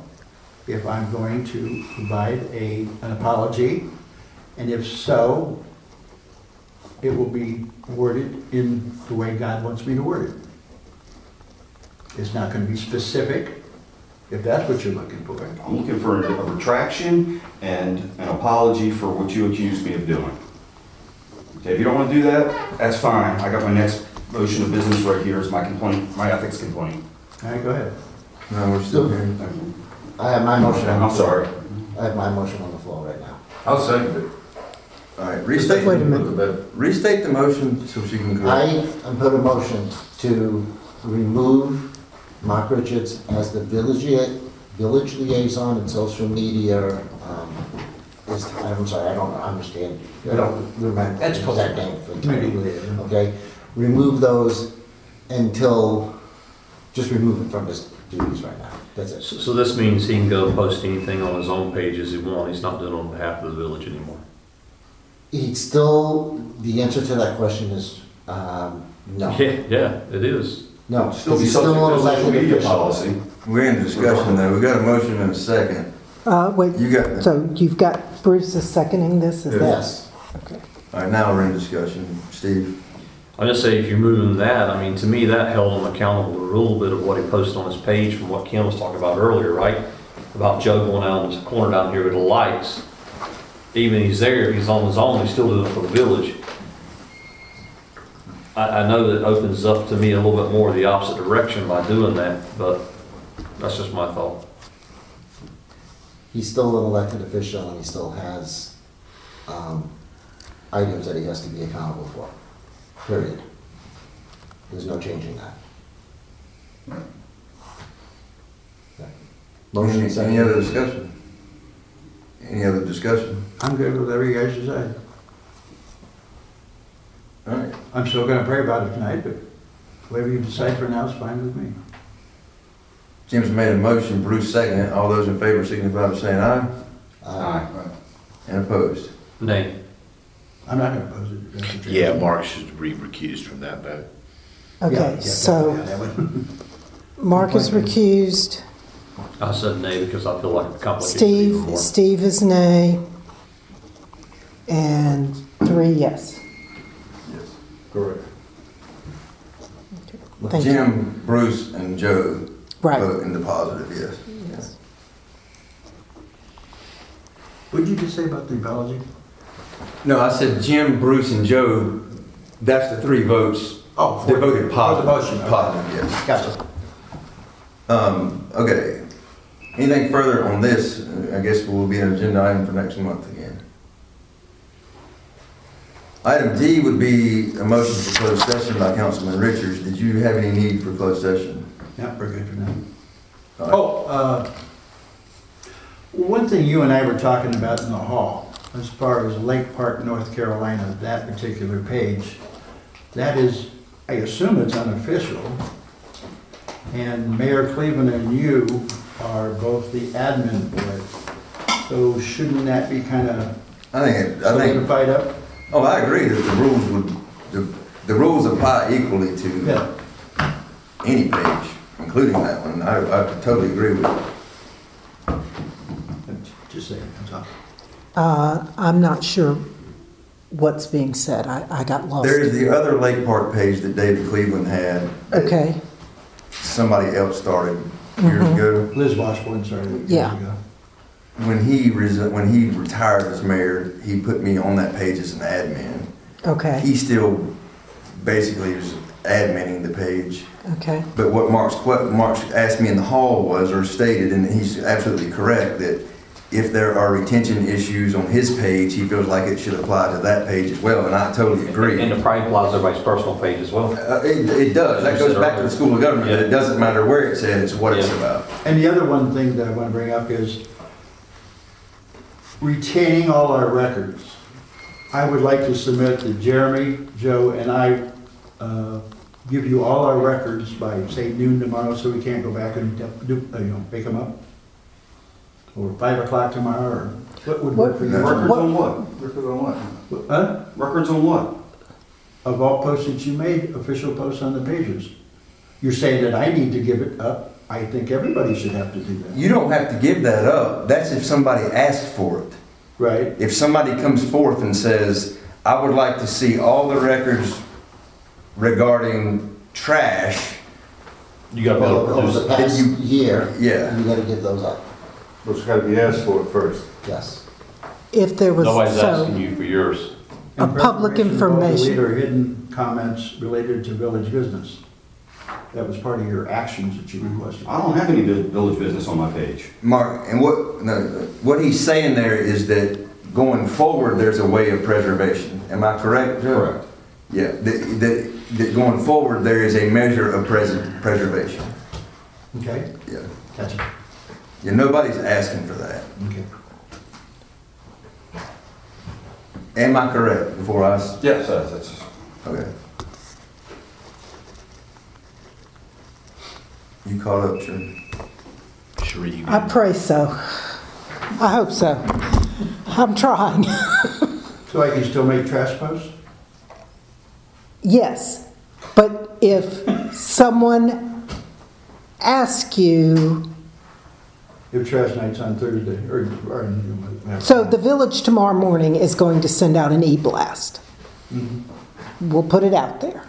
if I'm going to provide an apology. And if so, it will be worded in the way God wants me to word it. It's not going to be specific, if that's what you're looking for. I'm looking for a retraction and an apology for what you accused me of doing. Okay, if you don't want to do that, that's fine. I got my next motion of business right here is my complaint, my ethics complaint. All right, go ahead. No, we're still here. I have my motion on the I'm floor. sorry. I have my motion on the floor right now. I'll second it. All right, restate. Wait a minute. Restate the motion so she can correct. I put a motion to remove Mark Richards as the village liaison and social media. I'm sorry, I don't understand. I don't remember That's called that name. community liaison. Okay, remove those until, just remove it from his duties right now. That's it. So this means he can go post anything on his own page as he wants. He's not doing it on behalf of the village anymore. He's still, the answer to that question is no. Yeah, it is. No, Still because be he's still subject an to social elected media official. policy. We're in discussion though. We got a motion and a second. Wait, You got, so you've got Bruce is seconding this? Is that- Yes. Okay. all right, now we're in discussion. Steve? I just say if you're moving that, I mean, to me, that held him accountable to a little bit of what he posted on his page from what Kim was talking about earlier, right? About Joe going out in the corner down here with the lights. Even he's there, he's on his own, he's still doing it for the village. I know that opens up to me a little bit more the opposite direction by doing that, but that's just my thought. He's still an elected official and he still has items that he has to be accountable for, period. There's no changing that. Okay. Motion Any second. other discussion? Any other discussion? I'm good with whatever you guys decide. All right. I'm still gonna pray about it tonight, but whatever you decide for now is fine with me. Jim's made a motion, Bruce seconded. All those in favor signify by saying aye. Aye. And opposed? Nay. I'm not gonna oppose it. That's what you're Yeah, saying. Mark should be recused from that vote. Yeah, Okay, yeah, so yeah, that would- Mark is recused, I said nay because I feel like it complicates it even more. Steve is nay, and 3 yes. Correct. Thank you. Jim, Bruce, and Joe Right. vote in the positive, yes. Yes. What did you just say about the apology? No, I said Jim, Bruce, and Joe, that's the 3 votes. Oh, They voted positive. motion, okay. Positive, yes. Gotcha. Okay. Anything further on this? I guess will be an agenda item for next month again. Item D would be a motion for closed session by Councilman Richards. Did you have any need for closed session? Yeah, we're good for now. All right. Oh, one thing you and I were talking about in the hall, as far as Lake Park, North Carolina, that particular page, that is, I assume it's unofficial, and Mayor Cleveland and you are both the admin for it, so shouldn't that be kind of I think solidified up? Oh, I agree that the rules would, the rules apply equally to Yeah. any page, including that one. I totally agree with you. Just saying, that's all. I'm not sure what's being said. I got lost. There's the other Lake Park page that David Cleveland had. that Okay, Somebody else started years ago. Liz Washburn started years Yeah. ago. When he retired as mayor, he put me on that page as an admin. okay, He still basically is adminning the page. okay. But what Mark's asked me in the hall was, or stated, and he's absolutely correct, that if there are retention issues on his page, he feels like it should apply to that page as well, and I totally agree. And it probably applies to everybody's personal page as well. It does. That goes back to the school of government. That it doesn't matter where it's at, it's what it's about. And the other one thing that I want to bring up is retaining all our records. I would like to submit that Jeremy, Joe, and I give you all our records by, say, noon tomorrow, so we can't go back and make them up. Or 5 o'clock tomorrow, or what would work for you? Records on what? Records on what? Huh? Records on what? of all posts that you made, official posts on the pages. You're saying that I need to give it up. I think everybody should have to do that. You don't have to give that up. That's if somebody asks for it. Right. If somebody comes forth and says, I would like to see all the records regarding trash. You got to be able to Over produce the it. past year, Yeah. you gotta give those up. But it's gotta be asked for first. Yes. If there was, Nobody's asking so, you for yours. a public In preparation of all the information. Or hidden comments related to village business. That was part of your actions that you requested. I don't have any village business on my page. Mark, and what he's saying there is that going forward, there's a way of preservation. Am I correct, Joe? Correct. Yeah, that going forward, there is a measure of preservation. Okay? Yeah. Gotcha. Yeah, nobody's asking for that. Okay. Am I correct before I? Yes, that's. Okay. You caught up, Sheree? I pray so. I hope so. I'm trying. So I can still make trash posts? Yes, but if someone asks you, If trash night's on Thursday, or so the village tomorrow morning is going to send out an e-blast. We'll put it out there.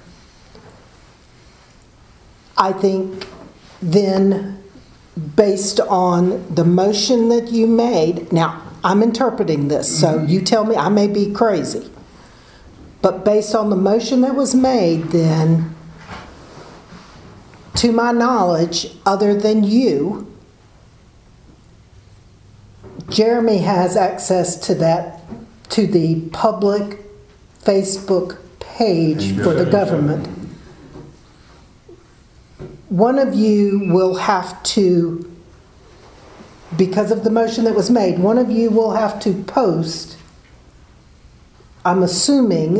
I think then, based on the motion that you made, now, I'm interpreting this, so you tell me, I may be crazy. But based on the motion that was made, then, to my knowledge, other than you, Jeremy has access to that, to the public Facebook page for the government. One of you will have to, because of the motion that was made, one of you will have to post, I'm assuming,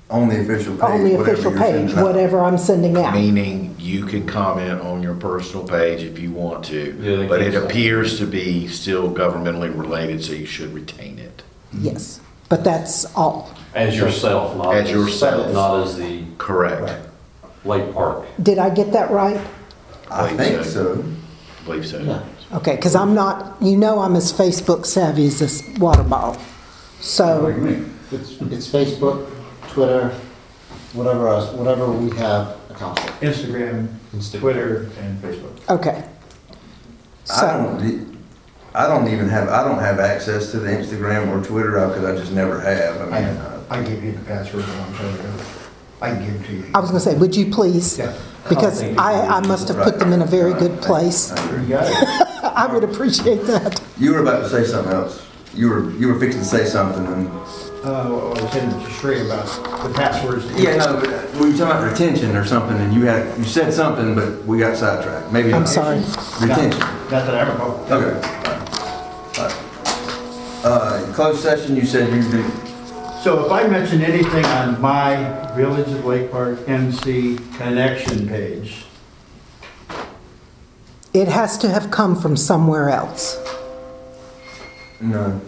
On the official page. on the whatever official you're page, sending out. whatever I'm sending out. Meaning you can comment on your personal page if you want Yeah, to, they but can it say. appears to be still governmentally related, so you should retain it. Yes, but that's all. As yourself, not As yourself. Not as the Correct. Lake Park. Did I get that right? I think so. Believe so. Yeah. Okay, because I'm not, I'm as Facebook savvy as this water bottle. So, It's Facebook, Twitter, whatever else, whatever we have accounts for. Instagram, Twitter, and Facebook. okay. I don't have access to the Instagram or Twitter because I just never have. I gave you the password a long time ago. I can give it to you. I was going to say, would you please? Yeah. Because I must have put them in a very good place. You got it. I would appreciate that. You were about to say something else. You were fixing to say something and. I was heading to Sheree about the passwords. Yeah, no, but we were talking about retention or something, and you said something, but we got sidetracked. Maybe I'm not. sorry. Retention. Not that I recall. Okay. All right. Closed session. You said you did. So if I mention anything on my Village of Lake Park NC connection page, It has to have come from somewhere else. No.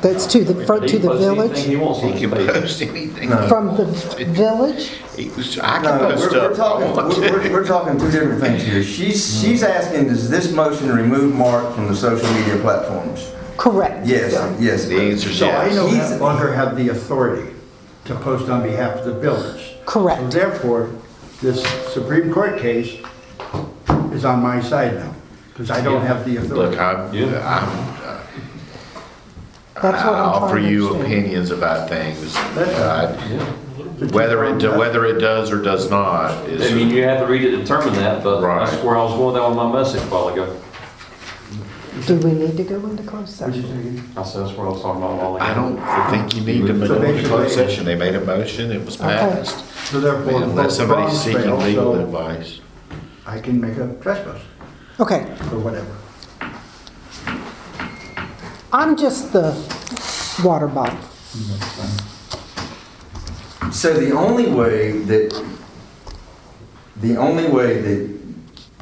That's to the village? He wants on He his can page. post anything. No. From the village? I can No, post we're stuff. we're talking two different things here. She's asking, does this motion remove Mark from the social media platforms? Correct. Yes, yes. The answer is so I no He's- longer have the authority to post on behalf of the village. So Correct. therefore, this Supreme Court case is on my side now, because I don't have the authority. Look, That's what I I'm offer trying to you understand. opinions about things. That's Whether it does or does not I is. mean, you have to read it to determine that, but Right. that's where I was going down with my message a while ago. Do we need to go into closed session? I said that's where I was talking about a while ago. I don't think you need to So go into closed basically- session. They made a motion, it was Okay. passed. So therefore, Unless both somebody's prongs seeking fail, legal so advice. I can make a trespass Okay, or whatever. I'm just the water bottle. So the only way that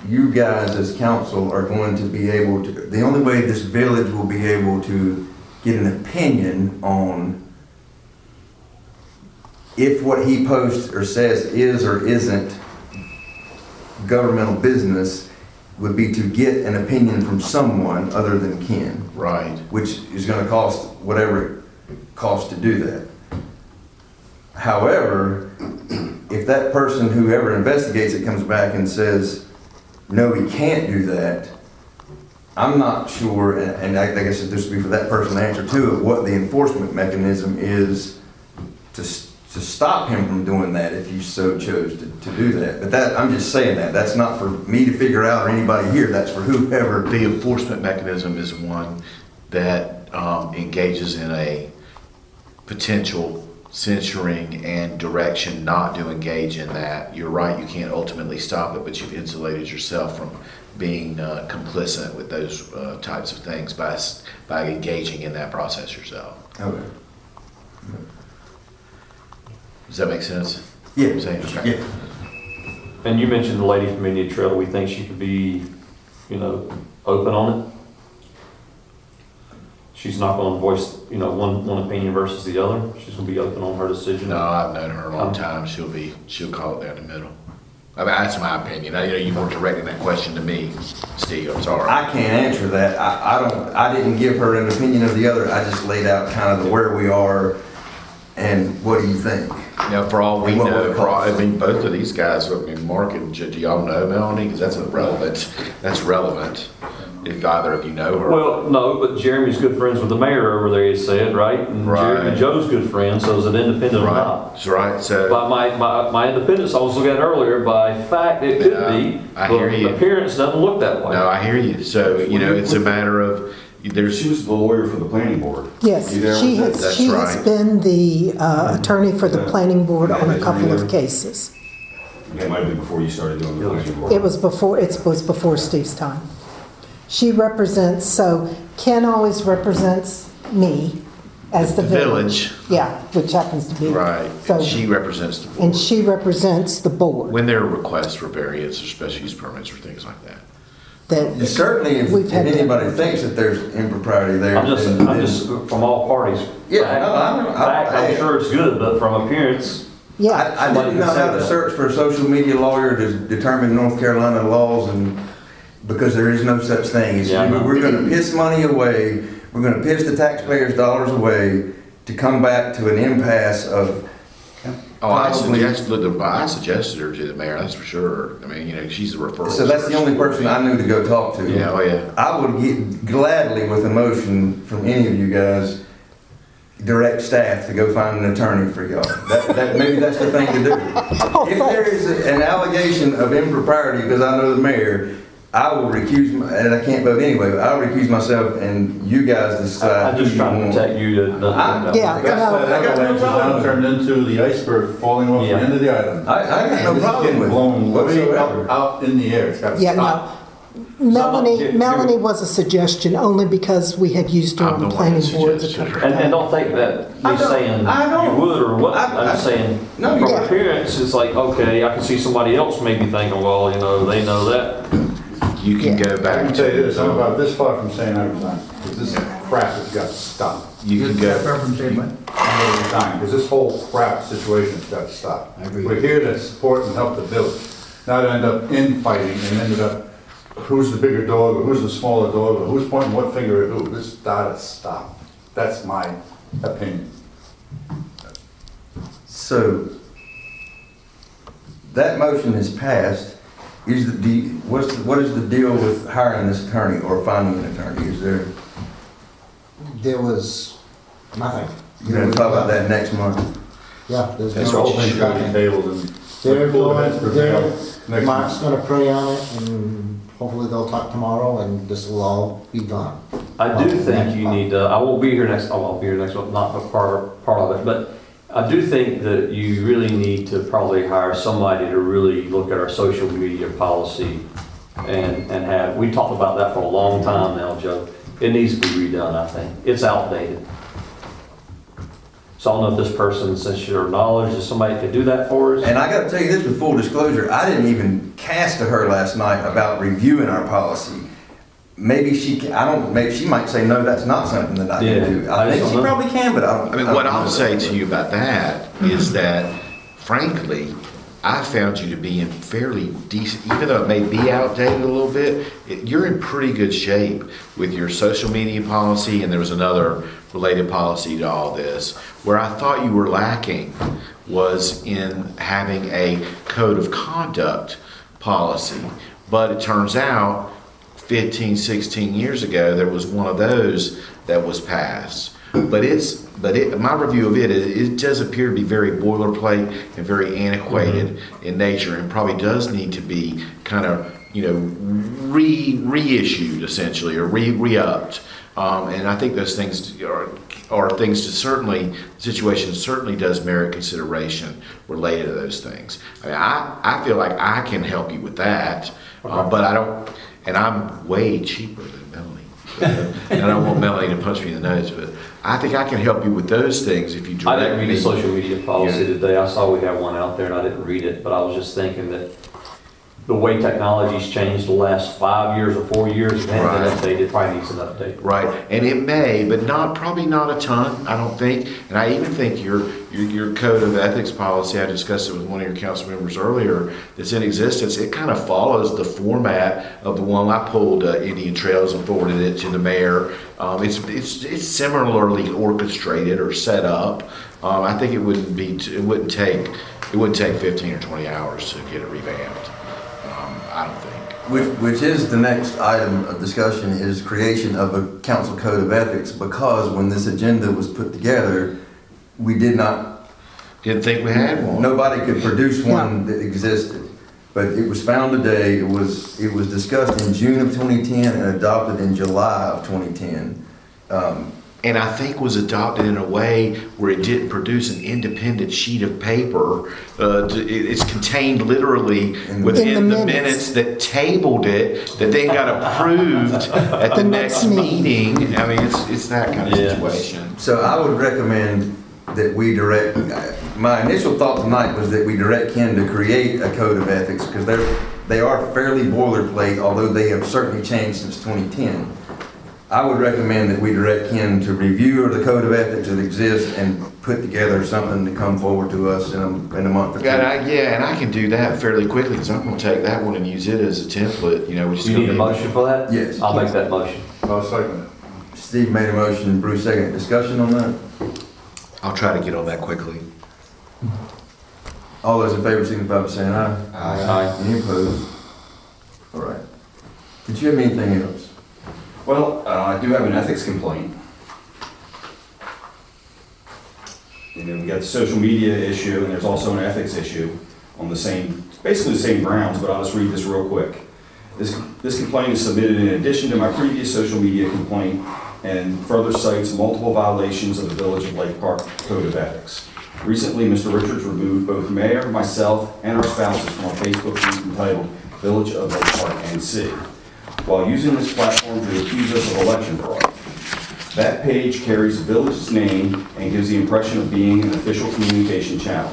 you guys as council are going to be able to, the only way this village will be able to get an opinion on if what he posts or says is or isn't governmental business, would be to get an opinion from someone other than Ken. Right. Which is going to cost whatever it costs to do that. However, if that person, whoever investigates it, comes back and says, no, he can't do that, I'm not sure, and I guess this would be for that person to answer to it, what the enforcement mechanism is to stop him from doing that if you so chose to do that. But that, I'm just saying that. That's not for me to figure out or anybody here. That's for whoever. The enforcement mechanism is one that engages in a potential censoring and direction not to engage in that. You're right, you can't ultimately stop it, but you've insulated yourself from being complicit with those types of things by engaging in that process yourself. Okay. Does that make sense? Yeah. Okay. Yeah. And you mentioned the lady from Indian Trail. We think she could be, open on it. She's not going to voice, one opinion versus the other. She's going to be open on her decision. No, I've known her a long time. She'll call it down the middle. I mean, that's my opinion. You weren't directing that question to me, Steve. I'm sorry. I can't answer that. I didn't give her an opinion of the other. I just laid out kind of where we are and what do you think? For all we know, both of these guys, Mark and do y'all know Melanie? Because that's relevant. If either of you know her. Well, no, but Jeremy's good friends with the mayor over there, he said, right? And Jeremy Joe's good friend, so is it independent or not? That's right. So by my independence, I was looking at earlier, by fact, it could be. I hear you. Appearance doesn't look that way. No, I hear you. So, it's a matter of, she was the lawyer for the planning board. Yes, she has been the attorney for the planning board on a couple of cases. That might have been before you started doing the planning board. It was before Steve's time. She represents, so Ken always represents me as the village. Yeah, which happens to be. Right. So, she represents the board. And she represents the board. When there are requests for variance or special use permits or things like that. Certainly, if anybody thinks that there's impropriety there. I'm just from all parties. I'm sure it's good, but from appearance. Yeah. I didn't know how to search for a social media lawyer to determine North Carolina laws, and because there is no such thing. We're going to piss money away. We're going to piss the taxpayers' dollars away to come back to an impasse of. I suggested her to the mayor, that's for sure. I mean, she's a referral. So that's the only person I knew to go talk to. Yeah, oh yeah. I would get gladly, with a motion from any of you guys, direct staff to go find an attorney for y'all. Maybe that's the thing to do. If there is an allegation of impropriety, because I know the mayor, I will recuse, and I can't vote anyway, but I'll recuse myself, and you guys decide. I'm just trying to protect you. I got no problem. Turned into the iceberg falling off the end of the island. I got no problem with it. Blown way out in the air. It's got to stop. Melanie was a suggestion only because we had used her on the planning board. And don't think that me saying you would or what. I'm just saying from appearance, it's like, okay, I can see somebody else maybe thinking, well, they know that. You can go back. I can tell you this, I'm about this far from saying I resign, because this crap has got to stop. You can go far from saying what? I resign, because this whole crap situation has got to stop. We're here to support and help the village, not to end up infighting and ended up who's the bigger dog or who's the smaller dog or who's pointing what finger at who. This got to stop. That's my opinion. So that motion is passed. What is the deal with hiring this attorney or finding an attorney? There was nothing. You're going to talk about that next month? Yeah, there's That's no all things got to be tabled and Mark's going to pray on it, and hopefully they'll talk tomorrow, and this will all be gone. I do think you need to. I won't be here next month, not a part of it, but I do think that you really need to probably hire somebody to really look at our social media policy and have, we talked about that for a long time now, Joe. It needs to be redone, I think. It's outdated. So I don't know if this person, since your knowledge, is somebody could do that for us. And I got to tell you this with full disclosure, I didn't even cast to her last night about reviewing our policy. maybe she can, maybe she might say, no, that's not something that I can do. I think she probably can, but I mean, what I'll say to you about that is that, frankly, I found you to be in fairly decent, even though it may be outdated a little bit, you're in pretty good shape with your social media policy, and there was another related policy to all this. Where I thought you were lacking was in having a code of conduct policy. But it turns out 15, 16 years ago, there was one of those that was passed. But my review of it does appear to be very boilerplate and very antiquated in nature, and probably does need to be kind of, reissued essentially, or re-upped. And I think those things are things to certainly, the situation certainly does merit consideration related to those things. I mean, I feel like I can help you with that, but I don't, and I'm way cheaper than Melanie. And I don't want Melanie to punch me in the nose, but I think I can help you with those things if you direct me. I didn't read the social media policy today. I saw we have one out there and I didn't read it, but I was just thinking that the way technology's changed the last 5 years or 4 years, it hasn't been updated. It probably needs an update. Right, and it may, but probably not a ton, I don't think. And I even think your code of ethics policy, I discussed it with one of your council members earlier, that's in existence. It kind of follows the format of the one I pulled, Indian Trails, and forwarded it to the mayor. It's similarly orchestrated or set up. I think it wouldn't take 15 or 20 hours to get it revamped. I don't think. Which is the next item of discussion, is creation of a council code of ethics, because when this agenda was put together, we didn't think we had one. Nobody could produce one that existed. But it was found today, it was discussed in June of 2010 and adopted in July of 2010. And I think was adopted in a way where it didn't produce an independent sheet of paper. It's contained literally within the minutes that tabled it, that then got approved at the next meeting. I mean, it's that kind of situation. So I would recommend that we direct, my initial thought tonight was that we direct Ken to create a code of ethics, because they are fairly boilerplate, although they have certainly changed since 2010. I would recommend that we direct Ken to review the code of ethics that exists and put together something to come forward to us in a month or two. And I can do that fairly quickly, because I'm going to take that one and use it as a template. You need a motion for that? Yes. I'll make that motion. I'll second it. Steve made a motion, Bruce seconded. Discussion on that? I'll try to get on that quickly. All those in favor signify by saying aye. Aye. Any opposed? All right. Did you have anything else? Well, I do have an ethics complaint. And then we got the social media issue, and there's also an ethics issue on basically the same grounds, but I'll just read this real quick. This complaint is submitted in addition to my previous social media complaint, and further cites multiple violations of the Village of Lake Park Code of Ethics. Recently, Mr. Richards removed both Mayor, myself, and our spouses from our Facebook group entitled Village of Lake Park NC, while using this platform to accuse us of election fraud. That page carries the village's name and gives the impression of being an official communication channel.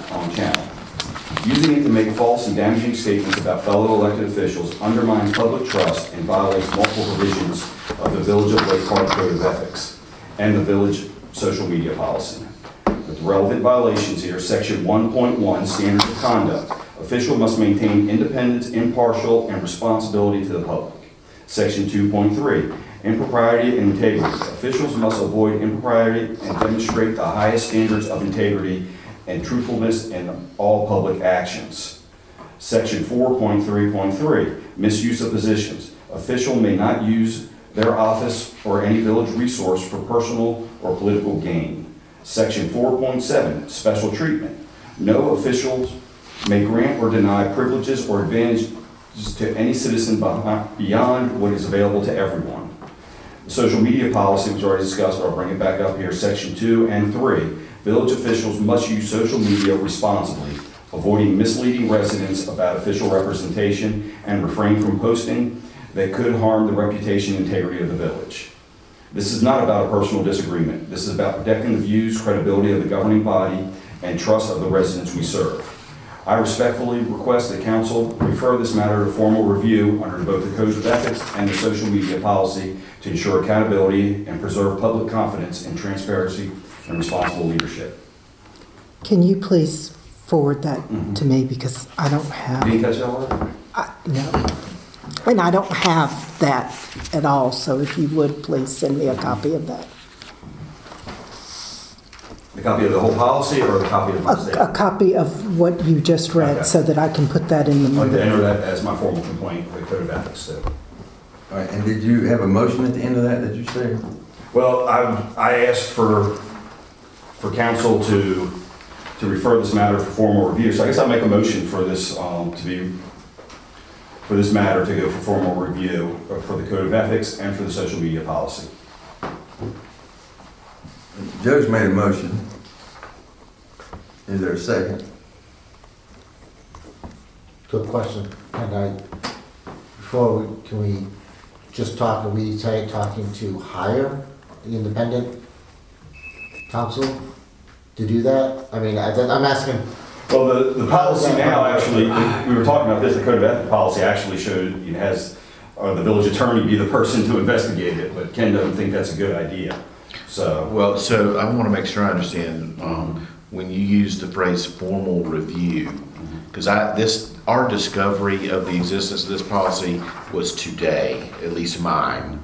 Using it to make false and damaging statements about fellow elected officials undermines public trust and violates multiple provisions of the Village of Lake Park Code of Ethics and the village social media policy. With relevant violations here, Section 1.1, Standards of Conduct. Official must maintain independence, impartial, and responsibility to the public. Section 2.3, impropriety and integrity. Officials must avoid impropriety and demonstrate the highest standards of integrity and truthfulness in all public actions. Section 4.3.3, misuse of positions. Official may not use their office or any village resource for personal or political gain. Section 4.7, special treatment. No officials may grant or deny privileges or advantages to any citizen beyond what is available to everyone. The social media policy was already discussed, but I'll bring it back up here. Section 2 and 3. Village officials must use social media responsibly, avoiding misleading residents about official representation and refrain from posting that could harm the reputation and integrity of the village. This is not about a personal disagreement. This is about protecting the views, credibility of the governing body, and trust of the residents we serve. I respectfully request that council refer this matter to formal review under both the Codes of Ethics and the social media policy to ensure accountability and preserve public confidence in transparency and responsible leadership. Can you please forward that to me, because I don't have... Did you catch that one? No. And I don't have that at all, so if you would, please send me a copy of that. The copy of the whole policy or the copy of my statement? A copy of what you just read, Okay. so that I can put that in the I'd like to enter minute. that as my formal complaint with the Code of Ethics. So. All right, and did you have a motion at the end of that, did you say? Well, I asked for council to refer this matter for formal review. So I guess I'll make a motion for this for this matter to go for formal review for the Code of Ethics and for the social media policy. Joe's made a motion. Is there a second? Good question. Can we just talk, are we talking to hire the independent counsel to do that? I mean, I'm asking. Well, the policy now, actually, we were talking about this, the Code of Ethics policy actually showed it has the village attorney be the person to investigate it, but Ken doesn't think that's a good idea. So. Well, so I want to make sure I understand, when you use the phrase formal review, because our discovery of the existence of this policy was today, at least mine,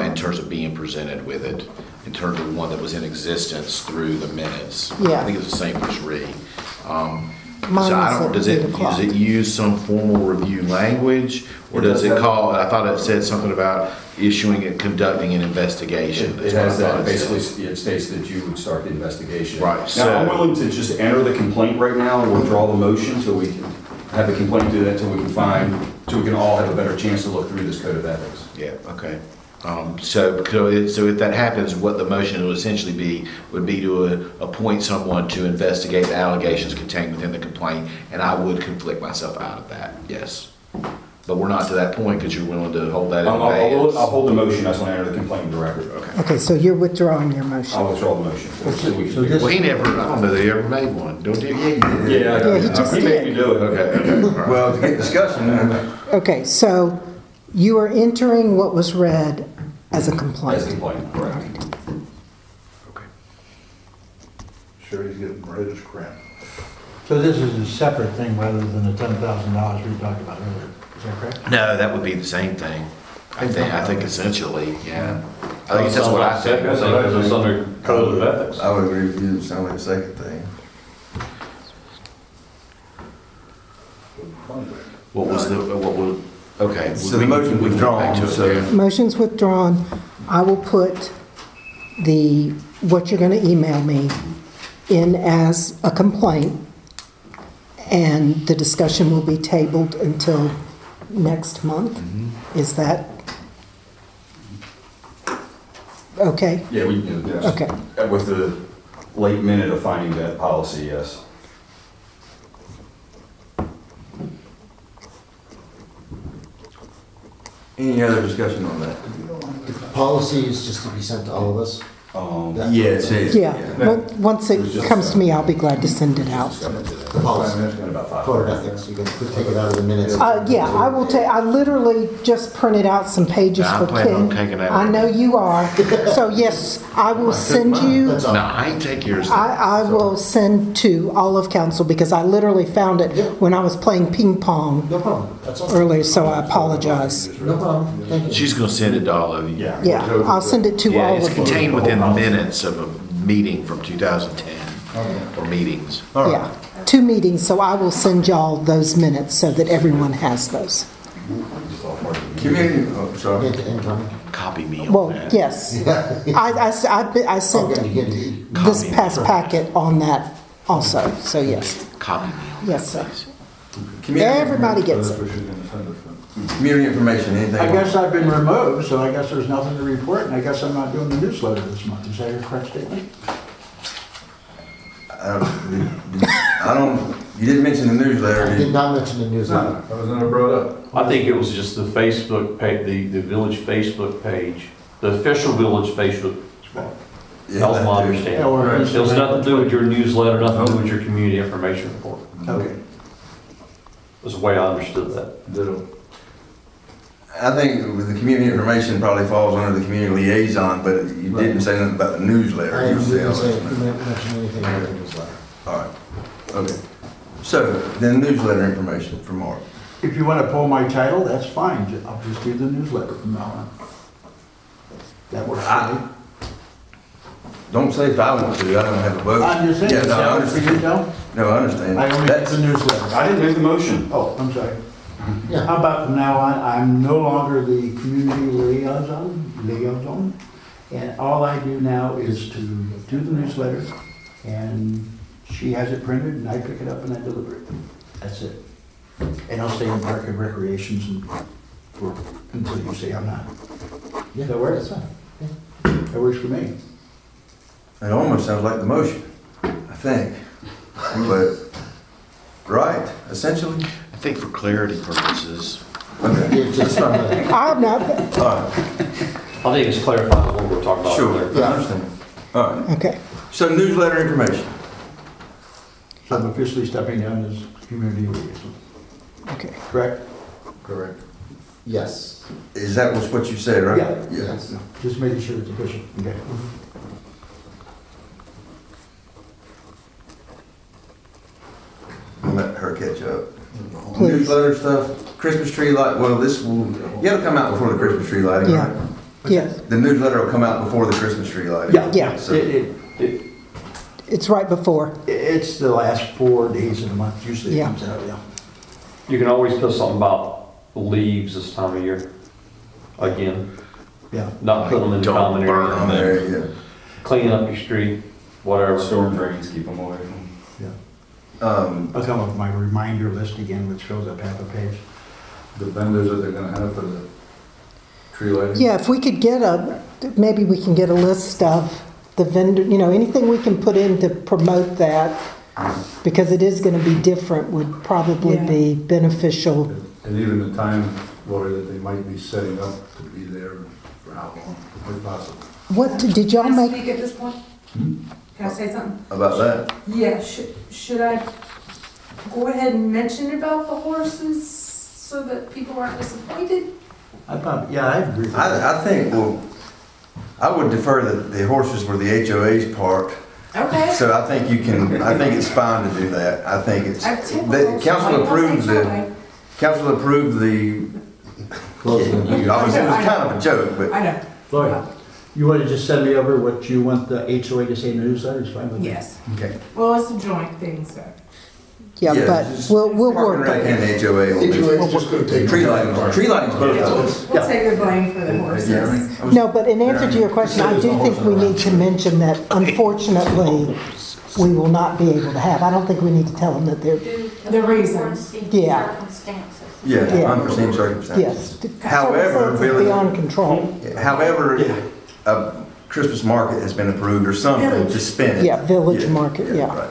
in terms of being presented with it, in terms of one that was in existence through the minutes. Yeah. I think it's the same as Reed. Mine does it use some formal review language, or does it call? I thought it said something about issuing and conducting an investigation. It has that. Basically, it states that you would start the investigation. Right. Now, So I'm willing to just enter the complaint right now and withdraw the motion so we can have the complaint do that, so we can all have a better chance to look through this Code of Ethics. yeah, okay. So if that happens, what the motion would essentially would be to appoint someone to investigate the allegations contained within the complaint, and I would conflict myself out of that, yes. But we're not to that point because you're willing to hold that in abeyance. I'll hold the motion, that's when I enter the complaint in the record. Okay. Okay, so you're withdrawing your motion. I'll withdraw the motion. Well, I don't know that he ever made one, don't you? Yeah, he just he made me do it. Okay. Well, to get discussion, Okay, so you are entering what was read as a complaint. As a complaint, correct. Okay. Sherry's getting red as crap. So this is a separate thing rather than the $10,000 we talked about earlier. Is that correct? No, that would be the same thing. I think essentially, yeah. I think that's what I think. I think it's under Code of Ethics. I would agree with you, it sounds like the second thing. Okay. So the motion we can go back withdrawn, to it, so- yeah. Motion's withdrawn. I will put what you're going to email me in as a complaint, and the discussion will be tabled until next month. Is that okay? Yeah, we can do this. Okay. With the late minute of finding that policy, yes. Any other discussion on that? The policy is just to be sent to all of us? Yeah, it says. Yeah, once it comes to me, I'll be glad to send it out. The policy, Code of Ethics, you can take it out of the minutes. Yeah, I will take, I literally just printed out some pages Yeah, for I'm planning on Ken. taking that I one. know you are. So yes, I will send you, That's all. No, I ain't take yours. I will send to all of council, because I literally found it when I was playing ping pong No problem. That's all. earlier, so I apologize. No problem. Thank you. She's gonna send it to all of you. Yeah, I'll send it to Yeah, all it's of you. contained within the minutes of a meeting from 2010, or meetings. Yeah, 2 meetings, so I will send y'all those minutes so that everyone has those. Community, sorry. Copy me on Well, that. yes. I sent this past packet on that also, so yes. Copy me on Yes, sir. Community- Everybody gets it. Community information, anything? I guess I've been removed, so I guess there's nothing to report, and I guess I'm not doing the newsletter this month. Is that your correct statement? You didn't mention the newsletter, I did did you? not mention the newsletter. I was never brought up. I think it was just the Facebook page, the village Facebook page, the official village Facebook. Yeah, That was my that too. understanding. Yeah, or- It was nothing to do with your newsletter, nothing to do with your community information report. Okay. was the way I understood that. I think with the community information probably falls under the community liaison, but you didn't say nothing about the newsletter. I You said- didn't say anything about the newsletter. All right, okay. So, then newsletter information for Mark. If you want to pull my title, that's fine. I'll just do the newsletter from now on. That works for me. Don't say if I want to, I don't have a vote. I'm just saying, Yeah, is no, I that what you understand. don't? No, I understand. I only get the newsletter. I didn't make the motion. Oh, I'm sorry. Yeah. How about from now on, I'm no longer the community liaison, and all I do now is to do the newsletter, and she has it printed, and I pick it up and I deliver it. That's it. And I'll stay in Park and Recreations until you say I'm not. Yeah, That works? That works for me. It almost sounds like the motion, I think. But, right, essentially? I think for clarity purposes. Okay. Yeah, just from the- I'm not, All right, I think it's clarifying what we're talking about. sure, earlier. I understand. All right, okay. so newsletter information. So I'm officially stepping down as community liaison, Okay. correct? Correct. Yes. Is that what you said, right? Yeah. Yes. Just making sure it's official. Okay. I'll let her catch up. Please. Newsletter stuff, Christmas tree light, well, this will, it'll come out before the Christmas tree lighting, Yeah. right? Yes, The newsletter will come out before the Christmas tree lighting. Yeah. Yeah. So, it's right before. It's the last 4 days of the month, usually it Yeah. comes out, yeah. You can always put something about leaves this time of year. Again, Yeah. not put them in the Don't common burn area. on there, yeah. Clean up your street, whatever. Storm drains, keep them away from. I'll come up with my reminder list again, which fills up half a page. The vendors that they're gonna have for the tree lighting? Yeah, if we could get maybe we can get a list of the vendor, anything we can put in to promote that, because it is going to be different, would probably Yeah. be beneficial. And even the time, Lori, that they might be setting up to be there for how long, if possible. What, did y'all Can I make, speak at this point? Can I say something? About that? Yeah, should I go ahead and mention about the horses so that people aren't disappointed? I agree with that. I think, well, I would defer that the horses were the HOA's part. Okay. So I think I think it's fine to do that. I think it's, the council approved the, Closing the it was kind of a joke, but I know. Lori, you want to just send me over what you want the HOA to say in the newsletter? It's fine with me. Yes. Okay. Well, it's a joint thing, so. yeah, but just we'll Park and work. Rec and the HOA will do. HOA's just gonna take. Tree lighting, both of us. We'll take the blame for the horses. Yeah, I mean, No, but in answer to your question, I do think we need to mention that unfortunately, we will not be able to have. I don't think we need to tell them that they're, The reasons. Yeah. Circumstances. Yeah, Yeah. unforeseen circumstances. yes. However, Circumstances Village- beyond control. However, a Christmas market has been approved or something to spin it. Yeah, village market, yeah. Right.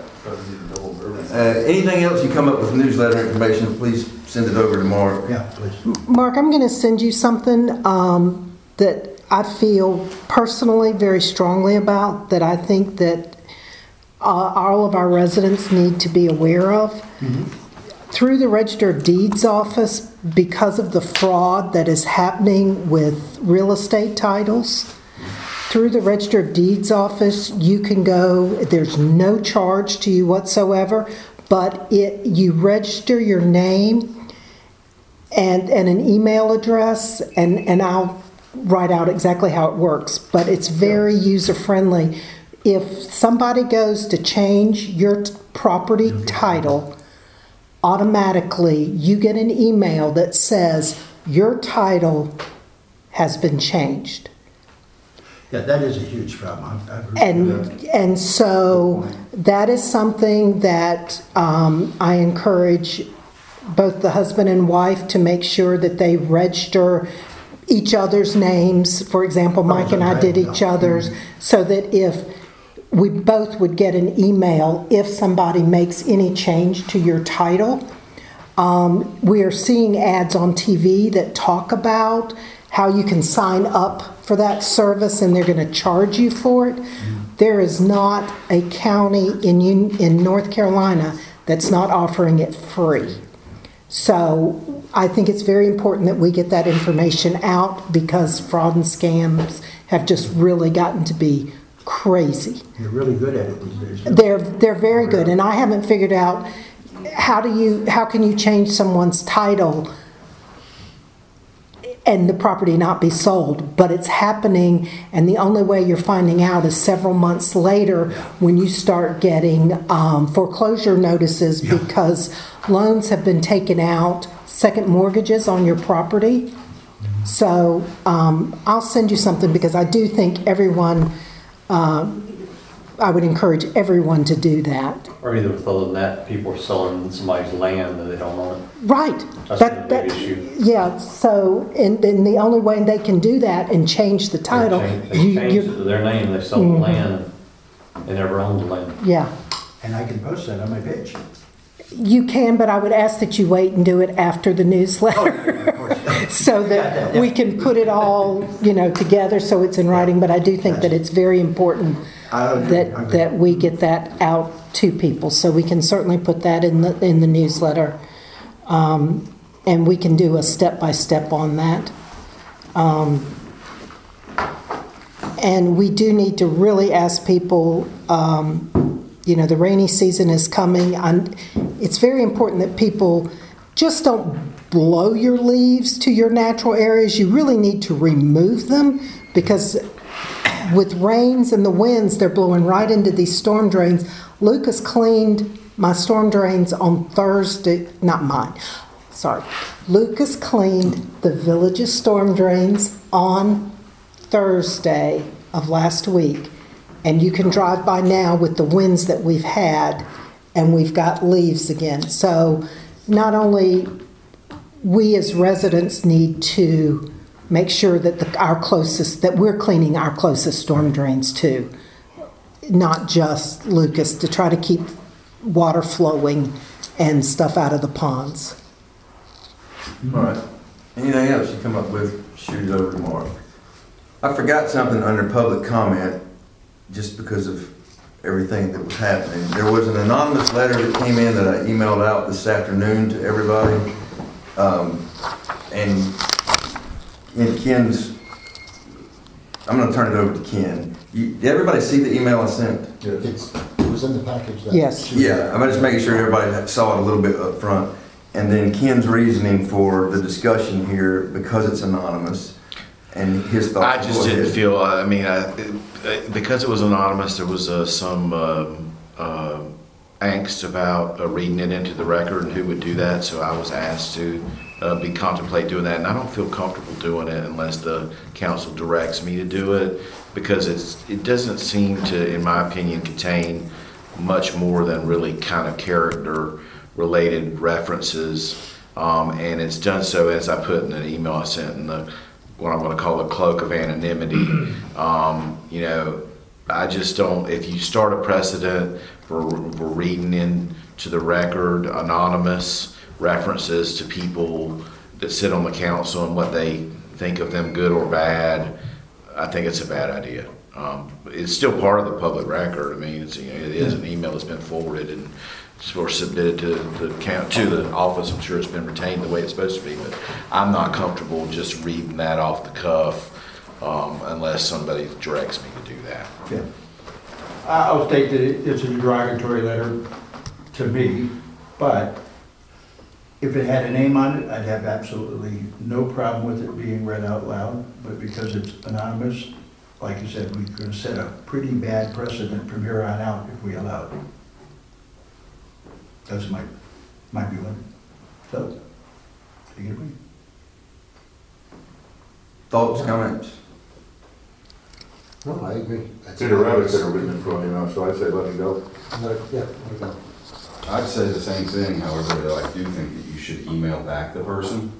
Anything else you come up with newsletter information, please send it over to Mark. Yeah, please. Mark, I'm going to send you something that I feel personally very strongly about, that I think that all of our residents need to be aware of. Through the Register of Deeds office, because of the fraud that is happening with real estate titles, through the Register of Deeds office, you can go, there's no charge to you whatsoever, but you register your name and an email address, and I'll write out exactly how it works, but it's very user-friendly. If somebody goes to change your property title, automatically you get an email that says your title has been changed. Yeah, that is a huge problem. I agree with that. And so that is something that I encourage both the husband and wife to make sure that they register each other's names. For example, Mike and I did each other's, so that if we both would get an email if somebody makes any change to your title. We are seeing ads on TV that talk about how you can sign up for that service and they're going to charge you for it. There is not a county in North Carolina that's not offering it free. So I think it's very important that we get that information out because fraud and scams have just really gotten to be crazy. You're really good at it these days. They're very good, and I haven't figured out how can you change someone's title and the property not be sold, but it's happening, and the only way you're finding out is several months later when you start getting foreclosure notices because loans have been taken out, second mortgages on your property. So I'll send you something because I do think everyone, I would encourage everyone to do that. Or either other than that, people are selling somebody's land that they don't own. Right. That's the big issue. Yeah, so, and the only way they can do that and change the title. They change it to their name, they sell the land, they never owned the land. Yeah. And I can post that on my page. You can, but I would ask that you wait and do it after the newsletter. So that we can put it all, together so it's in writing. But I do think that it's very important that we get that out to people. So we can certainly put that in the newsletter. And we can do a step-by-step on that. And we do need to really ask people, the rainy season is coming. It's very important that people just don't blow your leaves to your natural areas. You really need to remove them because with rains and the winds, they're blowing right into these storm drains. Lucas cleaned my storm drains on Thursday, not mine, sorry. Lucas cleaned the village's storm drains on Thursday of last week. And you can drive by now with the winds that we've had, and we've got leaves again. So not only we as residents need to make sure that that we're cleaning our closest storm drains too, not just Lucas, to try to keep water flowing and stuff out of the ponds. All right. Anything else you come up with, shoot it over to Mark. I forgot something under public comment just because of everything that was happening. There was an anonymous letter that came in that I emailed out this afternoon to everybody. And in Ken's, I'm going to turn it over to Ken. Did everybody see the email I sent? It was in the package. Yes. Yeah, I'm just making sure everybody saw it a little bit up front. And then Ken's reasoning for the discussion here, because it's anonymous, and his thoughts. I just didn't feel, because it was anonymous, there was some angst about reading it into the record and who would do that, so I was asked to contemplate doing that, and I don't feel comfortable doing it unless the council directs me to do it, because it doesn't seem to, in my opinion, contain much more than really kind of character related references, and it's done so, as I put in an email I sent in what I'm going to call the cloak of anonymity. I just don't, if you start a precedent for reading into the record anonymous references to people that sit on the council and what they think of them, good or bad, I think it's a bad idea. It's still part of the public record. I mean, it is an email that's been forwarded and or submitted to the office. I'm sure it's been retained the way it's supposed to be, but I'm not comfortable just reading that off the cuff unless somebody directs me to do that. Yeah. I'll state that it's a derogatory letter to me, but if it had a name on it, I'd have absolutely no problem with it being read out loud, but because it's anonymous, like you said, we could set a pretty bad precedent from here on out if we allowed it. That's my feeling. So, take it away. Thoughts, comments? No, I agree. Peter Rabbit said a written for me, so I'd say let it go. Yeah, let it go. I'd say the same thing, however, I do think that you should email back the person.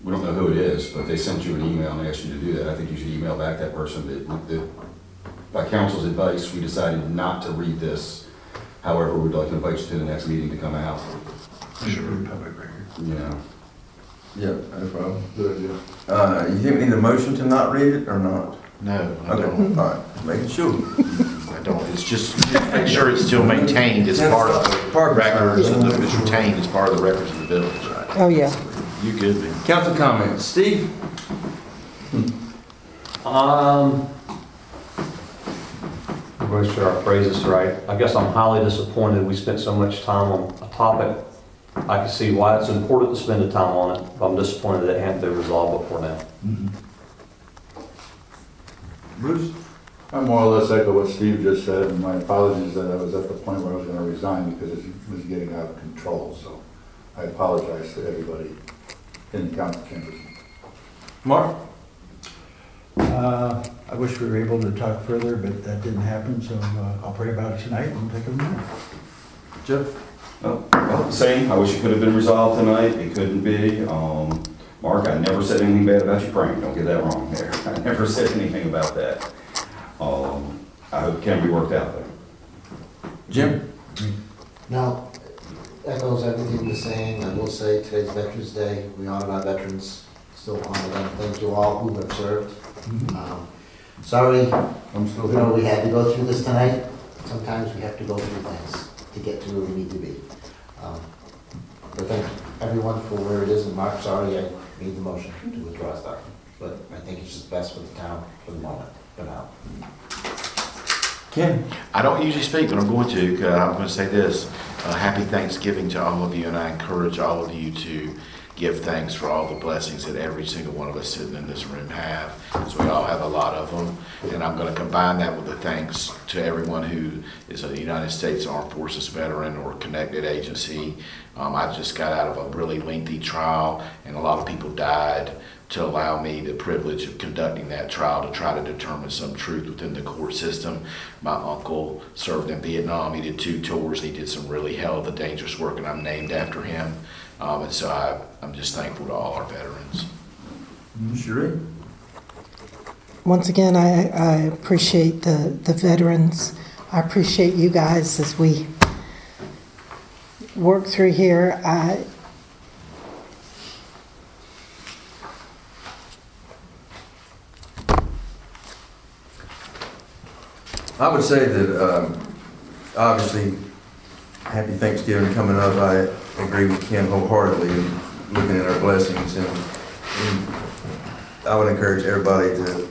We don't know who it is, but they sent you an email and asked you to do that. I think you should email back that person that by council's advice, we decided not to read this. However, we'd like to invite you to the next meeting to come out. Sure. Public record. Yeah. Yep, no problem. Good idea. You think we need a motion to not read it or not? No, I Okay, don't. all right, making sure. I don't. It's just make sure it's still maintained as part of the records of it's retained as part of the records of the village. Oh, yeah. You good, man? Council comments. Steve? I'm going to sure I phrase this right. I guess I'm highly disappointed we spent so much time on a topic. I can see why it's important to spend the time on it, but I'm disappointed that it hadn't been resolved before now. Bruce? I more or less echo what Steve just said, and my apologies that I was at the point where I was going to resign because it was getting out of control, so I apologize to everybody in the council chambers. Mark? I wish we were able to talk further, but that didn't happen, so I'll pray about it tonight and take it from there. Jeff? Well, same. I wish it could have been resolved tonight. It couldn't be. Mark, I never said anything bad about your prank. Don't get that wrong there. I never said anything about that. I hope it can be worked out though. Jim? Now, echoes everything you're saying. I will say today's Veterans Day. We honor our veterans. Still honor them. Thank you all who have served. Sorry, I'm still you know, we had to go through this tonight. Sometimes we have to go through things to get to where we need to be. But thank everyone for where it is. And Mark, sorry I made the motion to withdraw stuff. But I think it's just best for the town for the moment, for now. Ken? I don't usually speak, but I'm going to. I'm going to say this. Happy Thanksgiving to all of you, and I encourage all of you to give thanks for all the blessings that every single one of us sitting in this room have, because we all have a lot of them. And I'm going to combine that with the thanks to everyone who is a United States Armed Forces veteran or connected agency. I just got out of a really lengthy trial, and a lot of people died to allow me the privilege of conducting that trial to try to determine some truth within the court system. My uncle served in Vietnam. He did 2 tours. He did some really hell of the dangerous work, and I'm named after him. And so I'm just thankful to all our veterans. Sheree? Once again, I appreciate the veterans. I appreciate you guys as we work through here. I would say that obviously, happy Thanksgiving coming up. I agree with Ken wholeheartedly in looking at our blessings, and I would encourage everybody to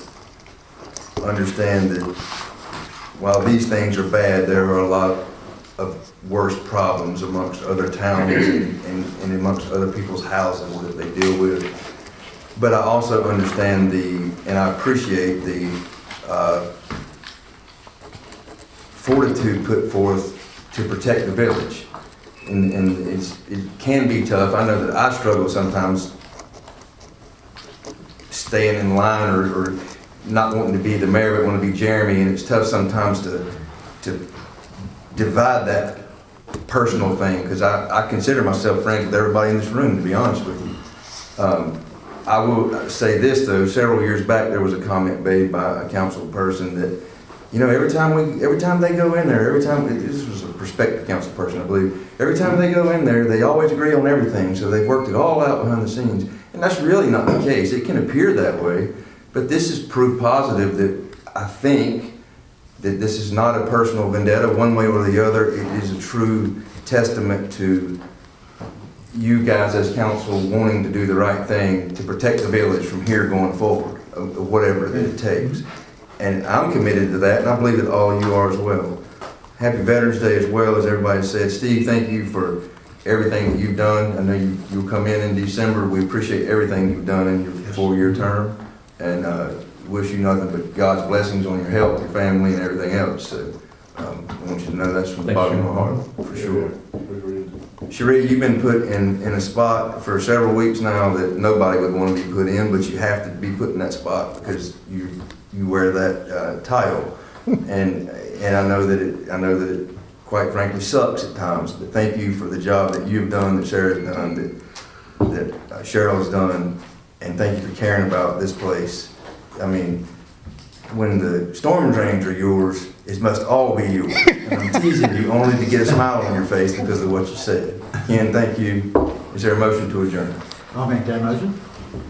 understand that while these things are bad, there are a lot of worse problems amongst other towns and amongst other people's houses that they deal with. But I also understand and I appreciate the fortitude put forth to protect the village. And it can be tough. I know that I struggle sometimes staying in line or not wanting to be the mayor but want to be Jeremy, and it's tough sometimes to divide that personal thing, because I consider myself friends with everybody in this room, to be honest with you. I will say this though, several years back there was a comment made by a council person that, you know, every time they go in there, this was a prospective council person, I believe, every time they go in there, they always agree on everything, so they've worked it all out behind the scenes. And that's really not the case. It can appear that way, but this is proof positive that I think that this is not a personal vendetta one way or the other. It is a true testament to you guys as council wanting to do the right thing to protect the village from here going forward, of whatever that it takes. And I'm committed to that, and I believe that all you are as well. Happy Veterans Day as well, as everybody said. Steve, thank you for everything that you've done. I know you'll come in December. We appreciate everything you've done in your 4-year term, and wish you nothing but God's blessings on your health, your family, and everything else. So I want you to know that's from the bottom of my heart, for sure. Sheree, you've been put in a spot for several weeks now that nobody would want to be put in, but you have to be put in that spot because you wear that title, and I know that it quite frankly sucks at times. But thank you for the job that you've done, that Sarah's done, that Cheryl's done, and thank you for caring about this place. I mean, when the storm drains are yours, it must all be yours. And I'm teasing you only to get a smile on your face because of what you said. Ken, thank you. Is there a motion to adjourn? I'll make that motion.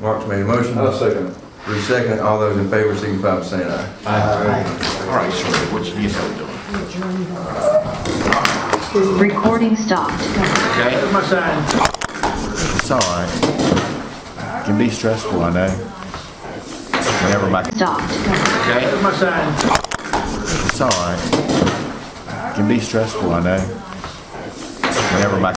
Mark's made a motion. I'll second it. Bruce second. All those in favor signify by saying aye. Aye. All right, sorry, what you need help doing? Recording stopped. Okay. That's my sign. It's all right. It can be stressful, I know. Whenever my... Stopped. Okay. Here's my sign. It's all right. It can be stressful, I know. Whenever my